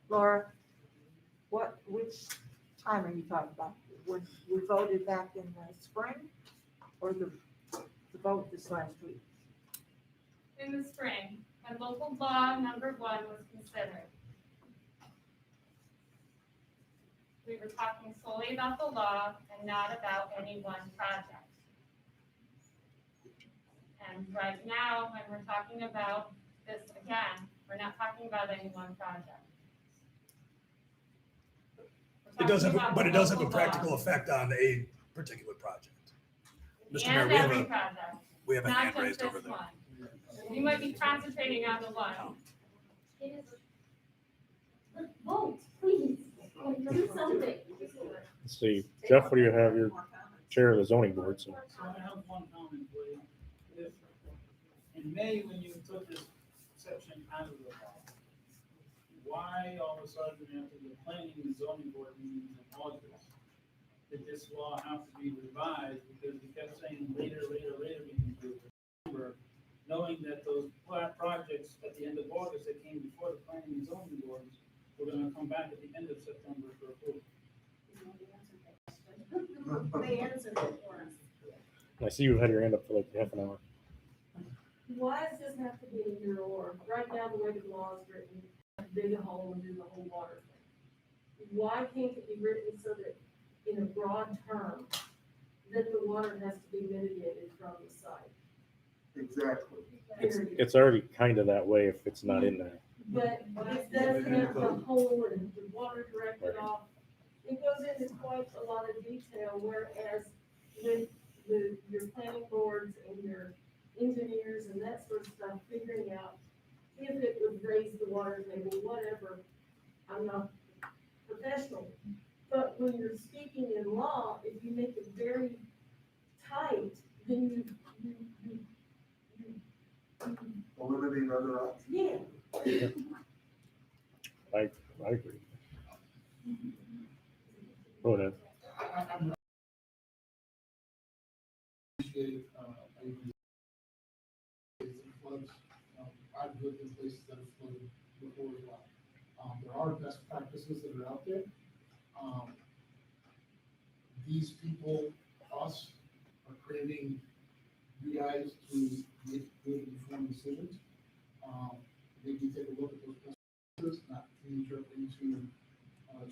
Laura, which time are you talking about? When we voted back in the spring or the vote this last week? In the spring, when local law number 1 was considered. We were talking solely about the law and not about any one project. And right now, when we're talking about this again, we're not talking about any one project. We're It does talking have, about but the it does have a local law. practical effect on a particular project. Mr. Mayor, And we have every a, project, we have a not hand just raised this over there. one. You might be concentrating on the one. Vote, please, do something. Let's see, Jeff, what do you have? Your chair of the zoning board, so. I have one comment, please. If, in May, when you took this section out of the law, why all of a sudden after the planning and zoning board meetings in August, did this law have to be revised? Because we kept saying later, we can do it. Remember, knowing that those projects at the end of August that came before the planning and zoning boards were gonna come back at the end of September for approval. They answered it for us. I see you had your hand up for like half an hour. Why does this have to be a year or, right now, the way the law is written, dig a hole and do the whole water thing? Why can't it be written so that, in a broad term, that the water has to be mitigated from the site? Exactly. It's already kind of that way if it's not in there. But it doesn't have the hole and the water directed off. It goes into quite a lot of detail, whereas with your planning boards and your engineers and that sort of stuff, figuring out if it would raise the water table, whatever. I'm not professional, but when you're speaking in law, if you make it very tight, then you Eliminate other options. yeah. I agree. Go ahead. Appreciate, floods. I've lived in places that have flooded before as well. There are best practices that are out there. These people, us, are creating you guys to make good informed decisions. Maybe take a look at those best practices, not knee-jerk into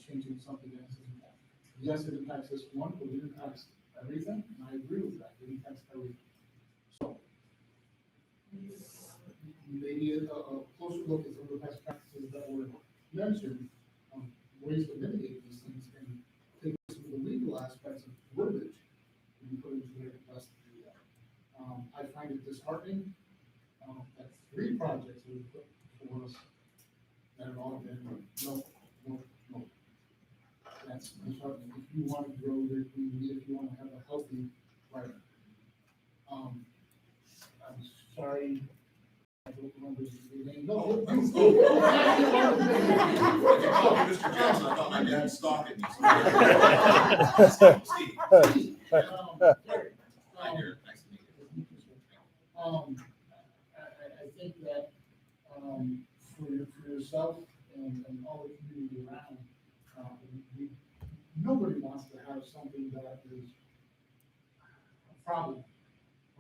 changing something that doesn't impact. Yes, it impacts this one, but it impacts everything, and I agree with that. It impacts everything. So maybe a closer look at some of the best practices that were mentioned, ways to mitigate these things, and take some of the legal aspects of verbiage and put into their best to do that. I find it disheartening that 3 projects were put before us that have all been no. That's disheartening. If you want to grow your community, if you want to have a healthy life. I'm sorry. I don't remember your name. No, Mr. Johnson, I thought my dad's stalking me. Steve. Hi, Derek. Nice to meet you. I think that, for yourself and all the community around, nobody wants to have something that is a problem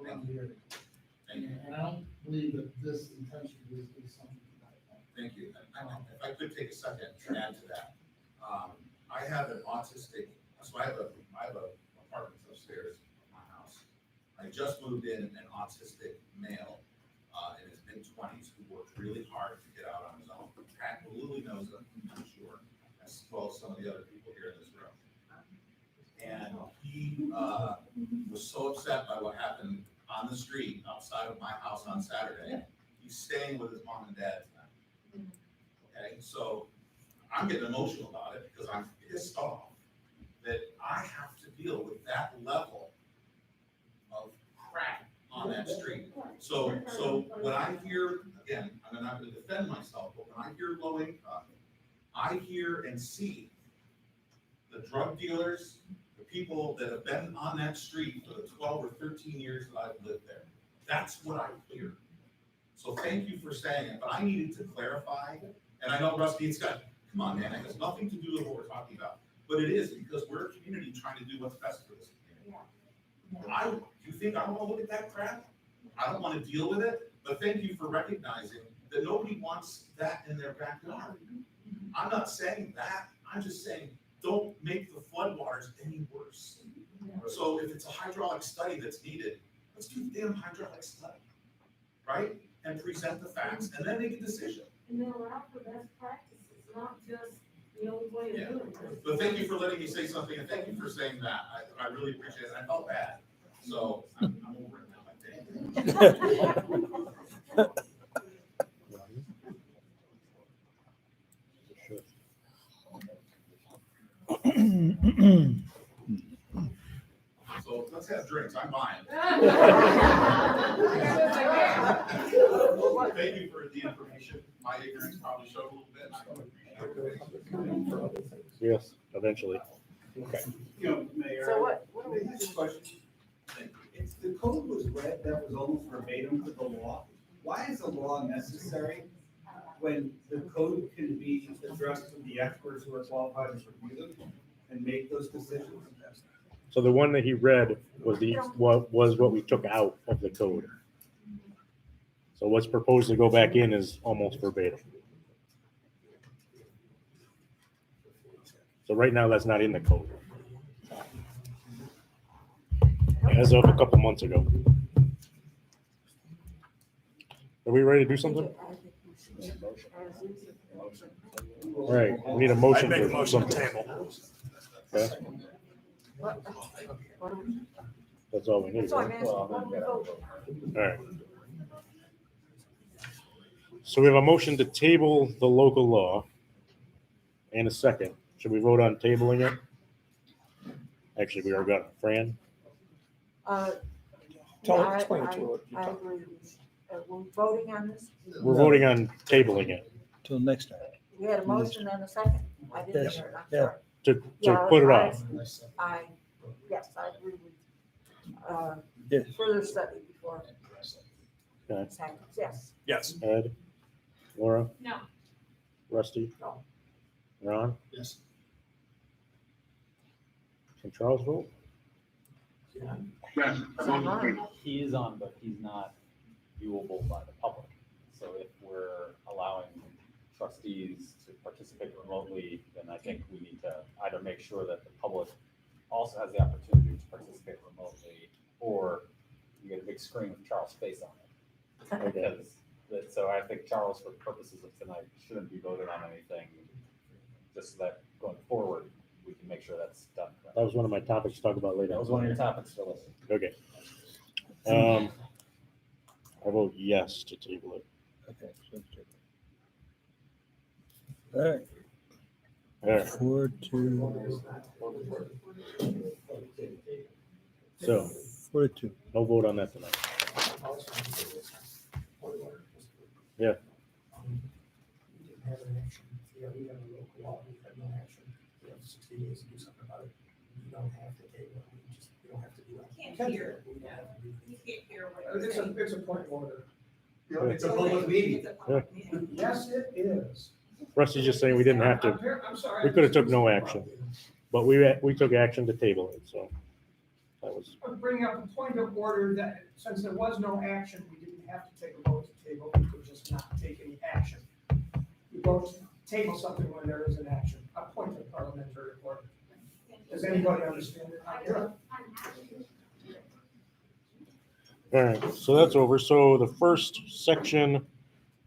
around the area. And I don't believe that this intention is something like that. Thank you. And if I could take a second to add to that. I have an autistic, so I have apartments upstairs in my house. I just moved in an autistic male in his mid-20s who worked really hard to get out on his own. Lily knows him, I'm sure, as well as some of the other people here in this room. And he was so upset by what happened on the street outside of my house on Saturday. He's staying with his mom and dad tonight. Okay, so I'm getting emotional about it because I'm pissed off that I have to deal with that level of crap on that street. So when I hear, again, I'm not going to defend myself, but when I hear low income, I hear and see the drug dealers, the people that have been on that street for the 12 or 13 years that I've lived there. That's what I hear. So thank you for saying it, but I needed to clarify, and I know Rusty, it's got, come on, man, it has nothing to do with what we're talking about, but it is because we're a community trying to do what's best for this community. You think I want to look at that crap? I don't want to deal with it, but thank you for recognizing that nobody wants that in their backyard. I'm not saying that, I'm just saying, don't make the floodwaters any worse. So if it's a hydraulic study that's needed, let's do the damn hydraulic study, right? And present the facts, and then make a decision. And then allow for best practices, not just the old way of doing it. But thank you for letting me say something, and thank you for saying that. I really appreciate it. I felt bad, so I'm over it now, I think. So let's have drinks, I'm buying. Thank you for the information. My ignorance probably showed a little bit. I appreciate it. Yes, eventually. Okay. You know, Mayor. So what I have a question. If the code was read, that was almost verbatim to the law. Why is the law necessary when the code can be addressed to the experts who are qualified to review them and make those decisions? So the one that he read was what we took out of the code. So what's proposed to go back in is almost verbatim. So right now, that's not in the code. As of a couple months ago. Are we ready to do something? All right, we need a motion I make a for motion to something. table. Okay, that's all we need, That's all I'm right? asking. What do we vote? All right. So we have a motion to table the local law and a second. Should we vote on tabling it? Actually, we already got it. Fran? Explain to her. I agree. We're voting on this? We're voting on tabling it Till next time. We had a motion and a second? I didn't Yes. hear it, I'm Yeah. sorry. to Yeah, put it off. Yes, I agree with, Yes. further study before. Okay. This happens. Yes. Yes. Ed? Laura? No. Rusty? No. Ron? Yes. Can Charles vote? Yes. He is on, but he's not viewable by the public. So if we're allowing trustees to participate remotely, then I think we need to either make sure that the public also has the opportunity to participate remotely, or you get a big screen with Charles' face on it. Because, so I think Charles, for purposes of tonight, shouldn't be voted on anything, just so that going forward, we can make sure that's done. That was one of my topics to talk about later. That was one of your topics, Phyllis. Okay. I vote yes to table it. Okay. All right. All right, 4-2. so 4-2. no vote on that tonight. Yeah. Have an action. Yeah, we have a local law, we have no action. We have 60 days to do something about it. You don't have to table it, you don't have to do it. Can't hear. You can't hear what you're saying. It's a point of order. It's a public meeting. It's a public meeting. Yes, it is. Rusty's just saying we didn't have to, I'm sorry. we could have took no action, but we took action to table it, so that was, I'm bringing up a point of order that since there was no action, we didn't have to take a vote to table, we could just not take any action. We don't table something when there is an action, a point of parliamentary order. Does anybody understand it? all right, so that's over. So the first section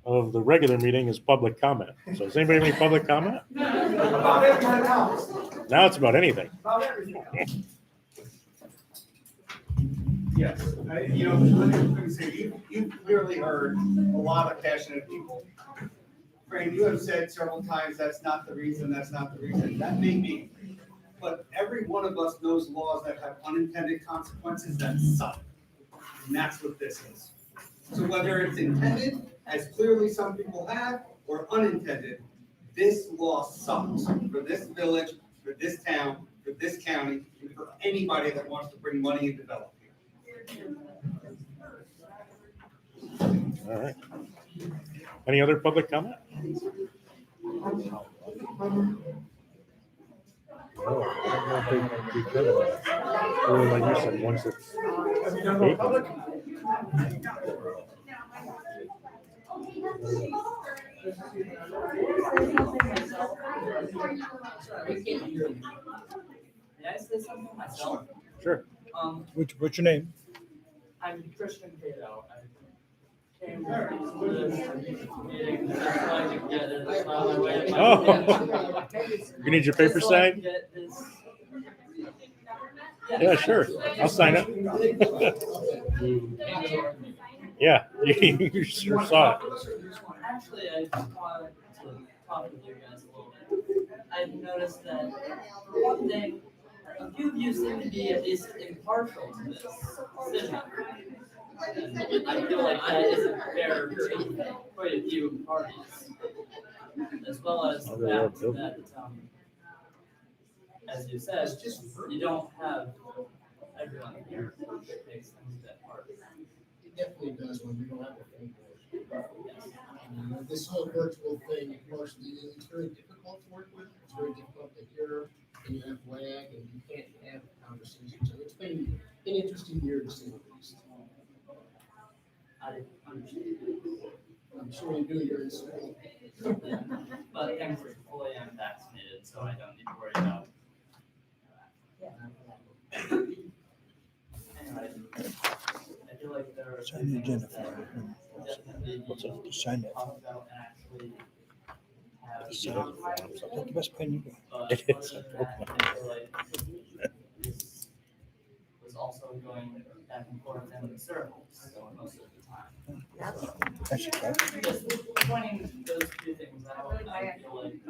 of the regular meeting is public comment. So does anybody have any public comment? About everyone else, Now it's about anything. about everything else. Yes, let me say, you've clearly heard a lot of passionate people. Fran, you have said several times, that's not the reason, that's not the reason. That may be. But every one of us knows laws that have unintended consequences that suck. And that's what this is. So whether it's intended, as clearly some people have, or unintended, this law sucks for this village, for this town, for this county, and for anybody that wants to bring money and develop here. All right. Any other public comment? No, I don't know if we could. Or like you said, once it's Have you done no public? May I say something myself? Sure. What's your name? I'm Christian Cato. I came to this meeting just so I could get it on my way to my. Oh. You need your paper Just so I signed? could get this- Yeah, sure. I'll sign it. Yeah, you sure saw it. Actually, I just wanted to talk with you guys a little bit. I've noticed that one thing, a few of you seem to be at least impartial to this decision. And I feel like that isn't fair to quite a few parties. As well as the fact that, as you said, you don't have everyone here, which makes things a bit harder. It definitely does when we don't have a full board. This whole virtual thing, of course, it's very difficult to work with. It's very difficult to hear, and you have lag, and you can't have conversations. So it's been an interesting year to say the least. I understand. I'm sure you do. You're in school. But thankfully, fully I'm vaccinated, so I don't need to worry about. Anyway, I feel like there are Sign the agenda things that definitely What's up? Just sign it. talk about and actually have. Just sign it. Take the best pen you got. But It is. other than that, I feel like this was also going back and forth in circles most of the time. That's okay. Just pointing those two things out, I feel like I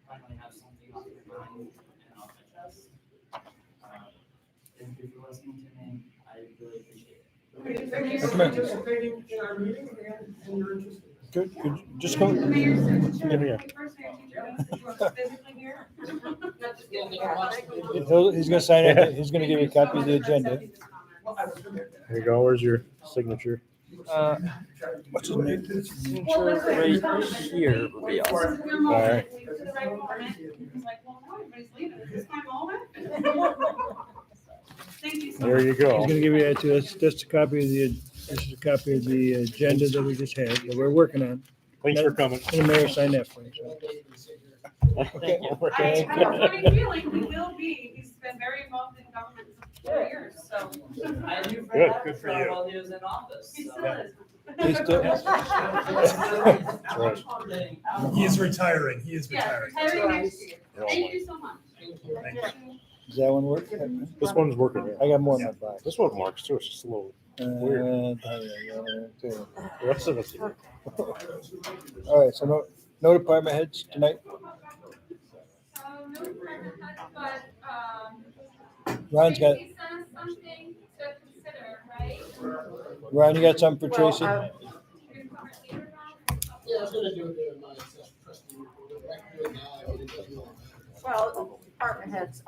finally have something off my mind and off my chest. Thank you for listening to me. I really appreciate it. Thank you for participating in our meeting and your interest. Good, good. Just go. Mayor, Give me a. physically here? He's gonna sign it. He's gonna give you a copy of the agenda. Here you go. Where's your signature? What's his name? Signature right here would be awesome. All right. Thank you so There much. you He's go. gonna give you that too. That's a copy of the, this is a copy of the agenda that we just had, that we're working on. Thanks for coming. And the mayor signed that for you. So. Okay. I have a funny feeling he will be, he's been very involved in government for 4 years, so. I knew Good, Fred good for Haverstraw you. while he was in office. He so- still is. He's still. Right. He is retiring. He is Yeah, retiring. retiring next year. Oh, Thank my. you so much. Thank you. Does that one work? This one's working. I got more in my box. This one marks too. It's just a little. Weird. The rest of us. All right, so no department heads tonight? No department heads, but, Ryan's got, Tracy sent us something to consider, right? Ryan, you got something for Tracy? You're gonna cover it later on? Yeah, I was gonna do it there in my trustee report. I can do it now. I already did it. Well, department heads,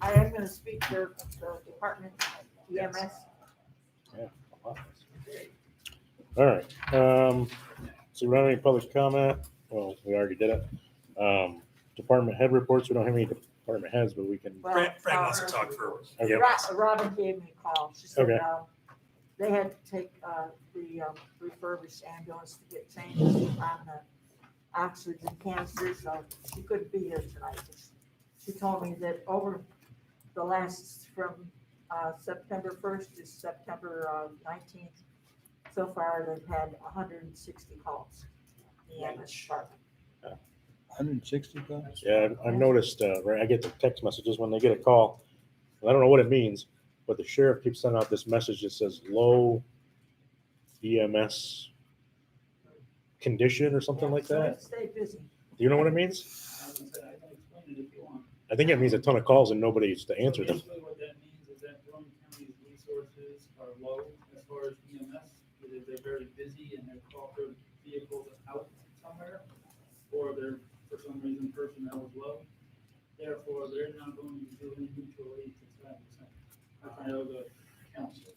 I am gonna speak to the department EMS. Yeah. All right. So we don't have any public comment. Well, we already did it. Department head reports. We don't have any department heads, but we can. Well, Fran wants to talk first. Okay. Robin gave me a call. She said, Okay. They had to take, the refurbished ambulance to get changes on the oxygen canister, so she couldn't be here tonight. She told me that over the last, from, September first to September, 19th, so far they've had 160 calls. The EMS department. 160 bucks? Yeah, I've noticed. Right, I get the text messages when they get a call. I don't know what it means, but the sheriff keeps sending out this message that says low EMS condition or something like that. Stay busy. Do you know what it means? I think it means a ton of calls and nobody's to answer them. Basically, what that means is that Rowan County's resources are low as far as EMS Either they're very busy and their vehicles are out somewhere, or they're, for some reason, personnel is low. Therefore, they're not going to do any mutual aid to traffic center. That's Iowa Council.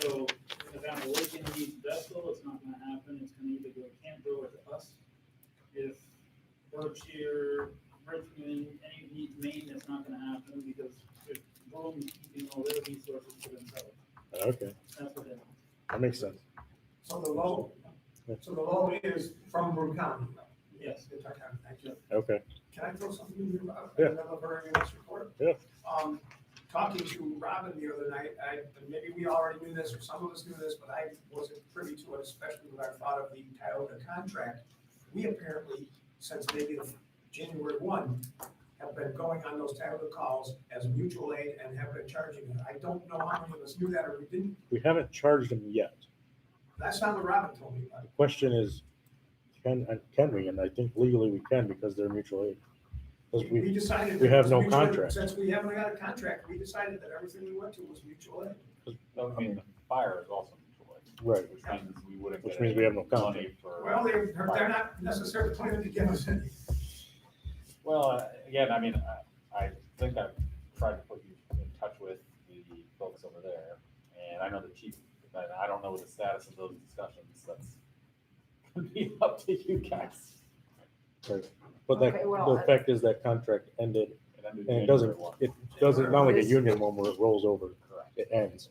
So if I'm awakening needs Bethel, it's not gonna happen. It's gonna either go to Campbell or to us. If Berkshire, Richmond, any needs Maine, that's not gonna happen because they're both keeping all their resources to themselves. Okay, That's what they want. that makes sense. So the low is from Broome County. Yes. Kentucky, thank you. Okay, Can I throw something in about Yeah. another very nice report? Yeah. Talking to Robin the other night, and maybe we already knew this, or some of us knew this, but I wasn't privy to it, especially when I thought of the Tioga contract. We apparently, since maybe January 1, have been going on those Tioga calls as mutual aid and have been charging it. I don't know how many of us knew that or we didn't. we haven't charged them yet. That's not what Robin told me about. The question is, can we? And I think legally we can because they're mutual aid. Because We decided. we that it have was no mutual aid. contract. Since we haven't got a contract, we decided that everything we went to was mutual aid. I mean, the fire is also mutual aid. Right. Which means we wouldn't Which get means we have no any contract. money for. Well, they're not necessarily planning to give us any. Well, again, I mean, I think I've tried to put you in touch with the folks over there, and I know the chief, but I don't know the status of those discussions. That's gonna be up to you guys. Right. But that, Okay, well, the fact is that contract ended, It ended and January 1. it doesn't, not like a union one where it rolls over, Correct. it ends.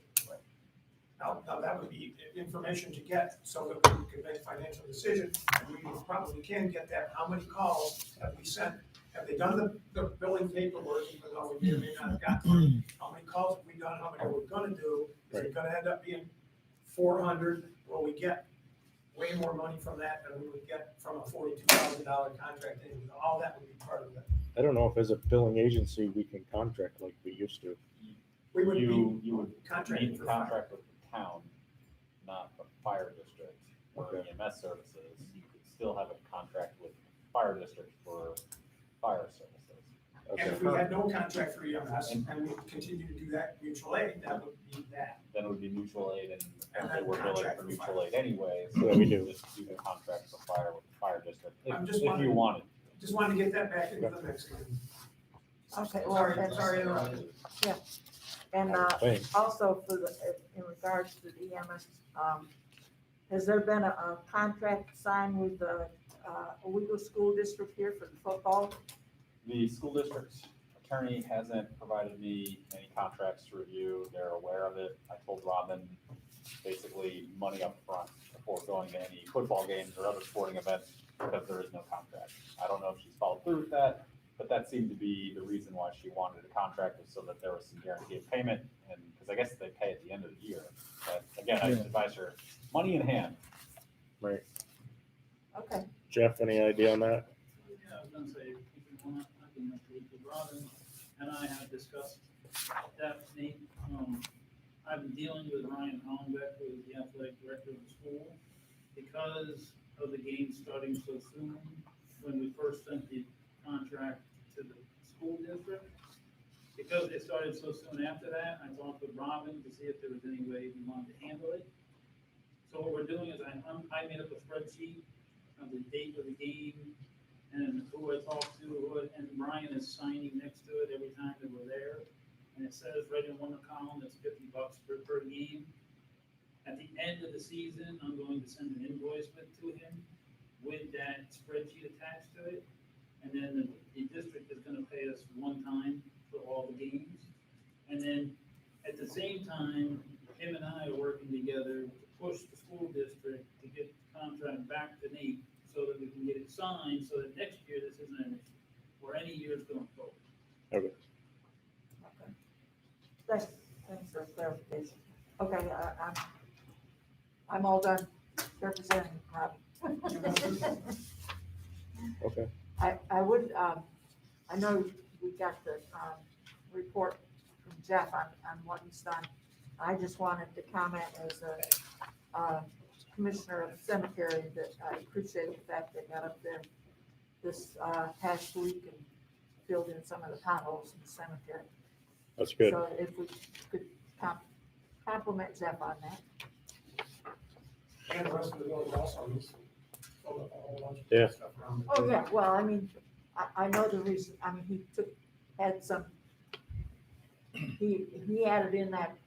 Now, that would be information to get so that we can make financial decisions. And we probably can get that. How many calls have we sent? Have they done the billing paperwork, even though we may or may not have gotten them? How many calls have we done? How many are we gonna do? Is it gonna end up being 400? Will we get way more money from that than we would get from a $42,000 contract? And all that would be part of it. I don't know if as a billing agency, we can contract like we used to. We would You be would contracting need to for fire. contract with the town, not the fire district or Okay. EMS services. You could still have a contract with the fire district for fire services. And if we had no contract for EMS and we continue to do that mutual aid, that would be that. Then it would be mutual aid and And they then were billing contract for for mutual fire. aid anyway. Yeah, So we you do. just do the contract for fire with the fire district I'm if just you wondering- wanted. Just wanted to get that back into the mix. Okay, well, Sorry, that's- sorry, interrupted. And Thanks. also for the, in regards to the EMS, has there been a contract signed with the Owego School District here for the football? The school district's attorney hasn't provided me any contracts to review. They're aware of it. I told Robin basically money up front before going to any football games or other sporting events because there is no contract. I don't know if she's followed through with that, but that seemed to be the reason why she wanted a contract was so that there was some guarantee of payment. And because I guess they pay at the end of the year. But again, I just advise her, money in hand. Right. Okay. Jeff, any idea on that? Yeah, I was gonna say, if you want, I can update you. Robin and I have discussed that, Nate. I've been dealing with Ryan Hollenbeck, who is the athletic director of the school, because of the game starting so soon. When we first sent the contract to the school district, because it started so soon after that, I talked with Robin to see if there was any way we wanted to handle it. So what we're doing is I made up a spreadsheet of the date of the game and who I talked to, and Brian is signing next to it every time that we're there. And it says right in one column, it's $50 per game. At the end of the season, I'm going to send an invoice to him with that spreadsheet attached to it. And then the district is gonna pay us one time for all the games. And then at the same time, him and I are working together to push the school district to get the contract back to Nate so that we can get it signed, so that next year this isn't an issue, or any years going forward. Okay. Thanks for clarification. Okay, I'm all done representing Rob. Okay. I would, I know we got the, report from Jeff on what he's done. I just wanted to comment as a, commissioner of the cemetery that I appreciate the fact they got up there this, past week and filled in some of the potholes in the cemetery. That's good. So if we could compliment Jeff on that. And the rest of the village also, he's filled up a whole bunch Yeah. of stuff around. Oh, yeah, well, I mean, I know the reason, I mean, had some, he added in that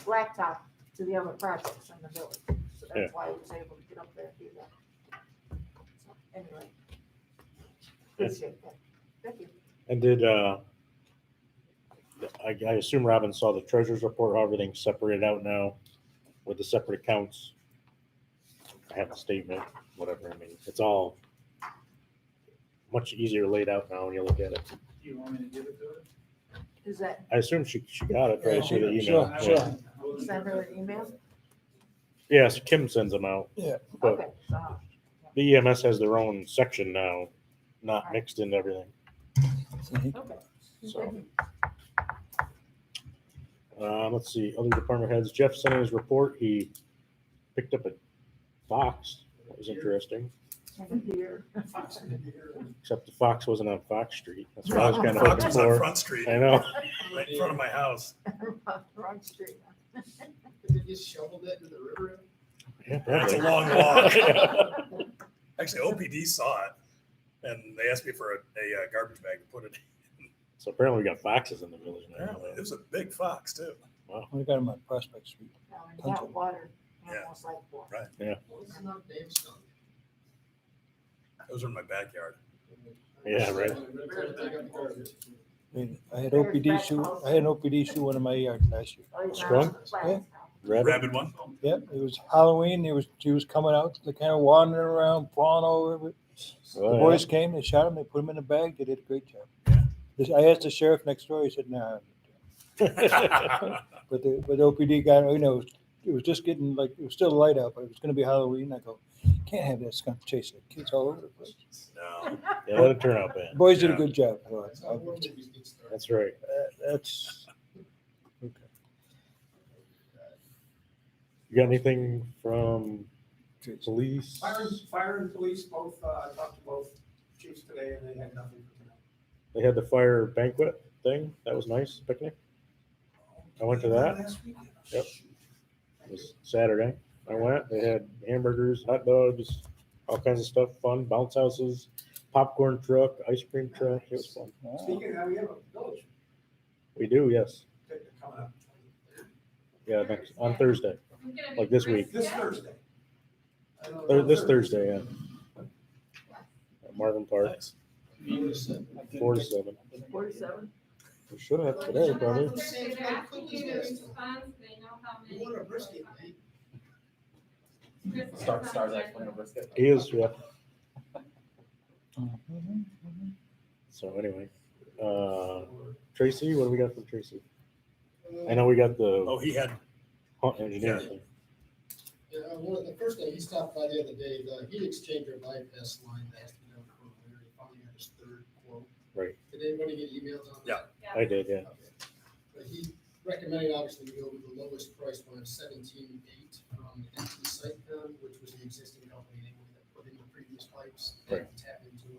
blacktop to the other projects in the village. So Yeah. that's why he was able to get up there and do that. So, anyway. Appreciate that. Thank you. And did, I assume Robin saw the treasurer's report, how everything's separated out now with the separate accounts. I have a statement, whatever, I mean, it's all much easier laid out now when you look at it. Do you want me to give it to her? Is that, I assume she got it, right? See the email. Sure, sure. Yeah. send her an email? Yes, Kim sends them out. Yeah. But Okay, so, the EMS has their own section now, not mixed into everything. okay. So. Thank you. Let's see, other department heads. Jeff sent in his report. He picked up a fox. That was interesting. And a deer. Except the fox wasn't on Fox Street. That's what I was kind of Fox hoping was on for. Front Street. I know. Right in front of my house. Wrong street. Did they just shovel that into the river? Yeah, That's a probably. long walk. Yeah. Actually, OPD saw it, and they asked me for a garbage bag to put it in. So apparently we got foxes in the village now. Apparently, it was a big fox too. Wow. We got them on Prospect Street. That water, Yeah. almost like water. Right. Yeah. It's not Dave Stone. Those are in my backyard. Yeah, right. I had OPD shoe, I had an OPD shoe in my yard last year. Oh, yeah. Skunk? Yeah. Rabbit? Rabid one. Yeah, it was Halloween, she was coming out, they kind of wandering around, falling over. The Oh, boys came, they shot him, they put him in a bag, they did a great job. I asked the sheriff next door, he said, nah. yeah. But the OPD guy, it was just getting like, it was still light out, but it was gonna be Halloween. I go, can't have that skunk chasing the kids all over the place. No. Yeah, that didn't turn out bad. Boys did a Yeah. good job. That's right. That's, okay. You got anything from police? Fire and police both, I talked to both chiefs today and they had nothing for tonight. They had the fire banquet thing. That was nice, picnic. I went to that. Yep. It was Saturday. I went. They had hamburgers, hot dogs, all kinds of stuff, fun, bounce houses, popcorn truck, ice cream truck. It was fun. Speaking of that, we have a village We do, yes. picnic coming up. Yeah, on Thursday, like this week. This Thursday. This Thursday, yeah. At Marvin Park, Nice. 4 to 7. 47? We should have today, probably. You want a brisket, mate? Stars actually a brisket. He is, yeah. So anyway, Tracy, what do we got from Tracy? I know we got the Oh, he had. hunt engineer Yeah. thing. Yeah, the first day, he stopped by the other day, he exchanged our bypass line last year, we finally got his third quote. Right. Did anybody get emails on that? Yeah. I did, yeah. Okay. But he recommended obviously we go with the lowest price one of 17.8 from NT Sitecom, which was the existing company that put in the previous pipes and tap into.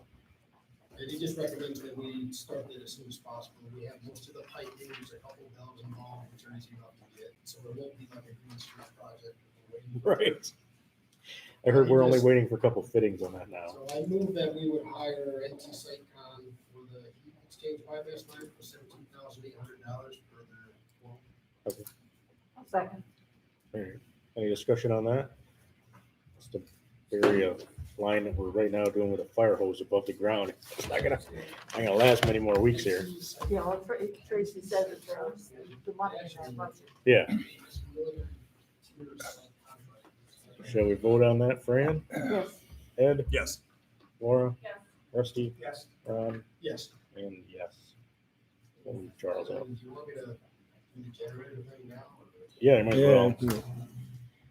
And he just recommends that we start that as soon as possible. We have most of the piping, there's a couple of valves involved, which are easy enough to get, so it won't be like a green street project. We're waiting for. Right. I heard we're only waiting for a couple fittings on that now. So I moved that we would hire NT Sitecom for the heat exchange bypass line for $17,800 for their quote. Okay. Second. All right. Any discussion on that? It's the area line that we're right now doing with a fire hose above the ground. It's not gonna last many more weeks here. Yeah, well, Tracy said that the money is not much. Yeah. Shall we vote on that, Fran? Yes. Ed? Yes. Laura? Yes. Rusty? Yes. Ron? Yes. And yes. And Charles. Do you want me to do the generator thing now? or- Yeah, you might as Yeah, well. do it.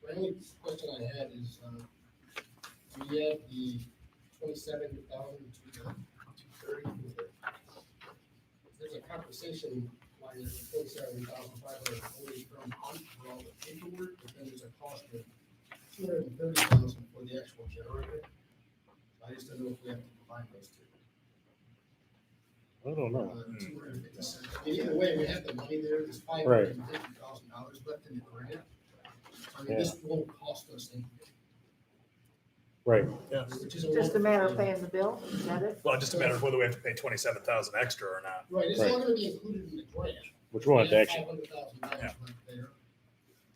The only question I had is, do we have the 27,230? There's a compensation line that's 27,500 only from Hunt for all the paperwork, but then there's a cost of 230,000 for the actual generator. I just don't know if we have to combine those two. I don't know. 250 cents. I mean, either way, we have the money there, there's Right. $550,000 left in the grant. So I mean, this won't cost us anything. Right. Yeah. Which is Just a matter of paying the bill, is that it? Well, just a matter of whether we have to pay 27,000 extra or not. Right, it's Right. not gonna be included in the grant. Which we wanted to actually, $500,000 left there.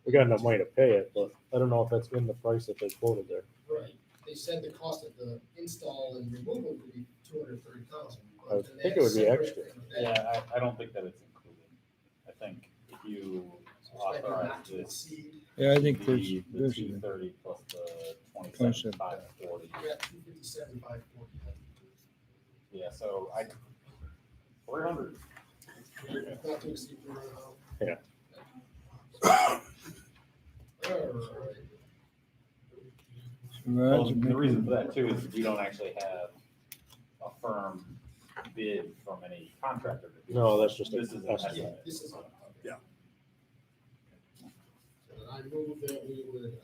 we got enough money to pay it, but I don't know if that's in the price that they quoted there. Right, they said the cost of the install and removal would be 230,000. I would think it would be extra. Yeah, I don't think that it's included. I think if you authorize Not to this, exceed, Yeah, I think the there's, 230 plus the 27,540. yeah, 257, 540. Yeah, so 300. Not to exceed 300,000. Yeah. Well, the reason for that too is you don't actually have a firm bid from any contractor. to do No, this. that's just a This is an estimate. estimate. This is, Yeah. so then I move that we would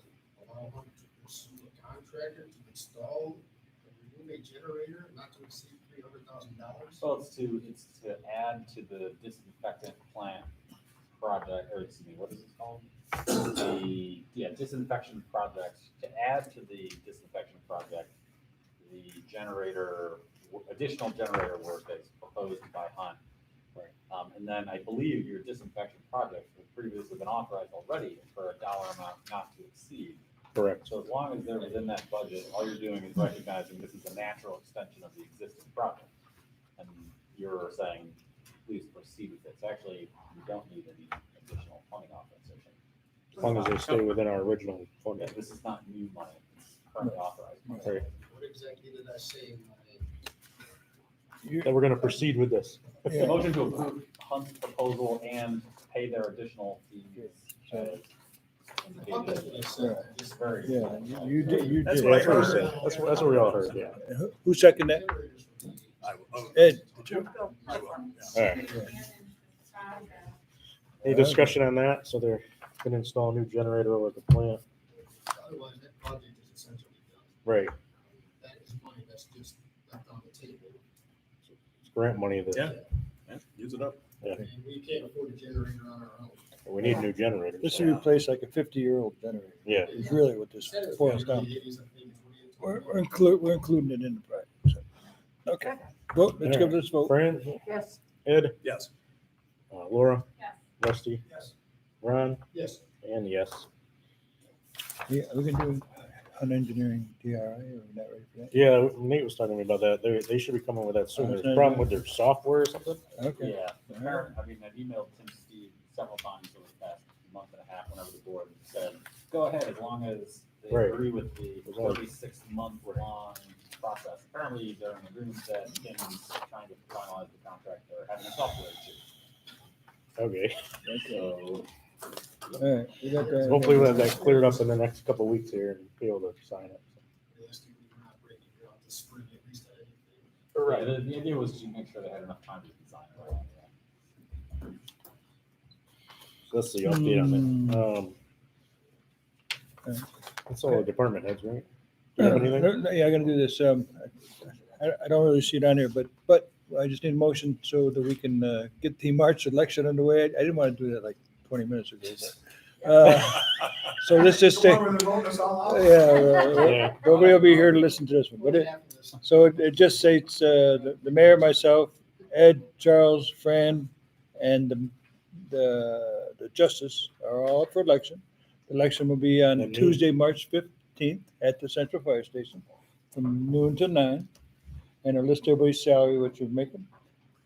allow him to pursue a contractor to install a remove a generator not to exceed $300,000. So it's to add to the disinfectant plant project, or excuse me, what is it called? Disinfection project, to add to the disinfection project, the generator, additional generator work that's proposed by Hunt. Right. And then I believe your disinfection project has previously been authorized already for a dollar amount not to exceed. Correct. So as long as they're within that budget, all you're doing is recognizing this is a natural extension of the existing project. And you're saying, please proceed with this. Actually, you don't need any additional funding authorization. As long as they stay within our original Yeah, funding. this is not new money, it's currently authorized. money. Right. What exactly did I say in my? That we're gonna proceed with this. Yeah. Motion to approve Hunt's proposal and pay their additional fees. as I thought that's what I said. Just Very. yeah, you did, you That's did. what I That's what we heard. said. That's what we all heard, yeah. Who seconded that? generators would be- Ed? Did you? I will, yeah. All right. Any discussion on that? So they're gonna install a new generator over at the plant. Otherwise, that project is essentially done. Right. That is money that's just left on the table. It's grant money that, Yeah. Yeah, use it up. yeah, And we can't afford a generator on our own. we need new generators. This will replace like a 50-year-old generator. Yeah. Is really what this Said it was boils gonna down. be 80s, I think is what he had told We're, me. we're including it in the project. So. Okay, vote, let's give this vote. Fran, Yes. Ed, Yes. Laura, Yes. Rusty, Yes. Ron, Yes. and yes. Yeah, we can do an engineering DRI, or we're not ready for that? Yeah, Nate was talking to me about that. They should be coming with that soon. There's a problem with their software or something. Okay. Yeah, the parent, I mean, I've emailed Tim Steve several times over the past month and a half, whenever the board said, go ahead, as long as they Right. agree with the As long as- 36-month long process. Apparently, they're in agreement that Tim's trying to finalize the contract, they're having a software issue. Okay. So, All right, we got that. Hopefully we'll have that cleared up in the next couple of weeks here and be able to sign it. Last year we were not breaking ground this spring, at least I didn't. right, the idea was to make sure they had enough time to design it. Right? Yeah. So that's the update on that. Okay. That's all the department heads, right? Do you have anything? Yeah, I gotta do this. I don't really see it on here, but I just need a motion so that we can get the March election underway. I didn't want to do that like 20 minutes ago. But, so let's just The say, one where they're voting us all out? Yeah. nobody will be here to listen to this one. But it just states, the mayor, myself, Ed, Charles, Fran, and the justice are all up for election. The election will be on And me. Tuesday, March 15th at the Central Fire Station from noon to 9. And I'll list everybody's salary, what you're making.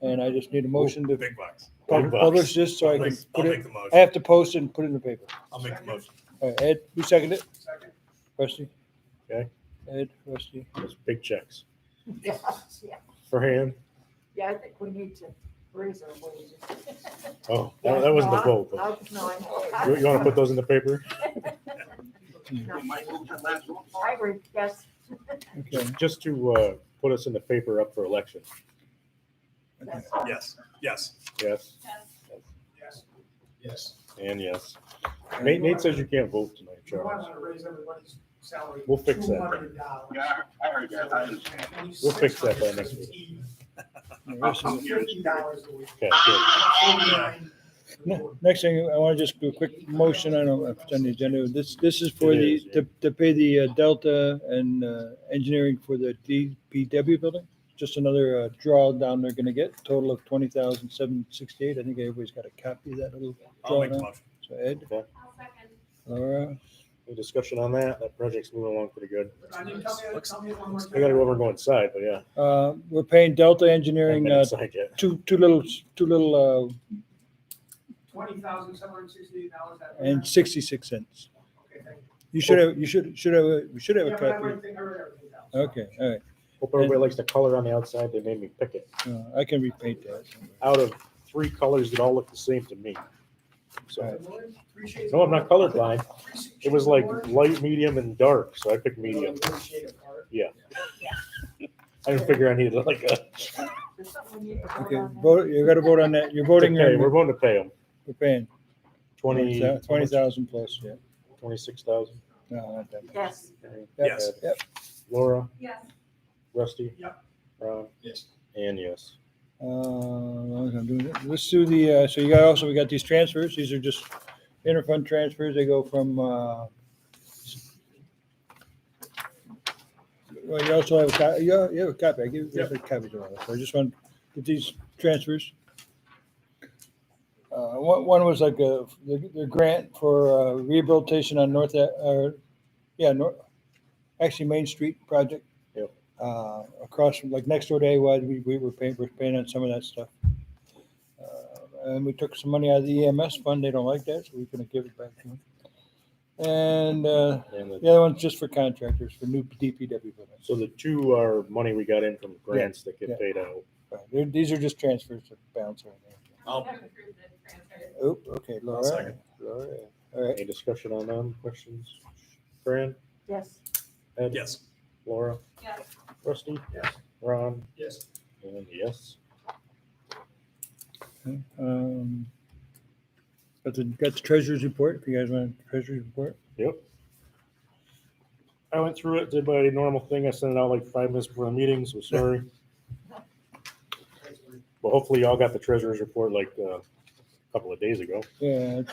And I just need a motion to Big bucks. Big bucks. publish this so I I'll can make put it, the I motion. have to post it and put it in the paper. I'll make the motion. All right, Ed, who seconded it? Second. Rusty? Okay. Ed, Rusty? Those big checks. Yeah, yeah. Fran? Yeah, I think we need to raise our wages. Oh, that wasn't the vote. but No, I know. You want to put those in the paper? I agree, yes. Okay. Just to put us in the paper up for election. Okay. Yes, yes. Yes, Yes. Yes. and yes. Nate says you can't vote tonight, We want Charles. to raise everybody's salary. We'll fix that. $200. Yeah, I heard that. I understand. We'll fix that by next week. $50 a week. Okay, good. Next thing, I want to just do a quick motion, I don't know if it's on the agenda. This is for It the, is, yeah. to pay the Delta and engineering for the DPW building. Just another drawdown they're gonna get, total of 20,768. I think everybody's got a copy of that little I'll make the drawdown. motion. So Ed, Okay. I'll second. Laura, Any discussion on that? That project's moving along pretty good. I need, tell me one more time. I gotta go over and go inside, but yeah. we're paying Delta I haven't Engineering, been inside yet. two little, $20,768. and 66 cents. Okay, thank you. You should have, we should have a Yeah, but I copy. read everything else. Okay, all right. Hope everybody likes the color on the outside. They made me pick it. I can repaint that. Out of 3 colors that all look the same to me. So, Appreciate no, I'm not colorblind. Appreciate It was like your- light, medium, and dark, so I picked medium. Yeah. I didn't figure I needed like a. There's something we need to vote Okay, on. vote, you gotta vote on that. You're voting, Okay, we're going to pay them. we're paying 20,000 plus, yeah. 26,000. No, not that much. Yes. Yep, Yes. Yep. Laura, Yes. Rusty. Yep. Ron, Yes. and yes. I'm doing it. Let's do the, so you got also, we got these transfers. These are just interfund transfers. They go from, well, you also have a copy, you have a copy. I give you a copy of all this. So I just want to get these transfers. One was like the grant for rehabilitation on actually Main Street project. Yep. Across from, like next door to AY, we're paying on some of that stuff. And we took some money out of the EMS fund. They don't like that, so we're gonna give it back to them. And And the other one's just for contractors, for new DPW buildings. so the 2 are money we got in from grants that yeah. get paid out. Right. These are just transfers to balance everything. I'll- Oh, okay, Laura. second. Laura, all right. Any discussion on them? Questions? Fran? Yes. Ed? Yes. Laura? Yes. Rusty? Yes. Ron? Yes. And yes. Okay, got the treasurer's report, if you guys want a treasurer's report. Yep. I went through it, did my normal thing. I sent it out like 5 minutes before the meeting, so sorry. But hopefully y'all got the treasurer's report like a couple of days ago. Yeah,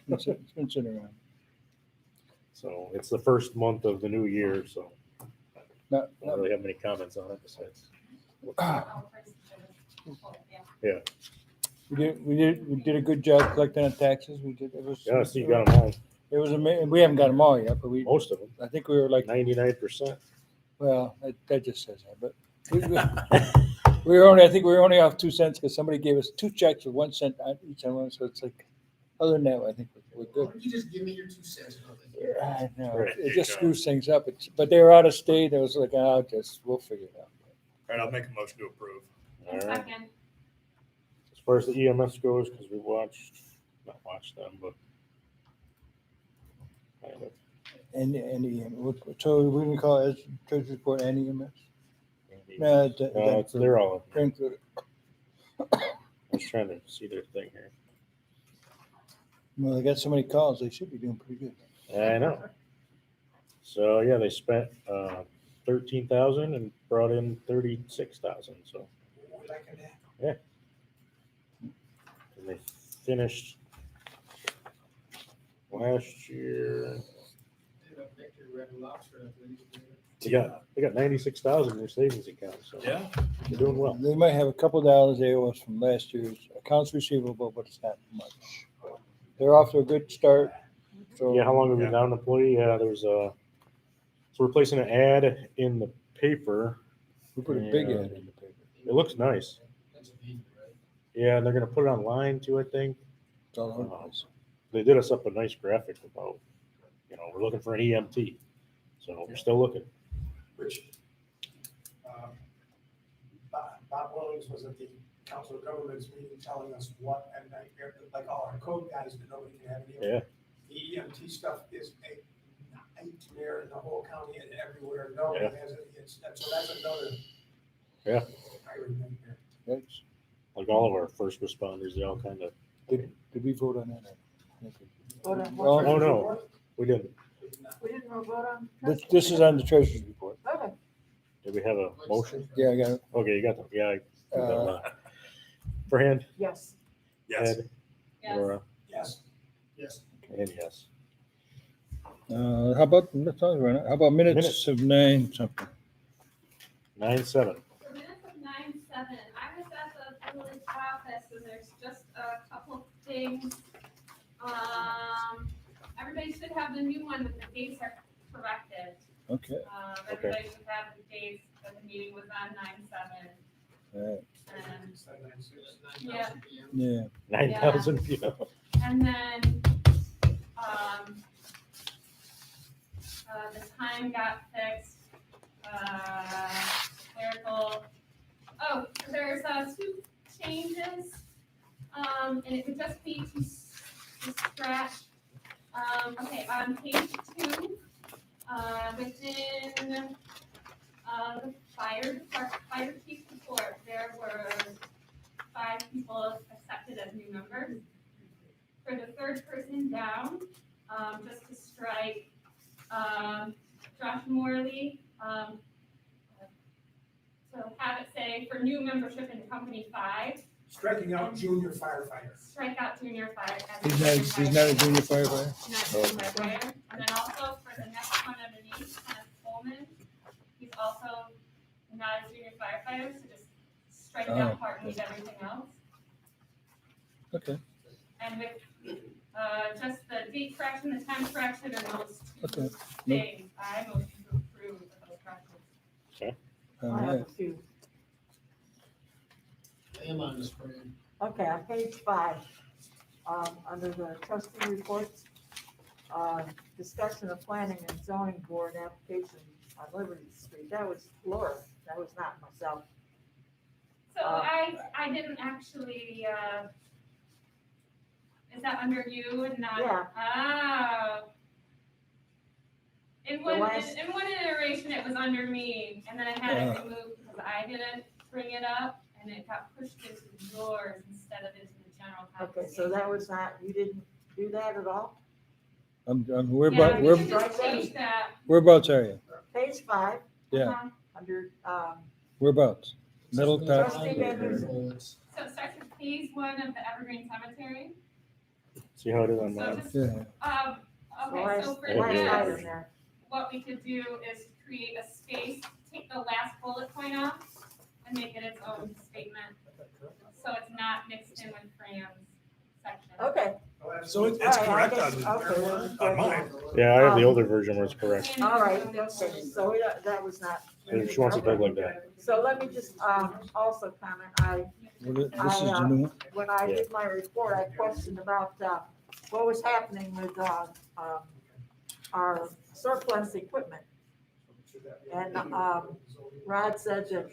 it's been sitting around. So it's the first month of the new year, so Not, I don't really have many comments on it besides. Yeah. we did a good job collecting on taxes. We did, it was. Yeah, so you got them all, It was amazing. We haven't got them all yet, but most of them, I think we were like, 99%. well, that just says that, but we were only, I think we were only off 2 cents because somebody gave us 2 checks with 1 cent on each one, so it's like, other than that, I think we're good. You just give me your 2 cents. I know, Right, it you just go. screws things up. But they were out of state. I was like, we'll figure it out. All right, I'll make a motion to approve. All right. Second. As far as the EMS goes, because we not watched them, but kind of. And so we can call it as treasurer's report and EMS? No, They're all. they're included. I was trying to see their thing here. Well, they got so many calls, they should be doing pretty good. I know. So yeah, they spent 13,000 and brought in 36,000. So yeah, and they finished last year. They got 96,000 in their savings account. So Yeah. they're doing well. They might have a couple dollars they owe us from last year's accounts receivable, but it's not much. They're off to a good start. So Yeah, how long have you been down an employee? Yeah, there's a. So we're placing an ad in the paper. we put a big and ad in the paper. It looks nice. Yeah, and they're gonna put it online too, I think. It's all over the place. They did us up a nice graphic about, we're looking for an EMT. So we're still looking. Rich, Bob Williams was at the Council of Governments meeting telling us what, and like all our code guys, but nobody can have any. Yeah. The EMT stuff is a nightmare in the whole county and everywhere. Nobody Yeah. has it. So that's another. Yeah. hiring nightmare. Thanks. Like all of our first responders, they all kind of. Did we vote on that? Vote on Well, what? Oh, no, we didn't. We didn't vote on? This is on the treasurer's report. Okay. Did we have a motion? Yeah, I got it. Okay, you got them. Yeah. For hand, Yes. Yes. Ed, Laura, Yes. Yes. and yes. How about, how about minutes Minutes. of 9 something? 9/7. For minutes of 9/7, I was at the village office and there's just a couple of things. Everybody should have the new one with the dates are corrected. Okay. Everybody should have the dates that the meeting was on 9/7. All right. And, yeah, Yeah. 9,000 people. and then, the time got fixed, clerical. Oh, there's, 2 changes, and it would just be to scratch, okay, on page 2, within, the fire chief report, there were 5 people accepted as new members. For the 3rd person down, just to strike, Josh Morley, so have it say for new membership in company 5. Striking out junior firefighter. Strike out junior fire. He's not a junior firefighter? Not a junior firefighter. And then also for the next one underneath, Kenneth Coleman, he's also not a junior firefighter, so just strike that part and leave everything else. Okay. And with, just the date correction, the time correction, and those 2 Okay. things, I motion to approve of those corrections. Okay. All I have right. a few. I am on the screen. Okay, on page 5, under the trustee reports, discussion of planning and zoning board application on Liberty Street. That was Laura, that was not myself. So I didn't actually, is that under you and not? Yeah. Oh. In The one, last- in one iteration, it was under me, and then I had it removed because I didn't bring it up, and it got pushed into yours instead of into the general Okay, conversation. so that was not, you didn't do that at all? We're Yeah, about, we we're, should just change that. whereabouts are you? Page 5, Yeah, under, whereabouts? Middle, top? Trustee Van So it starts with phase 1 of the Evergreen Cemetery. See how it is on So mine? just, Yeah. okay, so for last item this, there. what we could do is create a space, take the last bullet point off, and make it its own statement. So it's not mixed in with Fran's section. Okay. So it's All right, I correct guess- on mine. Yeah, I have the older version where it's correct. All right, okay, so that was not. She wants it done like that. So let me just, also comment, This is the new one? when I did my report, I questioned about, what was happening with, our surplus equipment. And, Rod said that,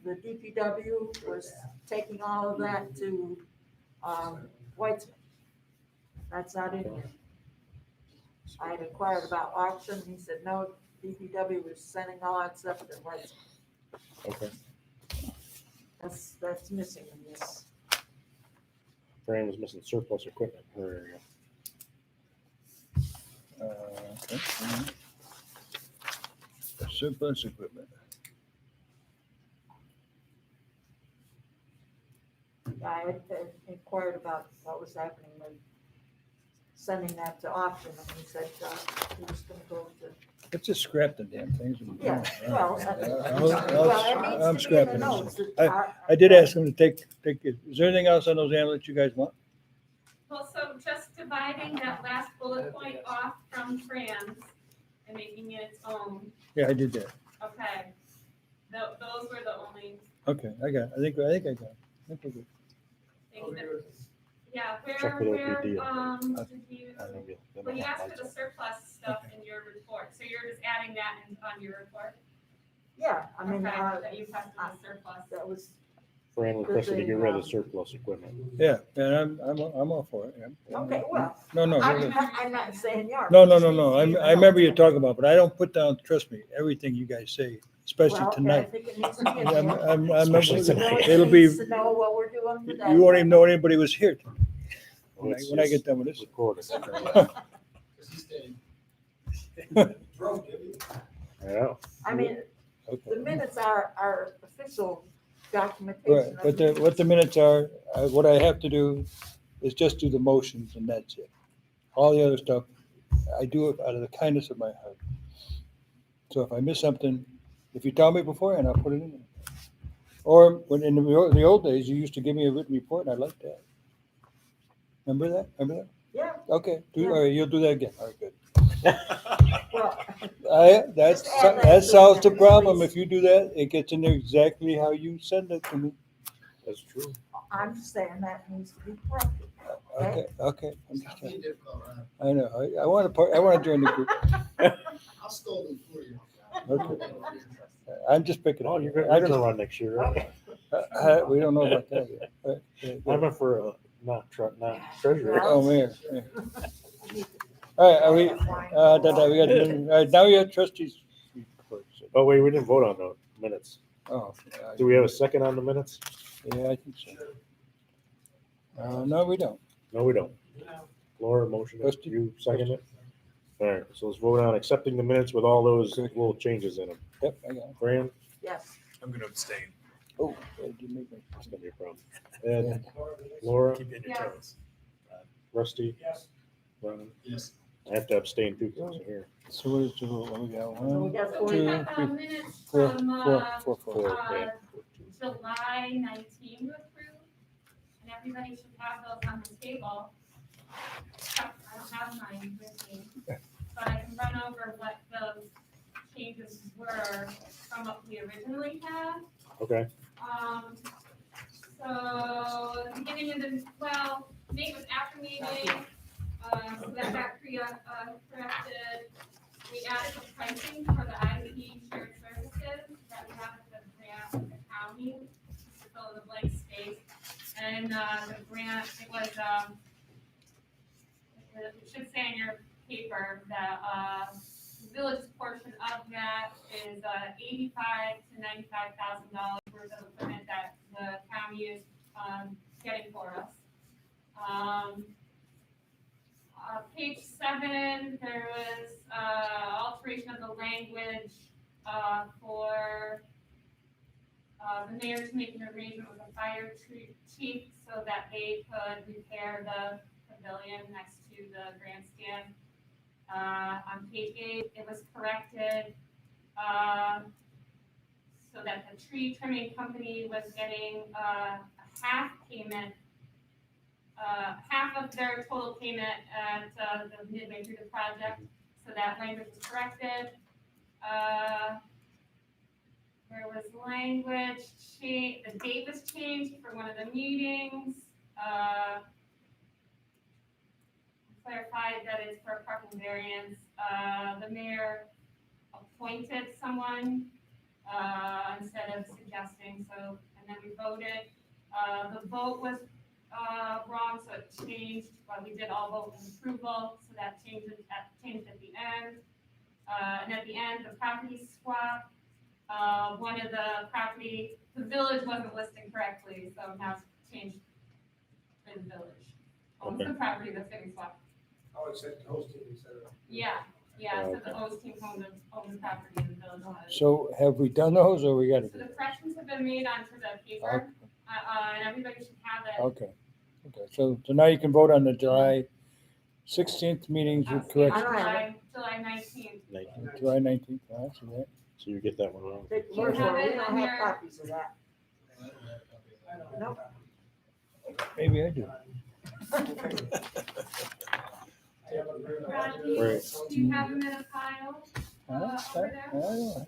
the DPW was taking all of that to, Whitesman. That's not in here. I had inquired about auction, he said, no, DPW was sending all that stuff to Whitesman. Okay. That's missing in this. Fran was missing surplus equipment in her area. Okay. all right. Surplus equipment. I had inquired about what was happening with sending that to auction, and he said, he was gonna go to. Let's just scrap the damn things. Yeah, well, I'm it needs to be in scrapping the this. notes. that I, our- I did ask him to take, is there anything else on those amulets you guys want? Well, so just dividing that last bullet point off from Fran's and making it its own, Yeah, I did that. okay. Those were the only Okay, I got it. I think I got it. I think we're good. things that, yeah, Check where, with OPD. did you, I think you'll- well, you asked for the surplus stuff in your report, so you're just adding that on your report? Yeah, I mean, Okay, that you tested the surplus. that was, Fran requested to get rid of the surplus equipment. Yeah, and I'm all for it. Yeah. okay, well, No, no, I'm not saying you are. no. I remember you talking about, but I don't put down, trust me, everything you guys say, especially Well, okay, I tonight. think it needs to be in I'm- there. I'm- Especially The village It'll be, needs to know what we're doing today. you won't even know anybody was here when It's- I get it's done with this. recorded. Yeah. I mean, Okay. the minutes are official Right, documentation. but what the minutes are, what I have to do is just do the motions and that's it. All the other stuff, I do it out of the kindness of my heart. So if I miss something, if you tell me beforehand, I'll put it in there. Or when in the old days, you used to give me a written report and I liked that. Remember that? Remember that? Yeah. Okay, all right, you'll do that again. All right, good. Well, That's, Just add that that to solves the it, problem. please. If you do that, it gets in there exactly how you send it to me. That's true. I'm just saying that needs to be corrected. Okay, I'm just Stop being saying. difficult, Ron. I know, I want to join the group. I'll scold them for you. Okay. I'm just picking. Oh, on you're you. gonna run next year, right? We don't know about that yet. I meant for not treasurer. Oh, man. Yeah. All right, are we, we got, all right, now you have trustees. reports. Oh, wait, we didn't vote on the minutes. Oh. Do we have a second on the minutes? Yeah, I think so. No, we don't. No, we don't. Laura, motion, it. You second it? All right, so let's vote on accepting the minutes with all those little changes in them. Yep, I got it. Fran? Yes. I'm gonna abstain. Oh, Ed, you make me. That's gonna be a problem. Ed, Laura, Keep you on your Yeah. toes. Rusty, Yes. Ron. Yes. I have to abstain too because I wasn't here. So what is the, what we got? So we One, got So we 2, have 3, minutes 4, from, 4, yeah. July 19 to approve, and everybody should have those on the table. I don't have mine with me, but I can run over what those changes were from what we originally had. Okay, So the beginning of the, well, Nate was after meeting, so that got corrected. We added the pricing for the IT shared services that we have at the grant with the county, to fill the blank space. And, the grant, it was, it should say in your paper that, the village portion of that is, $85,000 to $95,000 worth of equipment that the county is, getting for us. Page 7, there was, alteration of the language, for, the mayor to make an arrangement with the fire chief so that they could repair the pavilion next to the grandstand. On page 8, it was corrected, so that the tree trimming company was getting, a half payment, half of their total payment at, the midway through the project, so that language was corrected. There was language change, the date was changed for one of the meetings, clarified that it's for a parking variance. The mayor appointed someone, instead of suggesting, so, and then we voted. The vote was, wrong, so it changed, but we did all vote in approval, so that changed at the end. And at the end, the property swap, one of the village wasn't listed correctly, so now it's changed for the village. Owns the property that's getting swapped. Oh, it's at hosting instead of. Yeah, so the O's team owns the property in the village. So have we done those or we got to So do? the corrections have been made onto the paper, and everybody should have it. Okay, so now you can vote on the July 16th meetings with correction. July 19th. July 19th, I see that. so you get that one wrong. Take the word for it. We don't have copies of that. Nope. Maybe I do. Brad, Right. do you have them in a pile, over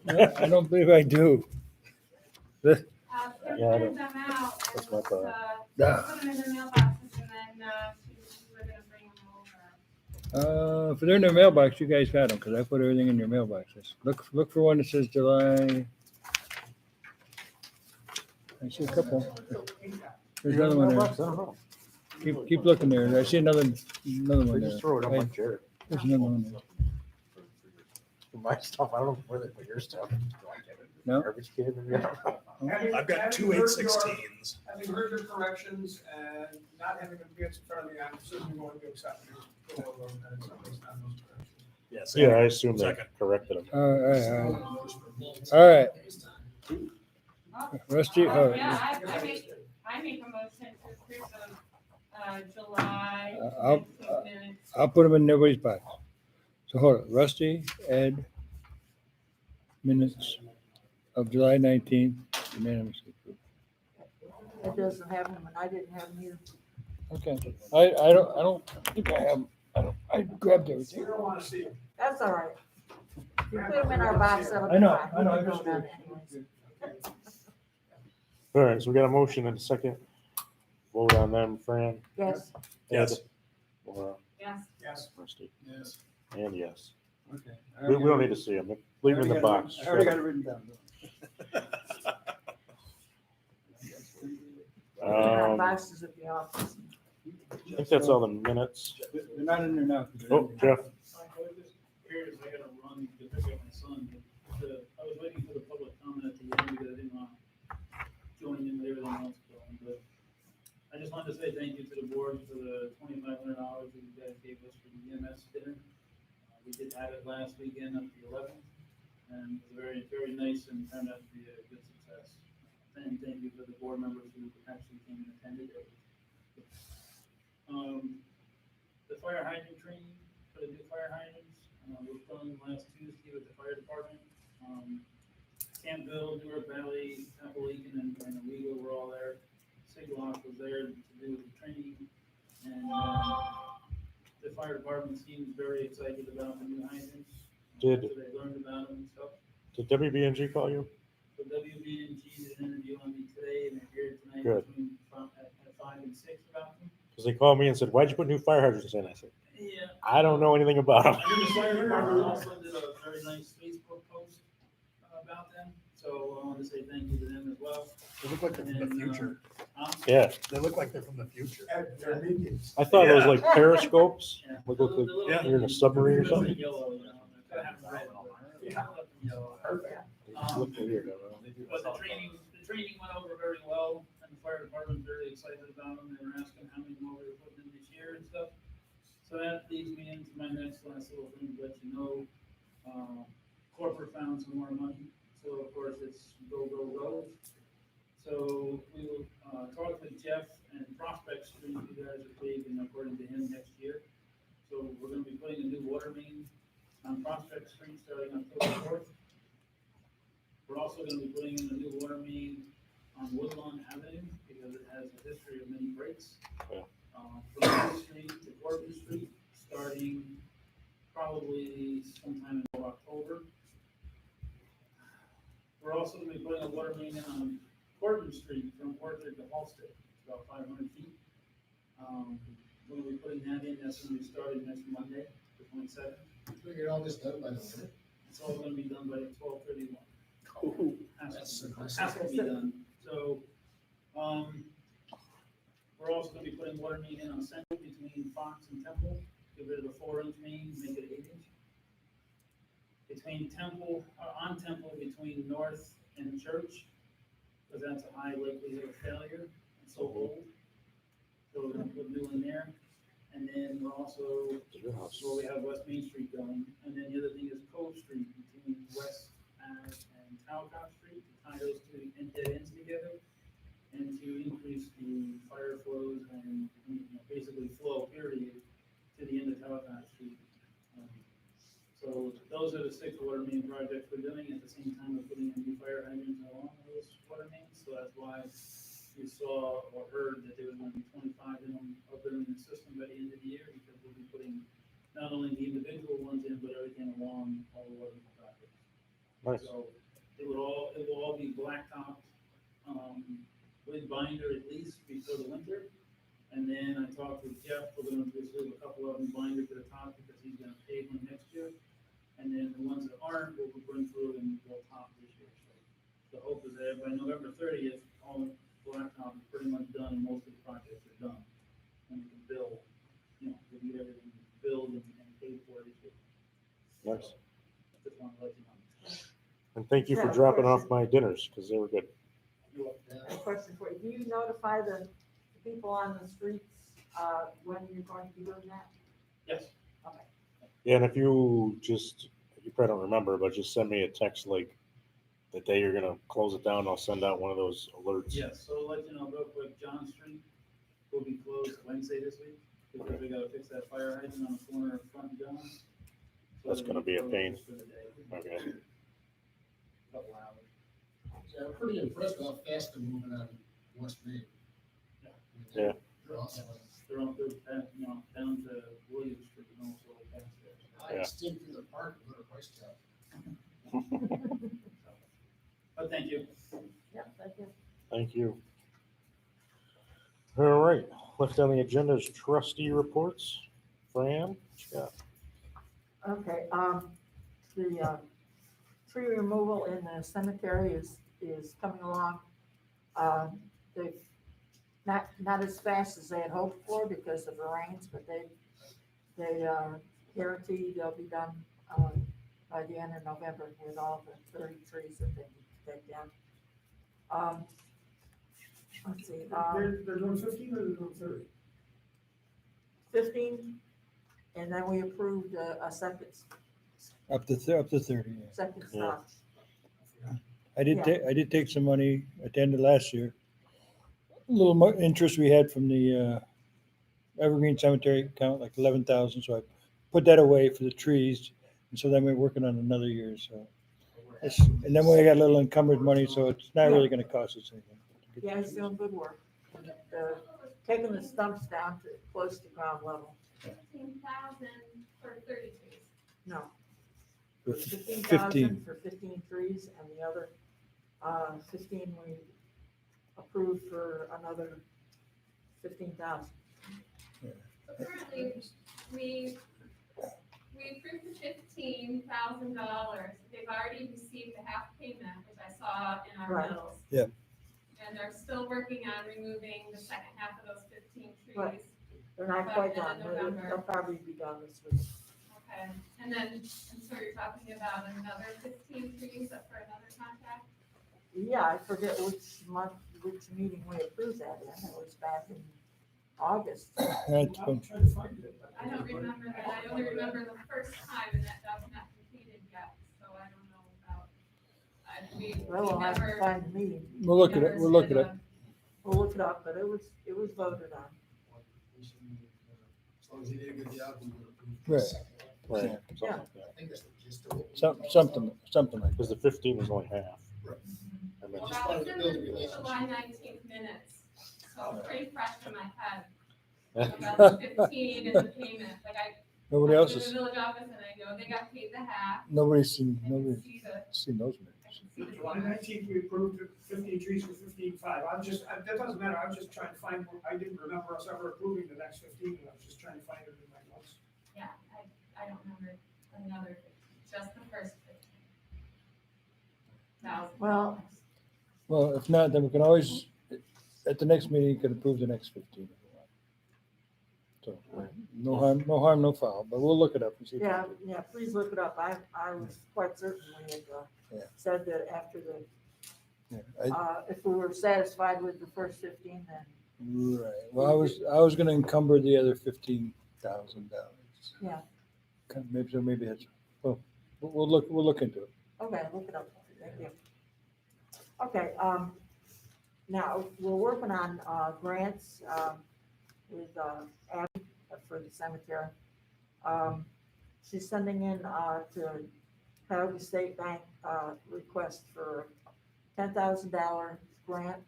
there? I don't believe I do. Kim Yeah, I printed them out, That's and, my thought. put them in the mailboxes, and then, she was gonna bring them over. If they're in their mailbox, you guys got them, because I put everything in your mailboxes. Look for one that says July. I see a couple. There's another one there. Keep looking there. I see another one there. Just throw it on my Right. chair. There's another one there. For my stuff, I don't know where they put your stuff. Do I get it? No? Garbage can? I've got two 816s. Having heard your corrections and not having them in front of me, I'm certainly going to accept it. Yes. Yeah, I assume they Second. corrected them. All right. Rusty, Yeah, I make a motion to approve the, July. I'll- minutes. I'll put them in everybody's box. So hold on, Rusty, Ed, minutes of July 19th, unanimously approved. It doesn't have them, and I didn't have them either. Okay, I don't think I have, I grabbed everything. We don't wanna see it. That's all right. If you put them in our box, that'll be I know, fine. I know, We I can just vote on figured. it anyways. All right, so we got a motion and a second. Vote on them, Fran. Yes. Ed, Laura, Yes. Yes. Rusty, Yes. and yes. Okay. We don't need to see them. Leave them in the box. I already got it written down. Put them in our Um, boxes at the office. I think that's all the minutes. They're not in there now. Oh, Jeff, I was just curious, I gotta run to pick up my son, but I was waiting for the public comment at the end because I didn't want to join in with everything else going, but I just wanted to say thank you to the board for the $2,500 that you guys gave us for the EMS dinner. We did have it last weekend up the 11th, and it was very, very nice and turned out to be a good success. And thank you for the board members who actually came and attended it. The fire hydrant training for the new fire hydrants was done last Tuesday with the fire department. Campbell, Newark Valley, Appalachian, and Owego were all there. Siglock was there to do the training, and the fire department seems very excited about the new hydrants. Did- After they learned about them and stuff. did WBNG call you? So WBNG did an interview on me today, and they're here tonight Good. between at 5 and 6 about them. Because they called me and said, why'd you put new fire hydrants in? I said, Yeah. I don't know anything about them. I think the fire department also did a very nice Facebook post about them, so I want to say thank you to them as well. They look like they're from the And, future. Yeah, They look like they're from the future. At their meetings. I thought it was like periscopes. Yeah. Look like The little you're in a submarine or something. Yellow, you know, I have red, but yeah, yellow. Look weird. But the training went over very well, and the fire department's very excited about them. They were asking how many more we were putting in this year and stuff. So that leads me into my next last little thing to let you know, corporate found some more money. So of course it's go, go, go. So we will, talk with Jeff, and Prospect Street, you guys are big, and according to him, next year. So we're gonna be putting a new water main on Prospect Street starting October 4th. We're also gonna be putting in a new water main on Woodlawn Avenue because it has a history of many breaks. Yeah. From Main Street to Corbin Street, starting probably sometime in October. We're also gonna be putting a water main in on Corbin Street from Orchard to Halsted, it's about 500 feet. We're gonna be putting that in, that's gonna be starting next Monday, the 27th. We get all this done by the way. It's all gonna be done by 12/31. That's Has to be done. So, we're also gonna be putting water main in on Central between Fox and Temple, get rid of the 4-inch main, make it 8-inch. Between Temple, on Temple between North and Church, because that's a high likelihood of failure, it's so old. So we're gonna put new in there. And then we're also, so we have West Main Street going, and then the other thing is Cove Street between West Ave and Talcott Street, to tie those two dead ends together, and to increase the fire flows and, you know, basically flow, period, to the end of Talcott Street. So those are the 6 water main projects we're doing, at the same time we're putting in new fire hydrants along those water mains, so that's why you saw or heard that there was gonna be 25 in them up there in the system by the end of the year, because we'll be putting not only the individual ones in, but everything along all the water projects. Nice. So it will all be blacktopped, with binder at least before the winter. And then I talked with Jeff, we're gonna just leave a couple of them binder to the top because he's gonna pave them next year. And then the ones that aren't, we'll bring through and we'll top this year. So the hope is that by November 30th, all blacktop is pretty much done, and most of the projects are done. And we can build, you know, we get everything built and paid for this year. Nice. Just want to let you know. And thank you for Yeah, dropping question. off my dinners because they were good. You're welcome. A question for you. Do you notify the people on the streets, when you're going to be doing that? Yes. Okay. Yeah, and if you probably don't remember, but just send me a text like the day you're gonna close it down. I'll send out one of those alerts. Yes, so let you know real quick, John Street, will be closed Wednesday this week, because we gotta fix that fire hydrant on the corner of Front and John. So That's it'll gonna be a closed pain. for the day. Okay. Couple hours. Yeah, I'm pretty impressed with how fast they're moving on West Main. Yeah. They're awesome. They're on, down to Williams Street and also past there. I steamed through the park and got a price tag. But thank you. Yeah, thank you. Thank you. All right, left on the agenda is trustee reports. Fran, what you got? Okay, the tree removal in the cemetery is coming along. They've not as fast as they had hoped for because of the rains, but they guarantee they'll be done by the end of November with all the 30 trees that they need to take down. Let's see, They're doing 15 or they're doing 30? 15, and then we approved a second Up to 30, yeah. second stop. I did Yeah. I did take some money at the end of last year. A little more interest we had from the Evergreen Cemetery account, like 11,000, so I put that away for the trees. And so then we're working on another year, so. And then we got a little encumbered money, so it's not really gonna cost us anything. Yeah, he's doing good work. Taking the stumps down to close to ground level. 15,000 for 30 trees. No. For 15,000 for 15 trees, and the other 15 we approved for another 15,000. So currently, we approved the $15,000. They've already received the half payment, which I saw in our Right. bills. Yeah. And they're still working on removing the second half of those 15 trees. Right. They're not By quite the done, end of November. they'll probably be done this week. Okay, and then, and so you're talking about another 15 trees up for another contract? Yeah, I forget which month, which meeting we approved that in, it was back in August. That's I'm fun. trying to find it. I don't remember that, I only remember the first time, and that's not completed yet, so I don't know about, Well, we'll have to find the meeting. We'll look it up, we'll look it up. We'll look it up, but it was voted on. As long as he did a good job, we would approve. the Right. second one. Right. Yeah. I think that's the gist of it. Something like Because the 15 was only half. Right. And then Well, Just that wanted was to in build a the relationship. July 19th minutes, so it's pretty fresh in my head. just- About the 15 and the payment, like Nobody I else went to has, the village office and I know they got paid the half. nobody's seen I can see the, those minutes. I can see the. July 19th, we approved 15 trees for 15,500. That doesn't matter, I was just trying to find, I didn't remember us ever approving the next 15, and I was just trying to find it in my notes. Yeah, I don't remember another, just the first 15,000. Well- Well, if not, then we can always, at the next meeting, you can approve the next 15. If you want. So, no harm, no foul, but we'll look it up and see. Yeah, please look it up. I was quite certain we had Yeah. said that after the, Yeah, if we were satisfied with the first 15, then, Right, well, I was gonna encumber the other $15,000. yeah, Maybe that's, well, we'll look into it. okay, look it up. Thank you. Okay, now, we're working on grants with Abby for the cemetery. She's sending in to Cuyahoga State Bank request for $10,000 grant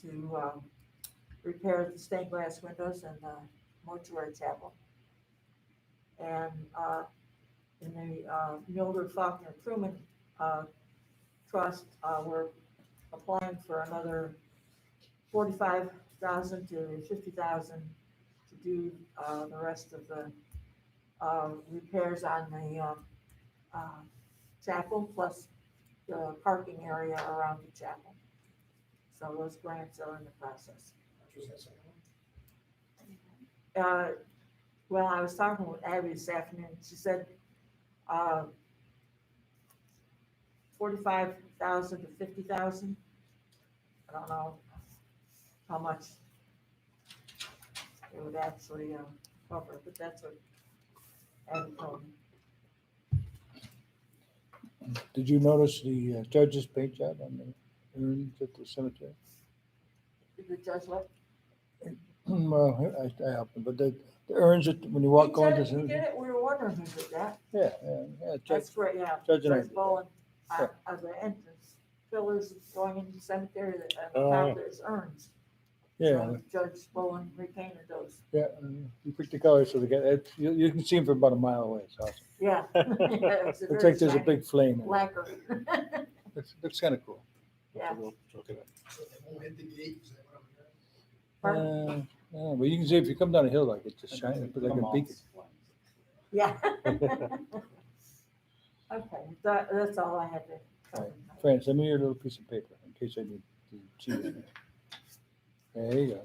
to repair the stained glass windows in the mortuary chapel. And in the Mildred Faulkner Truman Trust, we're applying for another 45,000 to 50,000 to do the rest of the repairs on the chapel, plus the parking area around the chapel. So those grants are in the process. Which was that second one? Well, I was talking with Abby this afternoon. She said 45,000 to 50,000. I don't know how much it would actually cover, but that's what Abby told me. Did you notice the judge's paint job on the urns at the cemetery? Did the judge what? Well, I help them, but the urns, when you walk on He to. did it, we were wondering who did that. Yeah, Judge, That's great, yeah. Judge and I Judge did Bowen, Yeah. as an entrance, fillers going into the cemetery, and Oh, found yeah. there's urns. Yeah, So Judge Bowen repainted those. yeah, you pick the colors so they get, you can see them from about a mile away, it's awesome. Yeah. Yeah, it's a Looks very like there's a shiny big flame in it. lacquer. Looks kind of cool. Yeah. Look at it. So they won't hit the gate, is that what I'm hearing? Yeah, but you can see if you come down a hill, like it just shines, it's like a beacon. Yeah. Okay, that's all I had to. Right. France, send me your little piece of paper in case I need to cheat on it. There you go.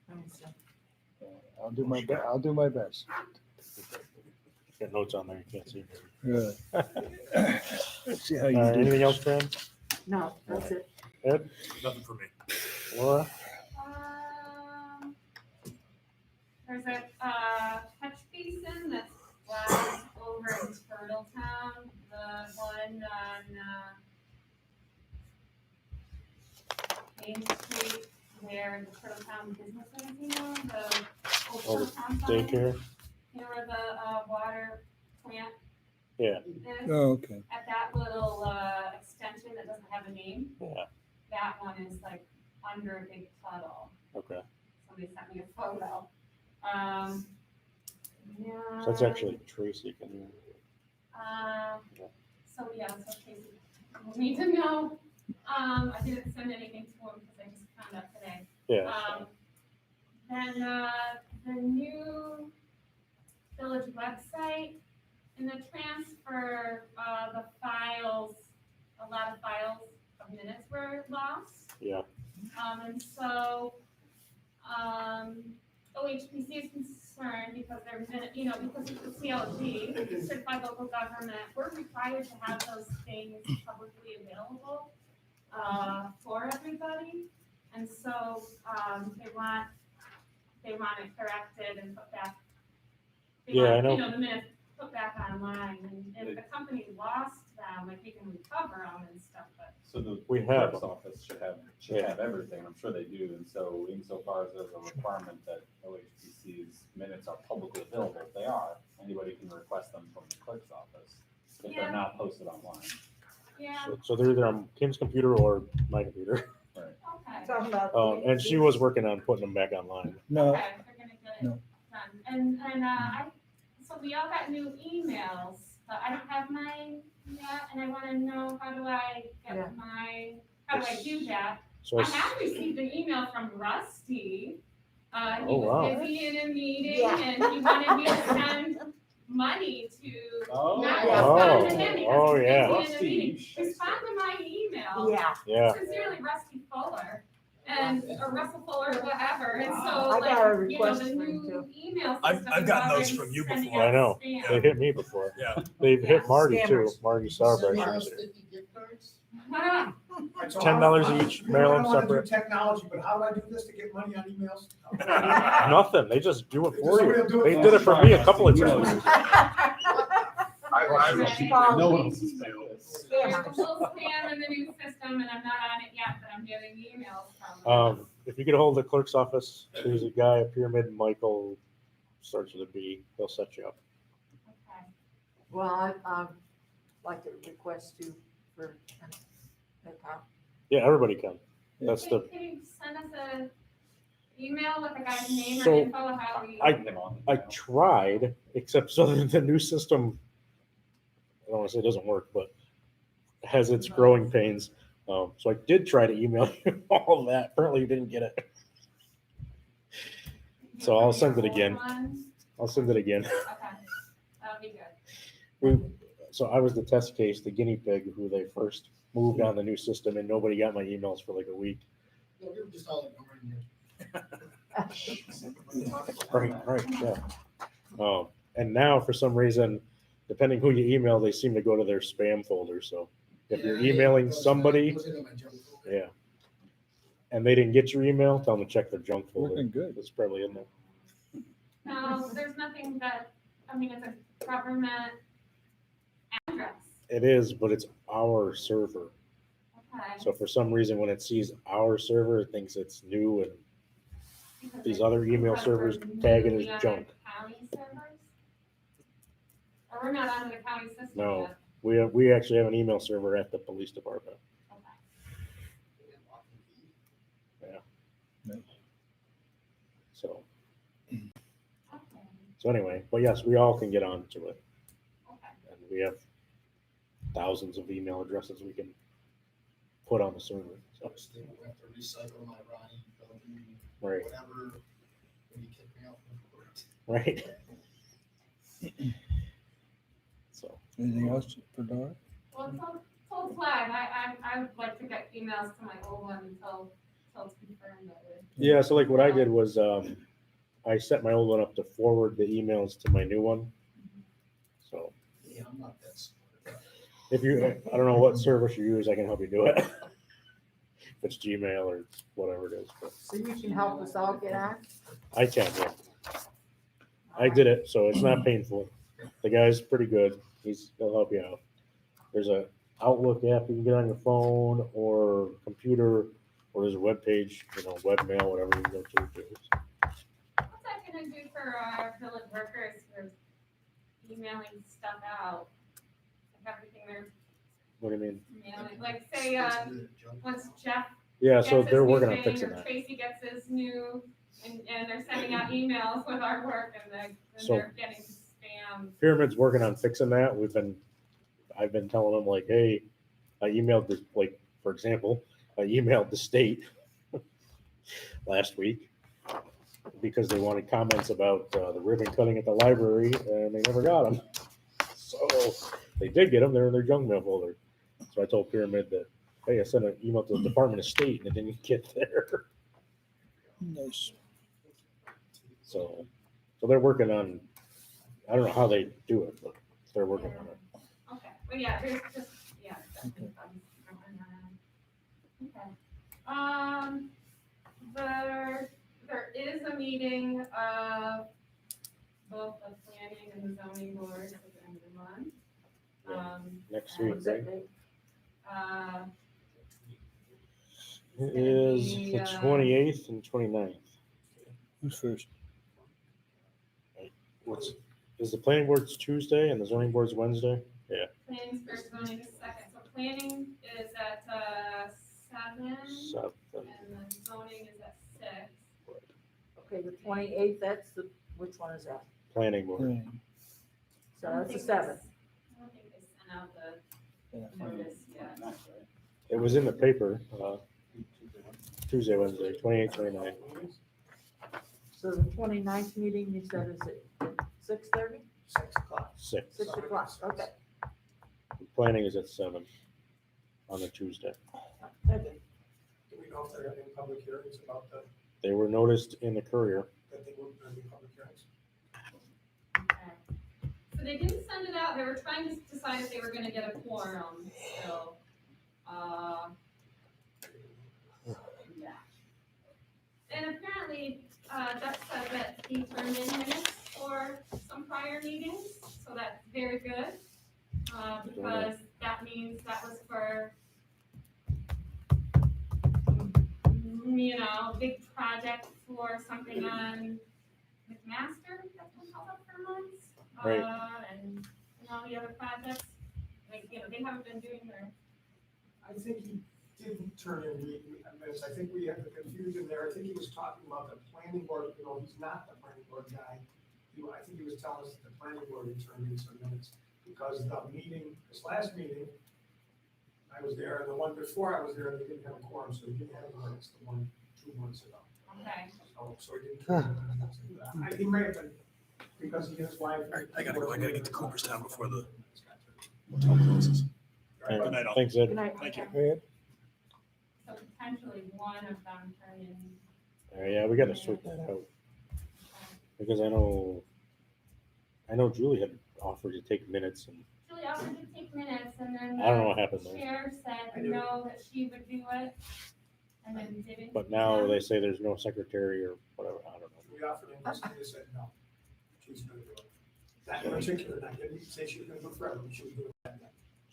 Let me see. Yeah, I'll do my best. Got notes on there, you can't see. Good. Let's see how you do. Anything this. else, Fran? No, that's it. Ed? Nothing for me. Laura? There's a, catch basin that's flat over in Turtletown, the one on, Main Street where the Turtletown business is, you know, the old Oh, the Turtletown sign. daycare? You know where the, water plant Yeah. is? Oh, okay. At that little, extension that doesn't have a name, Yeah, that one is like under a big puddle. okay. Somebody sent me a photo. Yeah. So that's actually Tracy, can you? So yeah, so Casey will need to know. I didn't send anything to him because I just found out today. Yeah. Then, the new village website, in the transfer, the files, a lot of files of minutes were lost. Yeah. And so, OHPC is concerned because they're, you know, because it's the CLG, Certified Local Government, we're required to have those things publicly available, for everybody. And so, they want it corrected and put back. They Yeah, want, I know. You know, the minutes put back online, and if the company lost them, like, you can recover them and stuff, but. So the We have clerk's them. office should Yeah. have everything, I'm sure they do, and so insofar as there's a requirement that OHPC's minutes are publicly available, if they are, anybody can request them from the clerk's office, if Yeah. they're not posted online. Yeah, So they're either on Kim's computer or my computer. okay. Talking about. And she was working on putting them back online. No, Okay, they're gonna get it No. done. So we all got new emails, but I don't have mine yet, and I wanna know how do I Yeah. get how do I do that? So I I s- have received an email from Rusty. He Oh, wow. was busy in a meeting Yeah. and he wanted me to send money to, Oh. not Oh, respond to him, he oh, was yeah. busy in a Rusty. meeting. Respond to my email. Yeah. Yeah. Sincerely, Rusty Fuller, or Russell Fuller, whatever, and so I got a like, you know, request the from him, new too. email I've- system I've is gotten those already from you sending before. out I know. spam. They hit me before. Yeah. They've hit Marty too. Scammers. Marty Sauerbrei. Right, so $10 each, you know, mail I them don't wanna do separate. technology, but how do I do this to get money on emails? Nothing. They just do it for Somebody you. will do it They for did me. it for me a couple of times. No one else is There's a little spam in the new system, and I'm not on it yet, but I'm getting emails from them. If you get a hold of the clerk's office, there's a guy, a Pyramid Michael, starts with a B. He'll set you up. Okay. Well, I'd like to request you for an account. Yeah, everybody can. That's Can the. can you send us a email with the guy's name or So, info, how we? I tried, except so that the new system, I don't want to say it doesn't work, but has its growing pains. So I did try to email you all of that. Apparently you didn't get it. So I'll send it again. I'll send it again. Okay, that'll be good. So I was the test case, the guinea pig, who they first moved on the new system, and nobody got my emails for like a week. Yeah, we were just all ignoring you. Right, yeah. And now for some reason, depending who you email, they seem to go to their spam folder. So if you're emailing somebody, yeah, and they didn't get your email, tell them to check their junk folder. Working good. It's probably in there. No, there's nothing that, I mean, it's a government address. It is, but it's our server. Okay. So for some reason, when it sees our server, it thinks it's new and Because these it- other email because servers we're tag it moving as the other junk. County servers? Or we're not on the county system No, yet? we actually have an email server at the police department. Yeah. So, so anyway, but yes, we all can get onto it. And we have thousands of email addresses we can put on the server. So, Still have to recycle my Ronnie, building, right, whatever, when you kick me out from court. right. So, Anything else for Dora? Well, it's flag, I would like to get emails to my old one until it's confirmed that it. yeah, so like what I did was, I set my old one up to forward the emails to my new one. So Yeah, I'm not that smart. if you, I don't know what service you use, I can help you do it. If it's Gmail or whatever it is, but So you can help us all get on? I can, yeah. I did it, so it's not painful. The guy's pretty good. He'll help you out. There's a Outlook app you can get on your phone or computer, or there's a web page, webmail, whatever you go to. What's that gonna do for our village workers for emailing stuff out? Like everything they're What do you mean? mailing, like say, once Jeff. Yeah, so gets they're his new working on thing, fixing or that. Tracy gets his new, and they're sending out emails with our work and So- they're getting spam. Pyramid's working on fixing that. I've been telling them like, hey, I emailed this, like, for example, I emailed the state last week because they wanted comments about the ribbon cutting at the library and they never got them. So they did get them. They're in their junk mail folder. So I told Pyramid that, hey, I sent an email to the Department of State and it didn't get there. Nice. So they're working on, I don't know how they do it, but they're working on it. Okay, well, yeah, there's just, yeah. Okay. There is a meeting of both the planning and the zoning boards at the end of the month. Next week, and, right? It gonna is be, the 28th and 29th. Who's first? Is the planning board's Tuesday and the zoning board's Wednesday? Yeah. Planning's first, zoning is second, so planning is at 7, Seven. and then zoning is at 6. Okay, the 28th, that's the, which one is that? Planning board. I So don't that's the think 7th. I don't think they sent out the notice yet. It was in the paper, Tuesday, Wednesday, 28th, 29th. So the 29th meeting, you said is at 6:30? 6 o'clock. 6. 6 o'clock, okay. Planning is at 7 on the Tuesday. Okay. Do we know if there are any public hearings about They were noticed in the Courier. that they were going to be public hearings? Okay. So they didn't send it out, they were trying to decide if they were gonna get a quorum still. Yeah. And apparently, Jeff said that he turned in minutes for some prior meetings, so that's very good. Because that means that was for, big project for something on McMaster, that's been held up for months. Right. And all the other projects, like, they haven't been doing their. I think he didn't turn in minutes. I think we had the confusion there. I think he was talking about the planning board, he's not the planning board guy. I think he was telling us that the planning board returned in some minutes because the meeting, this last meeting, I was there, and the one before I was there, they didn't have a quorum, so he didn't have the minutes, the one 2 months ago. Okay. So he didn't. turn in minutes. He may have been, because he and his wife. I gotta go. I gotta get to Cooperstown before the hotel closes. Good night, all. Thanks, Ed. Good night. Thank you. So potentially one of them turn in. Yeah, we got to sort that out because I know Julie had offered to take minutes and Julie offered to take minutes and then I don't know what happened the there. chair said no, that she would do it, and then didn't. But now they say there's no secretary or whatever. I don't know. We offered him this, and he said no. She's gonna do it. That in particular, I didn't say she was gonna do it forever, but she was doing that.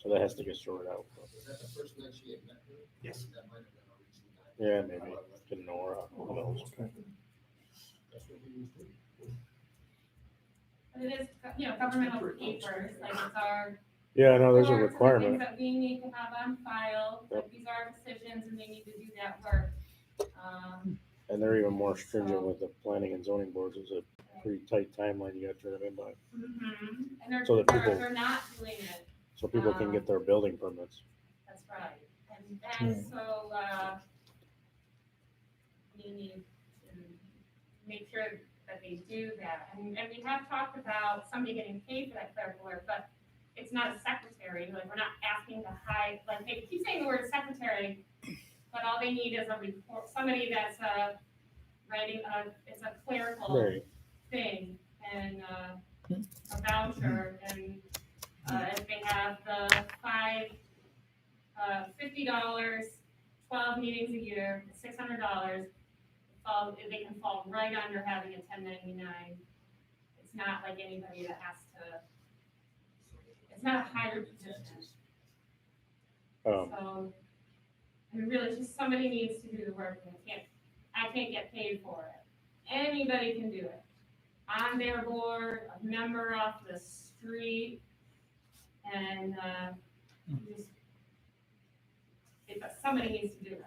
So that has to get sorted out. Is that the person that she had met with? Yes. That might have been a reason. Yeah, maybe. Didn't know her. Who knows? That's what we used to do. But it is, governmental papers, like it's our. Yeah, no, there's a reports and the requirement. Things that we need to have on file, like these are decisions and they need to do that work. And they're even more stringent with the planning and zoning boards. It's a pretty tight timeline you gotta turn them in by, And they're, So that people- they're not doing it, so people can get their building permits. that's right. And so, we need to make sure that they do that. And we have talked about somebody getting paid for that clerical work, but it's not a secretary, like, we're not asking to hide, like, they keep saying the word secretary, but all they need is a report, somebody that's, writing it's a clerical Right. thing, and, a voucher, and, if they have the $50, 12 meetings a year, $600, they can fall right under having a 1099. It's not like anybody that has to, it's not a higher position. So, I mean, really, just somebody needs to do the work, and I can't get paid for it. Anybody can do it. On their board, a member off the street, and, just, somebody needs to do it.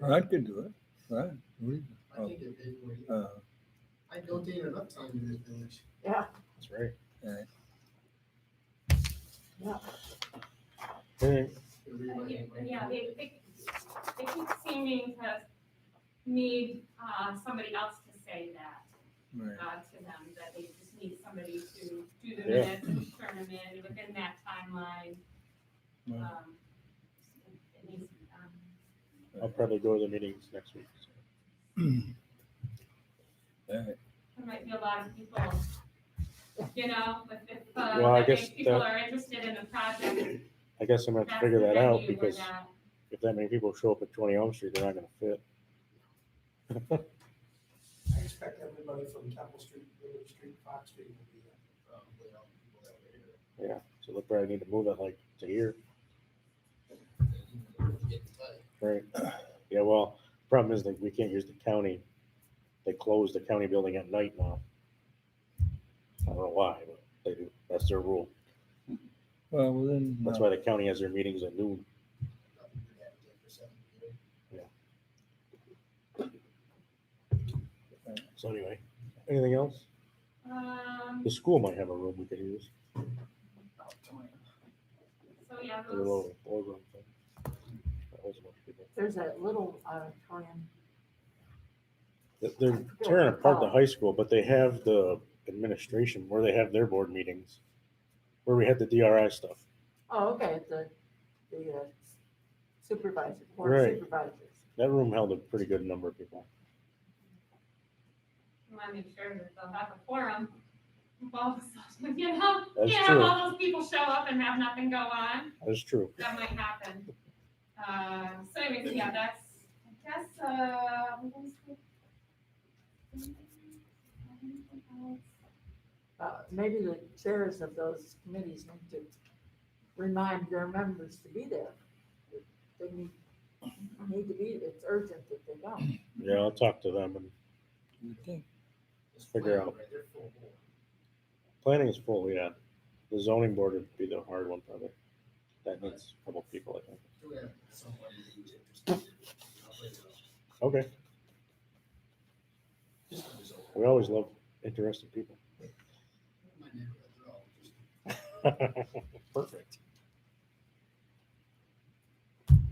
I could do it, right? I think it did for you. I donated enough time to this village. Yeah. That's right. Yeah. Okay. Yeah, they keep seeming to need, somebody else to say that, Right. to them, that they just need somebody to do the Yeah. minutes and turn them in within that timeline. Right. It needs to be done. I'll probably go to the meetings next week. There might be a lot of people, if Well, I guess people that- are interested in the project. I guess I'm gonna have to that's figure the that out venue where because that- if that many people show up at 20 Elm Street, they're not gonna fit. I expect everybody from Temple Street, Village Street, Fox Street will be there. Probably all the people that were here. Yeah, so they'll probably need to move it like to here. Right. Yeah, well, problem is that we can't use the county. They close the county building at night now. I don't know why, but they do. That's their rule. Well, then. That's why the county has their meetings at noon. So anyway, anything else? The school might have a room we could use. So, yeah, A little boardroom thing. That holds a bunch of people. There's that little auditorium. They're tearing apart the high school, but they have the administration where they have their board meetings, where we had the DRI stuff. Oh, okay, the supervisor, board Right. supervisors. That room held a pretty good number of people. You want to make sure that they'll have a quorum. Well, That's have true. all those people show up and have nothing go on. That's true. That might happen. So anyways, yeah, that's, I guess, what was the- Maybe the chairs of those committees need to remind their members to be there. They need to be, it's urgent that they don't. Yeah, I'll talk to them and figure out. Planning is full, yeah. The zoning board would be the hard one probably. That needs a couple people, I think. Do have somebody who's interested. I'll bring it up. Okay. Just on his own. We always love interested people. My neighborhood, they're all just. Perfect.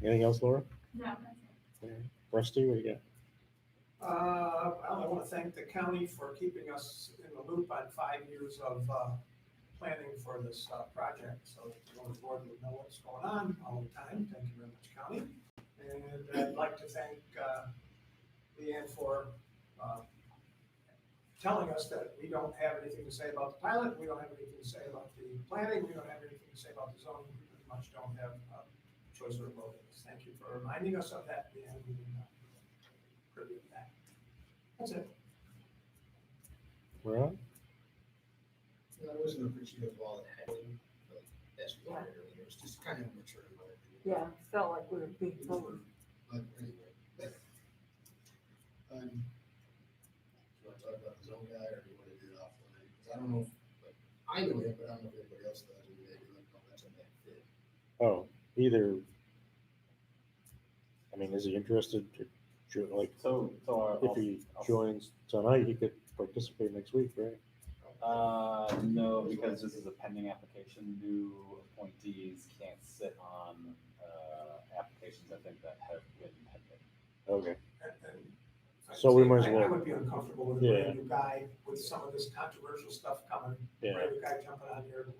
Anything else, Laura? No, that's it. Yeah. Rusty, what do you got? Well, I want to thank the county for keeping us in the loop on 5 years of planning for this project. So the board would know what's going on all the time. Thank you very much, county. And I'd like to thank Leanne for telling us that we don't have anything to say about the pilot, we don't have anything to say about the planning, we don't have anything to say about the zoning, we pretty much don't have choice or vote in this. Thank you for reminding us of that, Leanne. We didn't privy to that. That's it. We're on? I wasn't appreciative of all the heading, but as we learned earlier, it's just kind of mature in my opinion. Yeah, it felt like we were being told. But anyway, to talk about his own guy, or do you want to do it offline? Because I don't know, like, I know him, but I don't know if anybody else does, and maybe like, oh, that's a bad fit. Oh, either, I mean, is he interested to, like, if he joins tonight, he could participate next week, right? No, because this is a pending application. New appointees can't sit on, applications, I think, that have been pending. Okay. And So we might as I well. would be uncomfortable with a Yeah. brand new guy with some of this controversial stuff coming, Yeah. brand new guy jumping on here,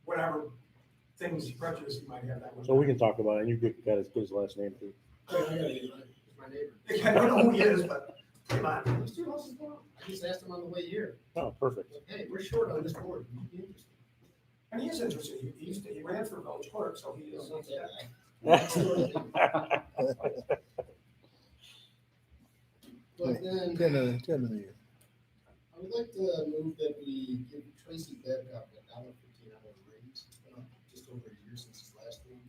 whatever things, prejudice he might have, that would. So we can talk about it, and you got his last name too. I got it, he's my neighbor. I don't know who he is, but come on. Mr. Wilson's going. I just asked him on the way here. Oh, perfect. Like, hey, we're short on this board. You'd be interested. And he is interested, he ran for village clerk, so he is. Don't say that. But then, Ten of the year. I would like to move that we give Tracy Babcock a $1.15 raise. It's been just over a year since his last one.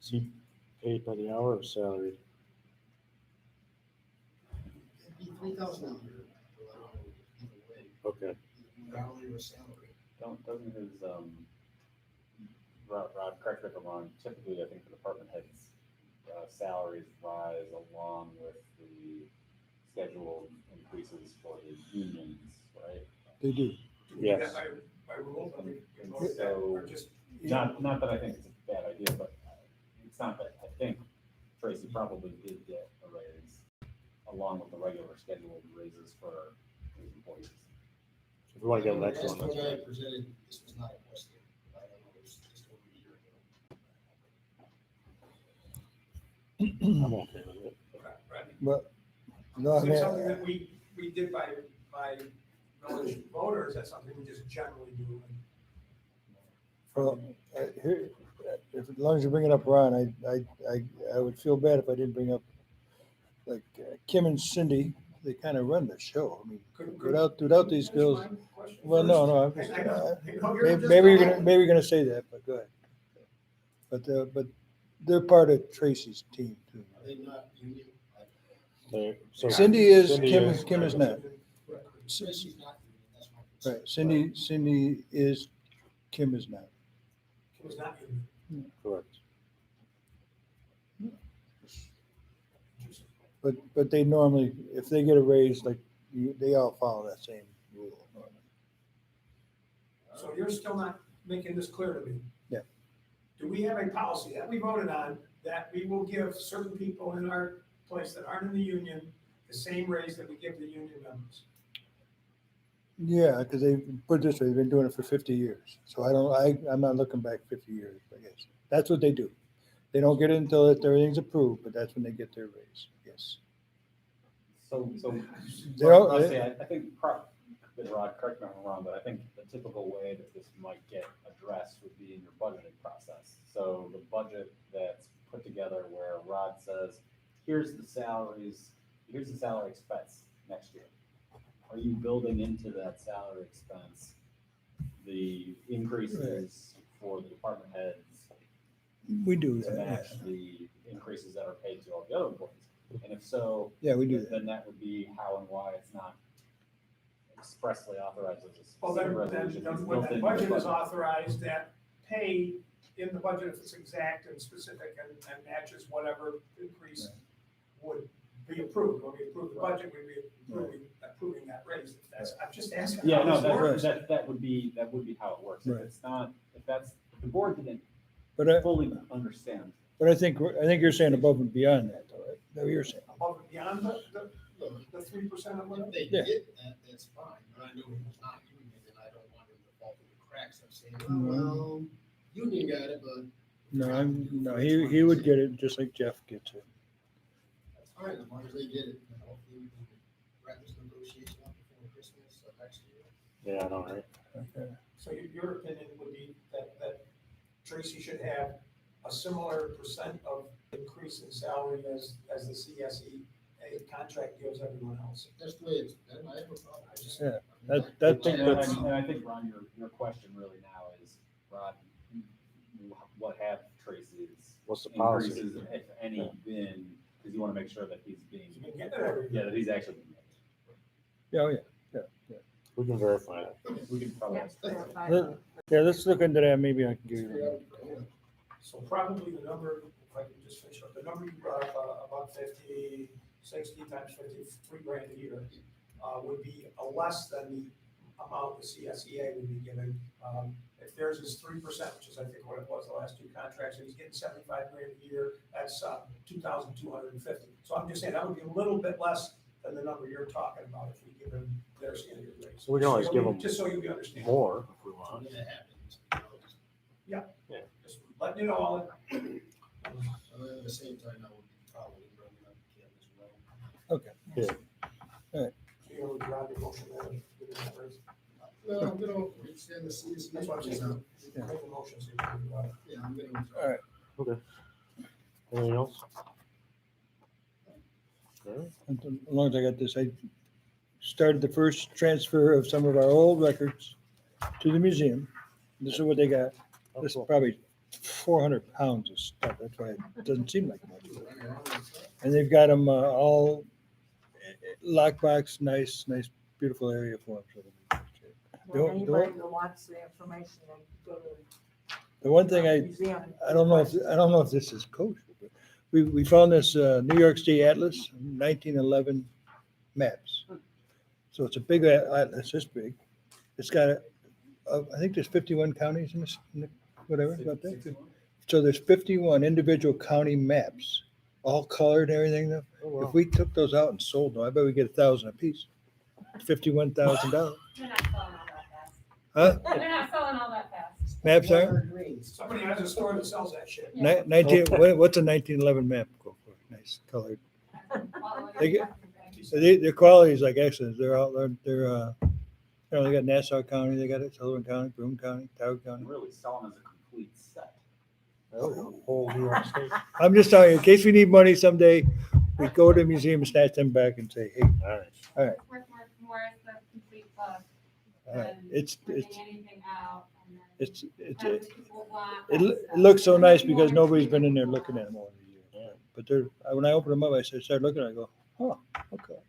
Is he paid by the hour or salary? It'd be $3,000 a year. Either way, Okay. hourly or salary. Doesn't his, Rod, correct me if I'm wrong, typically, I think the department heads, salaries rise along with the scheduled increases for the unions, right? They do. Do we do Yes. that by rule? I mean, And or that- so, or just- not that I think it's a bad idea, but it's not that, I think Tracy probably did get a raise along with the regular scheduled raises for his employees. If we want to get the next Last one, that's I fine. presented, this was not a question. I don't know, it was just over a year ago. I'm okay with it. Right. But, no, I Is it mean, something that we did by village voters, that's something we just generally do? well, here, as long as you bring it up, Ron, I would feel bad if I didn't bring up, like, Kim and Cindy, they kind of run the show. I mean, without these girls, well, no, I'm just, maybe you're gonna say that, but go ahead. But they're part of Tracy's team too. Are they not union? So Cindy is, Cindy Kim is not. Tracy's not union, that's my concern. Right, Cindy is, Kim is not. It was not union. Correct. But they normally, if they get a raise, like, they all follow that same rule. So you're still not making this clear to me? Yeah. Do we have a policy that we voted on that we will give certain people in our place that aren't in the union the same raise that we give the union members? Yeah, because they, put it this way, they've been doing it for 50 years. So I'm not looking back 50 years, I guess. That's what they do. They don't get it until everything's approved, but that's when they get their raise, yes. So, They're all- honestly, I think, Rod, correct me if I'm wrong, but I think the typical way that this might get addressed would be in your budgeting process. So the budget that's put together where Rod says, here's the salary expense next year. Are you building into that salary expense the increases for the department heads We do to that, match yeah. the increases that are paid to all the other employees? And if so, Yeah, we do that. then that would be how and why it's not expressly authorized as a Well, specific then, resolution. It's when built that into budget the is authorized, that pay in the budget, if it's exact and specific and matches whatever increase would be approved. When we approve the budget, we'd be approving that raise. I'm just asking. Yeah, how no, this works. that would be how it works. If Right. it's not, if the board didn't But fully understand. But I think you're saying above and beyond that, though, right? That's what you're saying. Above and beyond the 3% of what? If they Yeah. get that, that's fine, but I know he was not union, and I don't want him to fall through the cracks of saying, Mhm. well, union got it, but. No, he would get it just like Jeff gets it. That's fine, as long as they get it, and hopefully we can wrap this negotiation up before Christmas of next year. Yeah, I know, right? Okay. So your opinion would be that Tracy should have a similar percent of increase in salary as the CSEA contract gives everyone else? That's the way it's been, I have a problem. I just. Yeah, And that's. I think, Ron, your question really now is, Ron, what have Tracy's What's the policy? increases, if any, been, because you want to make sure that he's being, He's been getting it every yeah, that he's actually being Yeah, oh, yeah. We can verify that. We can probably. Yeah, let's look into that, maybe I can give you. So probably the number, if I can just finish up, the number you brought up, about 50, 60 times 50, $3,000 a year, would be less than the amount the CSEA would be given. If theirs is 3%, which is I think what it was the last two contracts, and he's getting $75,000 a year, that's 2,250. So I'm just saying that would be a little bit less than the number you're talking about if we give him their standard rates. So we can always So give them just so you understand. more if we want. Yeah. Yeah. Just letting you know all. At the same time, I would probably run up Kim as well. Okay. Yeah. All right. So you would drive your motion there, give it that raise. No, I'm gonna extend the CSE. That's what I'm saying. Make a motion, so you can do that. Yeah, I'm gonna. All right. Okay. Anything else? All right. As long as I got this, I started the first transfer of some of our old records to the museum. This is what they got. This is probably 400 pounds of stuff. That's why it doesn't seem like much. And they've got them all lockbox, nice, beautiful area for them. Well, anybody that wants the information, then go to The one thing the museum. I don't know if this is kosher, but we found this New York State Atlas, 1911 maps. So it's a big atlas, this big. It's got, I think there's 51 counties in this, whatever, about that. So there's 51 individual county maps, all colored and everything though. Oh, wow. If we took those out and sold them, I bet we get 1,000 apiece. $51,000. They're not selling all that fast. Huh? They're not selling all that fast. Maps aren't? Somebody has a store that sells that shit. Yeah. 19, what's a 1911 map go for? Nice colored. They get, their quality is like excellent. They're out there. They got Nassau County, they got it, Sullivan County, Broome County, Toward County. Really selling as a complete set. Whole New York State. I'm just telling you, in case we need money someday, we go to the museum and snatch them back and say, hey, All right. all right, More as the complete book all right. than It's ripping anything out. And then it's as people want, it looks so nice because nobody's been in there looking at them all the year. But when I open them up, I start looking, I go, oh, okay.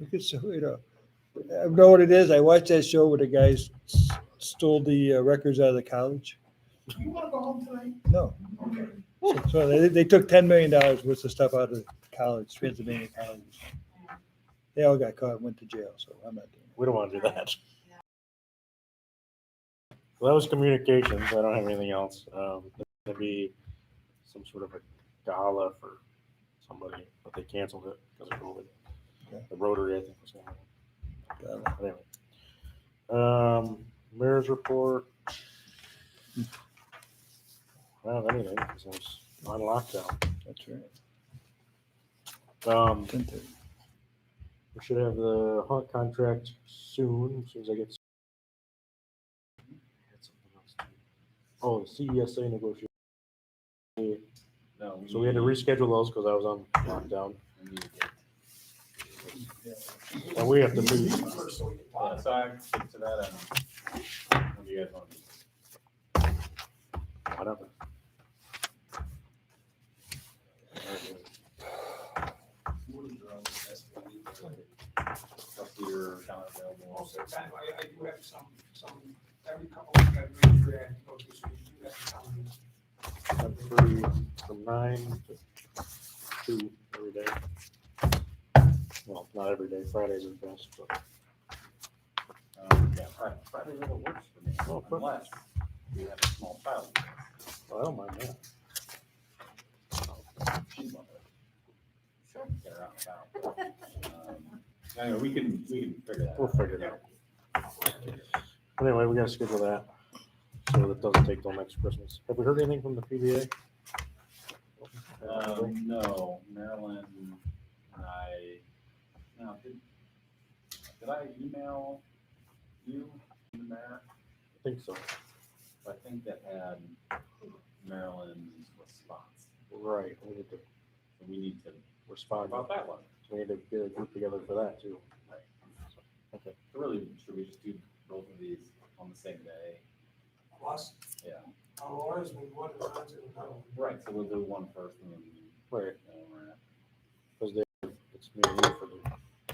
We could, so, I know what it is. I watched that show where the guys stole the records out of the college. You wanna go home tonight? No. Okay. So they took $10 million worth of stuff out of the college, Pennsylvania colleges. They all got caught and went to jail, so I'm not doing We don't want to do that. Well, that was communications. I don't have anything else. There's going to be some sort of a gala for somebody, but they canceled it because of COVID. Okay. The Rotary, I think, was going that. Anyway. Mayor's report. I don't have anything because I was on lockdown. That's right. We should have the hunt contract soon, as soon as I get. Oh, the CESA negotiation. No. So we had to reschedule those because I was on lockdown. And we have to meet. So I can stick to that. What do you guys want to do? Whatever. Your account available. Most of the time, I do have some, every couple of weeks, I make sure I have to go through, so you do have to tell me. I'm free from 9 to 2 every day. Well, not every day. Fridays are best, but. Yeah, Friday never works for me. Oh, perfect. Unless you have a small child. Well, I don't mind that. Sure. Get her out and about. Anyway, we can figure that We'll out. figure it out. Anyway, we gotta schedule that so that doesn't take till next Christmas. Have we heard anything from the PBA? No, Marilyn and I, no, did I email you, the mayor? I think so. I think that had Marilyn's response. Right. We need to respond about that one. So we need to get a group together for that too. Right. Okay. So really, should we just do both of these on the same day? Plus, Yeah. our lawyers will want to run to another. Right, so we'll do one first and then. Right. Then we're at. Because it's me and you for the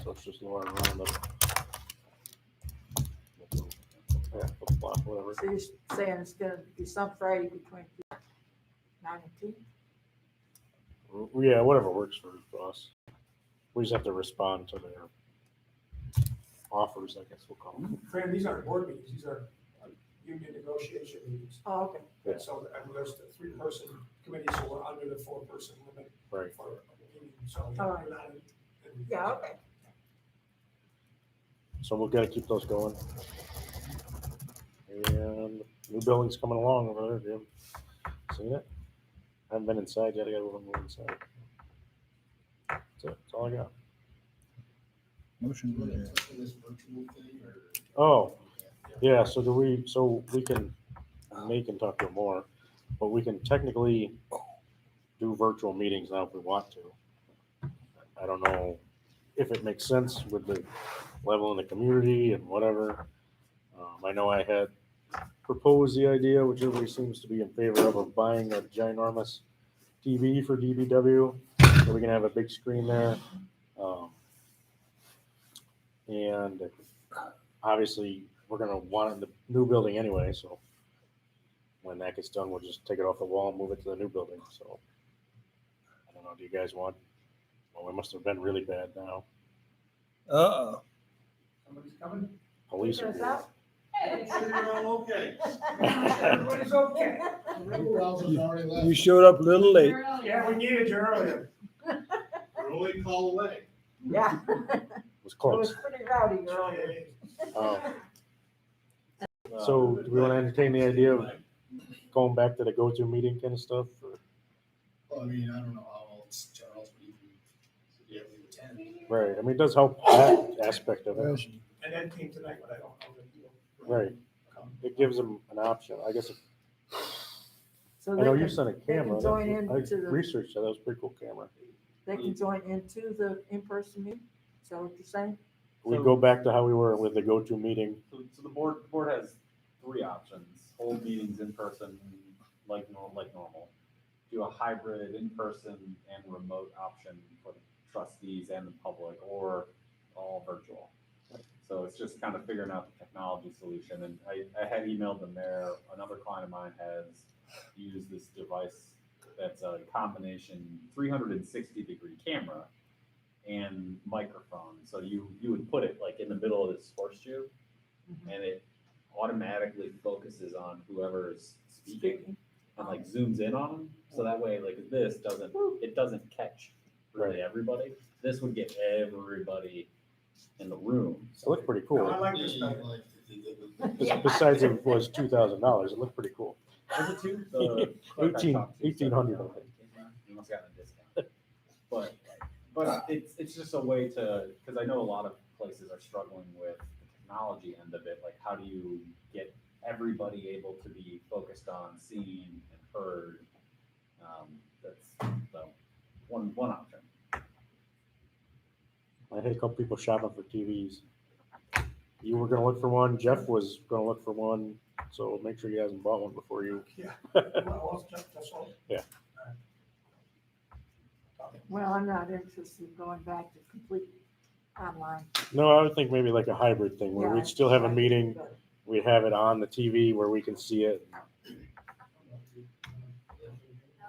So it's just Laura around the. Yeah, the block, whatever. So you're saying it's gonna be some Friday between 9 and 2? Yeah, whatever works for us. We just have to respond to their offers, I guess we'll call them. Fran, these aren't board meetings, these are union negotiation meetings. Oh, okay. Yeah. And so, and there's the 3-person committee, so we're under the 4-person limit. Right. For a meeting, so All we're right. not in. Yeah, okay. So we'll gotta keep those going. And new building's coming along over there, Jim. Seen it? Haven't been inside yet, I gotta go move inside. That's it, that's all I got. Motion. This virtual thing or? Oh, yeah, so we can, Nate can talk to him more, but we can technically do virtual meetings now if we want to. I don't know if it makes sense with the level in the community and whatever. I know I had proposed the idea, which everybody seems to be in favor of buying a ginormous TV for DBW, so we can have a big screen there. And obviously, we're gonna want it in the new building anyway, so when that gets done, we'll just take it off the wall and move it to the new building, so. I don't know, do you guys want, well, it must have been really bad now. Uh-oh. Somebody's coming? Police are Check us here. out. You're all okay. Everybody's okay. You showed up a little late. Yeah, we needed you earlier. We're only a call away. Yeah. It was It was close. pretty rowdy earlier. So do we want to entertain the idea of going back to the go-to meeting kind of stuff? Or? Well, I mean, I don't know how else Charles would even be able to attend. Right, I mean, it does help that aspect of it. And then came tonight, but I don't know that he'll. Right, it gives them an option, I guess. So I they know you can- sent a they can camera. join I into the- researched that, that was a pretty cool camera. They can join into the in-person meeting? Is that what you're saying? We go back to how we were with the go-to meeting. So the board has 3 options: hold meetings in person, like normal. Do a hybrid in-person and remote option for the trustees and the public, or all virtual. So it's just kind of figuring out the technology solution. And I had emailed the mayor. Another client of mine has used this device that's a combination 360-degree camera and microphone. So you would put it like in the middle of this horseshoe, and it automatically focuses on whoever's speaking and like zooms in on them. So that way, like this doesn't catch really everybody. This would get everybody in the room. It looked pretty cool. I like this better. Besides it was $2,000, it looked pretty cool. Was it two? The 1,800. I think. You must have gotten a discount. But it's just a way to, because I know a lot of places are struggling with the technology end of it. Like, how do you get everybody able to be focused on seen and heard? That's the one option. I had a couple people shopping for TVs. You were gonna look for one, Jeff was gonna look for one, so make sure he hasn't bought one before you. Yeah. Well, just all. Yeah. Well, I'm not interested in going back to complete online. No, I would think maybe like a hybrid thing where Yeah, we'd still have a I think meeting, so. we'd have it on the TV where we can see it. I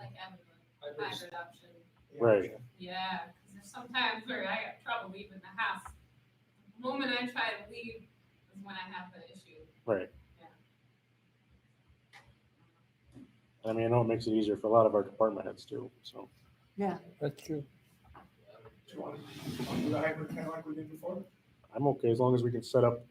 like having the hybrid option. Right. Yeah, because there's sometimes where I got trouble leaving the house. The moment I try to leave is when I have the issue. Right. Yeah. I mean, I know it makes it easier for a lot of our department heads too, so. Yeah, that's true. Do you want to do the hybrid kind of like we did before? I'm okay as long as we can set up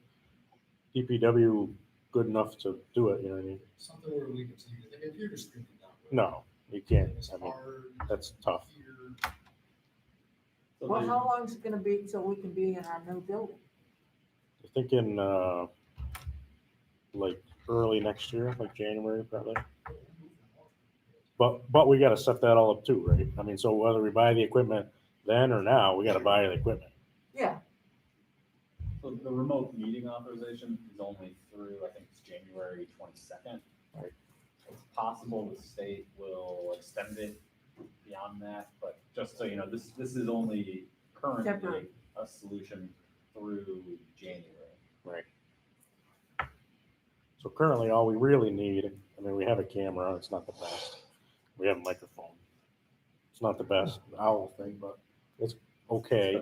DPW good enough to do it, you know what I mean? Something where we can see, if you're just screaming down. No, you can't. It's I mean, hard. that's tough. Well, how long is it gonna be till we can be in our new building? I'm thinking, like early next year, like January probably. But we gotta set that all up too, right? I mean, so whether we buy the equipment then or now, we gotta buy the equipment. Yeah. So the remote meeting authorization is only through, I think it's January 22nd. Right. It's possible the state will extend it beyond that, but just so you know, this is only currently Temporary. a solution through January. Right. So currently, all we really need, I mean, we have a camera, it's not the best. We have a microphone. It's not the best owl thing, but it's okay.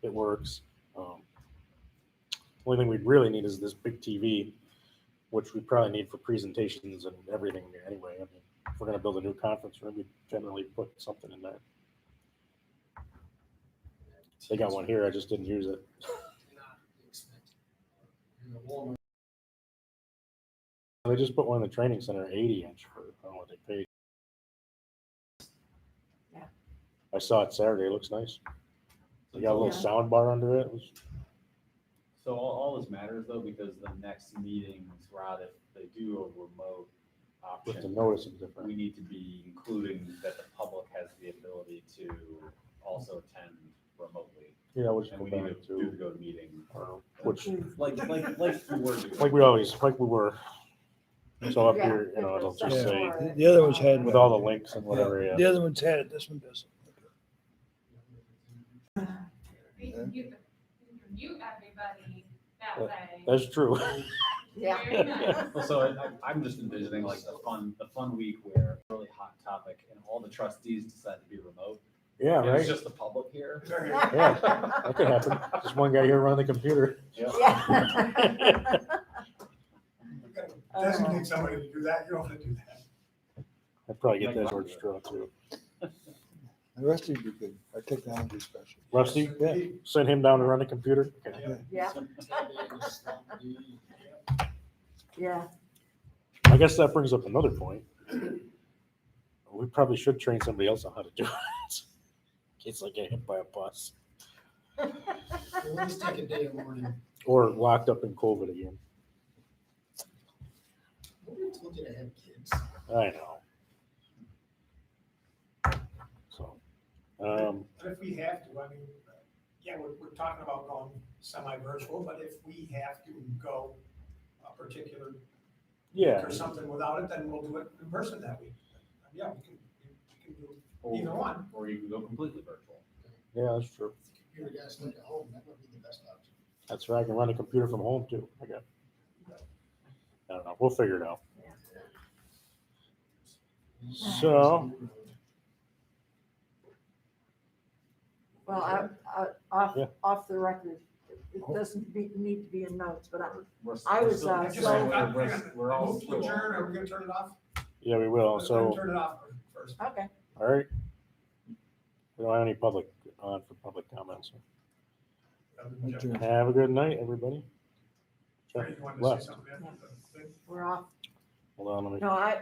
It works. Only thing we really need is this big TV, which we probably need for presentations and everything anyway. I mean, if we're gonna build a new conference room, we generally put something in there. They got one here, I just didn't use it. They just put one in the training center, 80-inch for, I don't know what they paid. Yeah. I saw it Saturday, it looks nice. They got a little sound bar under it. It was, So all this matters though, because the next meetings, Rod, if they do a remote with the option, notice is different. we need to be including that the public has the ability to also attend remotely. Yeah, which And go we need back to do the to, GoToMeeting. which, Like we were doing. like we always, like we were. So up Yeah. here, you know, it'll just Yeah. say, The other ones had. with all the links and whatever, The yeah. other ones had it, this one doesn't. You can mute everybody that way. That's true. Yeah. Very nice. Well, so I'm just envisioning like the fun week where really hot topic and all the trustees decide to be remote. Yeah, And right? It's just the public here. Yeah, that could happen. Just one guy here running the computer. Yeah. Designate somebody to do that, you don't have to do that. I'd probably get that George Straw too. The rest of you could, our technology special. Rusty, Yeah. send him down to run the computer. Okay. Yeah. Yeah. I guess that brings up another point. We probably should train somebody else on how to do it. In case I get hit by a bus. We'll just take a day of learning. Or locked up in COVID again. Nobody told you to have kids. I know. So, But if we have to, I mean, yeah, we're talking about going semi-virtual, but if we have to go a particular yeah, week or something without it, then we'll do it in person that week. Yeah, we can do either one. Or you can go completely virtual. yeah, that's true. Computer guys stuck at home, that would be the best option. That's right. I can run a computer from home too. I don't know. We'll figure it out. So, Well, off, Yeah. off the record, it doesn't need to be in notes, but I We're was, still- uh, Just, so- we're all move to adjourn, are we gonna turn it off? yeah, we will. Let me So, turn it off first. okay. all right. We don't have any public on for public comments. Have a good night, everybody. Sorry, you wanted to say Left. something? We're off. Hold on, let me. No, I